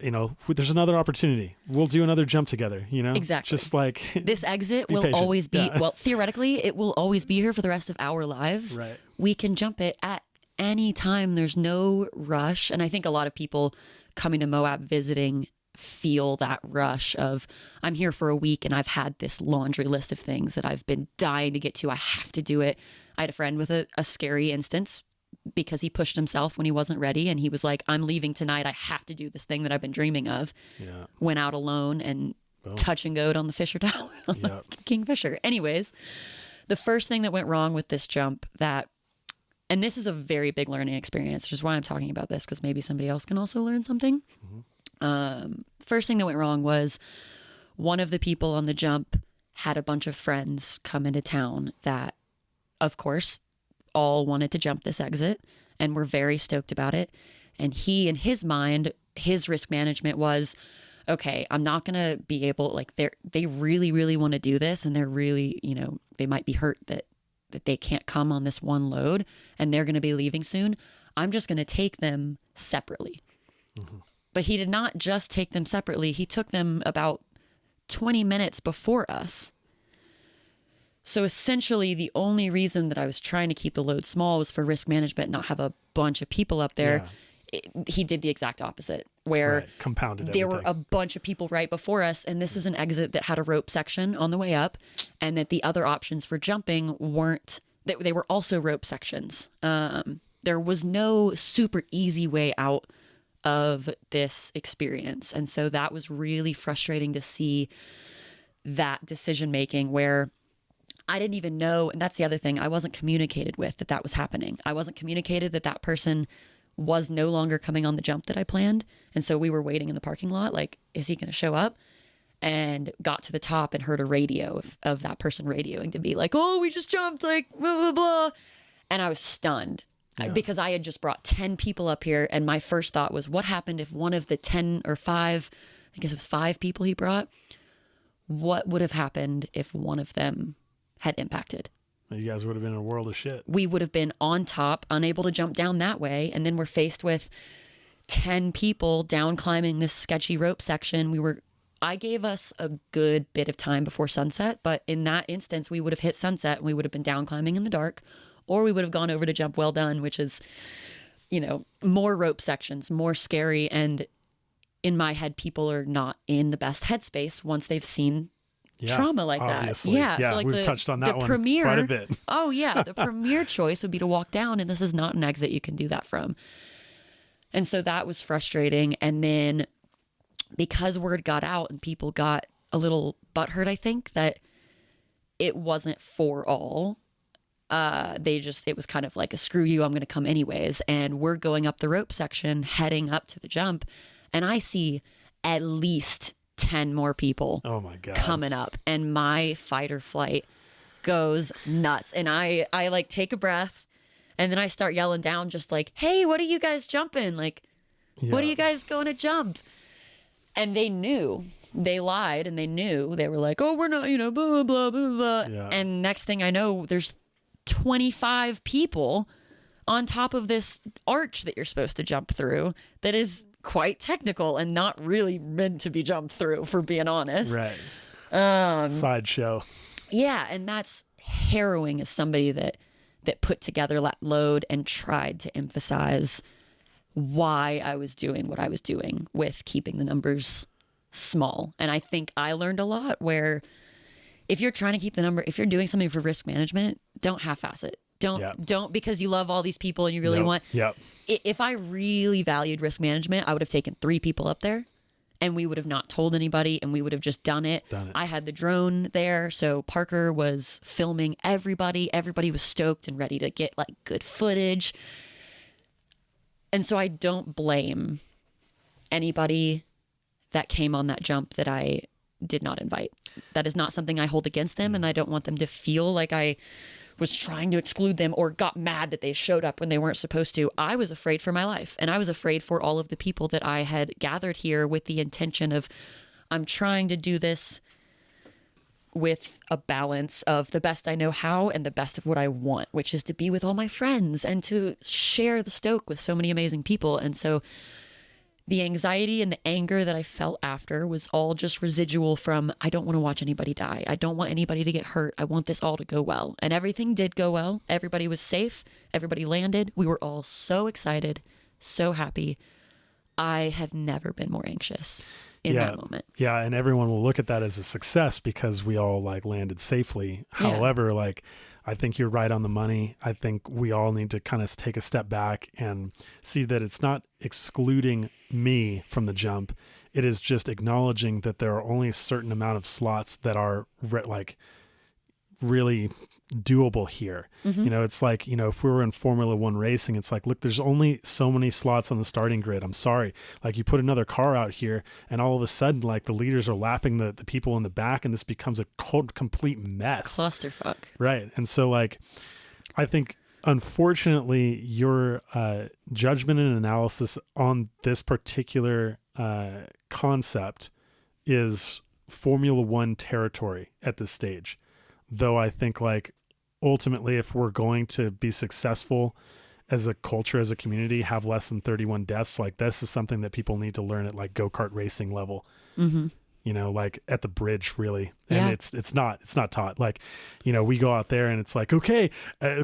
you know, there's another opportunity. We'll do another jump together, you know? Exactly. Just like this exit will patient. Always be, well, theoretically, it will always be here for the rest of our lives. Right. We can jump it at any time. There's no rush. And I think a lot of people coming to Moab visiting feel that rush of, I'm here for a week and I've had this laundry list of things that I've been dying to get to. I have to do it. I had a friend with a scary instance because he pushed himself when he wasn't ready. And he was like, I'm leaving tonight. I have to do this thing that I've been dreaming of. Yeah. Went out alone and touch and go'd on the Fisher Tower, on the Kingfisher. Anyways, the first thing that went wrong with this jump and this is a very big learning experience, which is why I'm talking about this, because maybe somebody else can also learn something. First thing that went wrong was one of the people on the jump had a bunch of friends come into town that, of course, all wanted to jump this exit and were very stoked about it. And he, in his mind, his risk management was, okay, I'm not going to be able, like, they really, really want to do this. And they're really, they might be hurt that they can't come on this one load and they're going to be leaving soon. I'm just going to take them separately. But he did not just take them separately. He took them about 20 minutes before us. So essentially, the only reason that I was trying to keep the load small was for risk management, not have a bunch of people up there. He did the exact opposite, where compounded there everything. were a bunch of people right before us, and this is an exit that had a rope section on the way up, and that the other options for jumping weren't, they were also rope sections. There was no super easy way out of this experience. And so that was really frustrating to see that decision making where I didn't even know. And that's the other thing. I wasn't communicated with that was happening. I wasn't communicated that person was no longer coming on the jump that I planned. And so we were waiting in the parking lot. Like, is he going to show up? And got to the top and heard a radio of that person radioing to be like, oh, we just jumped, like, blah, blah, blah. And I was stunned. Because I had just brought 10 people up here. And my first thought was, what happened if one of the 10 or 5, I guess it was 5 people he brought, what would have happened if one of them had impacted? You guys would have been in a world of shit. We would have been on top, unable to jump down that way. And then we're faced with 10 people down climbing this sketchy rope section. I gave us a good bit of time before sunset, but in that instance, we would have hit sunset and we would have been down climbing in the dark. Or we would have gone over to jump well done, which is, more rope sections, more scary. And in my head, people are not in the best headspace once they've seen trauma like obviously. that. Yeah, so like we've touched on that one premier, quite a bit. Oh, yeah. The premier choice would be to walk down, and this is not an exit you can do that from. And so that was frustrating. And then because word got out and people got a little butthurt, I think, that it wasn't for all. It was kind of like a screw you, I'm going to come anyways. And we're going up the rope section, heading up to the jump. And I see at least 10 more people coming up. And my fight or flight goes nuts. And I like take a breath and then I start yelling down just like, hey, what are you guys jumping? Like, what are you guys going to jump? And they knew. They lied and they knew. They were like, oh, we're not, blah, blah, blah, blah, blah. Yeah. And next thing I know, there's 25 people on top of this arch that you're supposed to jump through that is quite technical and not really meant to be jumped through, for being honest. Right. Sideshow. Yeah. And that's harrowing as somebody that put together that load and tried to emphasize why I was doing what I was doing with keeping the numbers small. And I think I learned a lot where if you're trying to keep the number, if you're doing something for risk management, don't half-ass it. Don't because you love all these people and you really want. Yep. If I really valued risk management, I would have taken 3 people up there and we would have not told anybody and we would have just done it. I had the drone there. So Parker was filming everybody. Everybody was stoked and ready to get like good footage. And so I don't blame anybody that came on that jump that I did not invite. That is not something I hold against them, and I don't want them to feel like I was trying to exclude them or got mad that they showed up when they weren't supposed to. I was afraid for my life, and I was afraid for all of the people that I had gathered here with the intention of, I'm trying to do this with a balance of the best I know how and the best of what I want, which is to be with all my friends and to share the stoke with so many amazing people. And so the anxiety and the anger that I felt after was all just residual from, I don't want to watch anybody die. I don't want anybody to get hurt. I want this all to go well. And everything did go well. Everybody was safe. Everybody landed. We were all so excited, so happy. I have never been more anxious in that moment. Yeah. And everyone will look at that as a success because we all like landed safely. However, like I think you're right on the money. I think we all need to kind of take a step back and see that it's not excluding me from the jump. It is just acknowledging that there are only a certain amount of slots that are like really doable here. Mm-hmm. You know, it's like, you know, if we were in Formula One racing, it's like, look, there's only so many slots on the starting grid. I'm sorry. Like, you put another car out here and all of a sudden, like, the leaders are lapping the people in the back, and this becomes a complete mess. Clusterfuck. Right. And so, like, I think, unfortunately, your judgment and analysis on this particular concept is Formula One territory at this stage. Though I think, like, ultimately, if we're going to be successful as a culture, as a community, have less than 31 deaths, like, this is something that people need to learn at, like, go-kart racing level. Mm-hmm. You know, like at the bridge, really. And Yeah. it's not taught. Like, you know, we go out there and it's like, okay,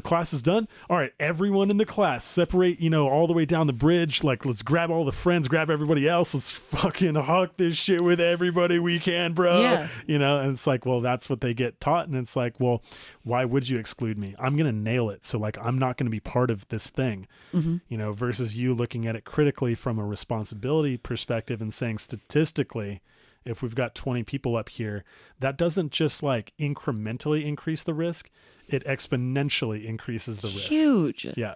class is done. All right, everyone in the class separate, you know, all the way down the bridge. Like, let's grab all the friends, grab everybody else. Let's fucking hawk this shit with everybody we can, bro. Yeah. You know, and it's like, well, that's what they get taught. And it's like, well, why would you exclude me? I'm going to nail it. So, like, I'm not going to be part of this thing, you know, versus you looking at it critically from a responsibility perspective and saying, statistically, if we've got 20 people up here, that doesn't just like incrementally increase the risk, it exponentially increases the risk. Huge. Yeah.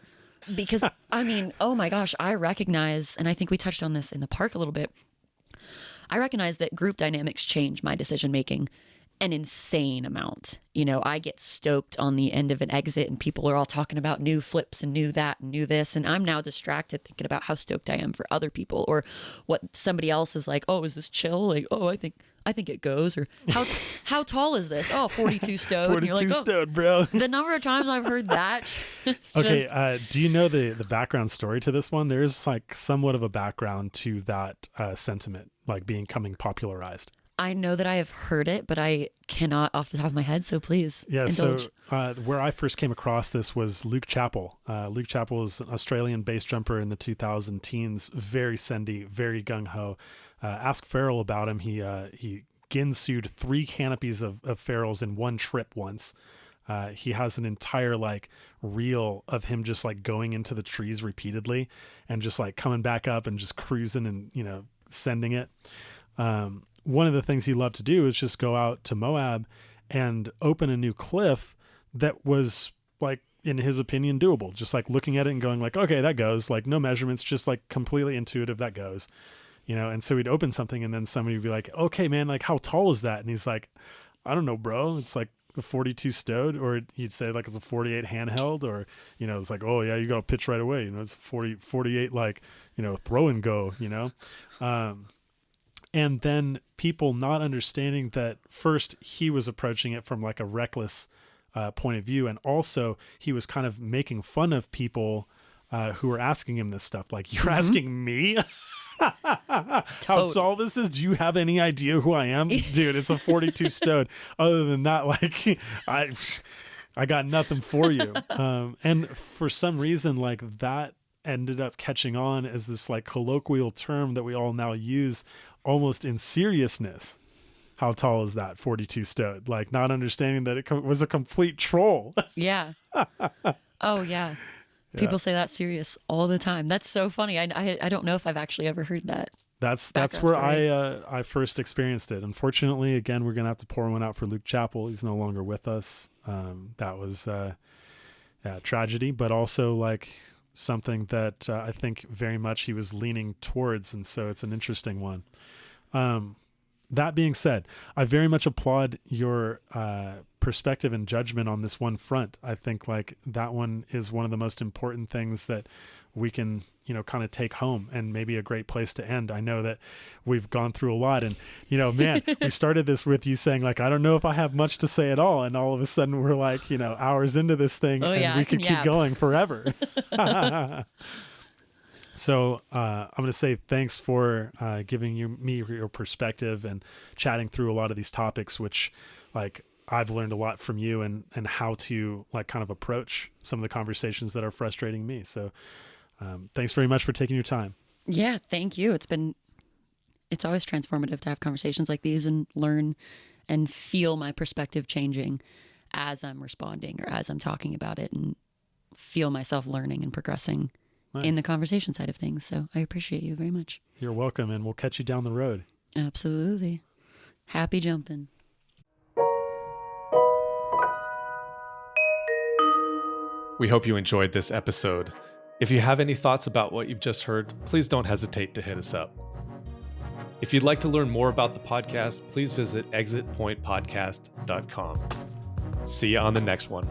Because, I mean, oh my gosh, I recognize, and I think we touched on this in the park a little bit, I recognize that group dynamics change my decision making an insane amount. You know, I get stoked on the end of an exit and people are all talking about new flips and new that and new this, and I'm now distracted thinking about how stoked I am for other people, or what somebody else is like, oh, is this chill? Like, oh, I think it goes. Or how tall is this? Oh, 42 stowed. 42 and you're like, oh, stowed, bro. the number of times I've heard that. Okay, do you know the background story to this one? There's like somewhat of a background to that sentiment, like becoming popularized. I know that I have heard it, but I cannot off the top of my head. So please, yeah. indulge. So where I first came across this was Luke Chappell. Luke Chappell is an Australian base jumper in the 2000 teens. Very sendy, very gung ho. Ask Farrell about him. He ginsued 3 canopies of Farrell's in one trip once. He has an entire like reel of him just like going into the trees repeatedly and just like coming back up and just cruising and, you know, sending it. One of the things he loved to do is just go out to Moab and open a new cliff that was like, in his opinion, doable. Just like looking at it and going like, okay, that goes, like no measurements, just like completely intuitive, that goes, you know? And so he'd open something and then somebody would be like, okay, man, like how tall is that? And he's like, I don't know, bro. It's like a 42 stowed, or he'd say like it's a 48 handheld, or, you know, it's like, oh yeah, you got to pitch right away. You know, it's 48, like, you know, throw and go, you know? And then people not understanding that first he was approaching it from like a reckless point of view. And also he was kind of making fun of people who were asking him this stuff. Like, you're asking me how tall this is? Do you have any idea who I am? Dude, it's a 42 stowed. Other than that, like I got nothing for you. And for some reason, like that ended up catching on as this like colloquial term that we all now use almost in seriousness. How tall is that? 42 stowed. Like, not understanding that it was a complete troll. Yeah. Oh yeah. People say that serious all the time. That's so funny. I don't know if I've actually ever heard that. That's where I first experienced it. Unfortunately, again, we're gonna have to pour one out for Luke Chappell. He's no longer with us. That was tragedy, but also like something that I think very much he was leaning towards, and so it's an interesting one. That being said, I very much applaud your perspective and judgment on this one front. I think like that one is one of the most important things that we can, you know, kind of take home, and maybe a great place to end. I know that we've gone through a lot, and, you know, man, we started this with you saying like, I don't know if I have much to say at all. And all of a sudden we're like, you know, hours into this thing, and we could keep going forever. So I'm going to say thanks for giving me your perspective and chatting through a lot of these topics, which like I've learned a lot from you and how to like kind of approach some of the conversations that are frustrating me. So thanks very much for taking your time. Yeah, thank you. It's always transformative to have conversations like these and learn and feel my perspective changing as I'm responding or as I'm talking about it, and feel myself learning and progressing in the conversation side of things. So I appreciate you very much. You're welcome, and we'll catch you down the road. Absolutely. Happy jumping. We hope you enjoyed this episode. If you have any thoughts about what you've just heard, please don't hesitate to hit us up. If you'd like to learn more about the podcast, please visit exitpointpodcast.com. See you on the next one.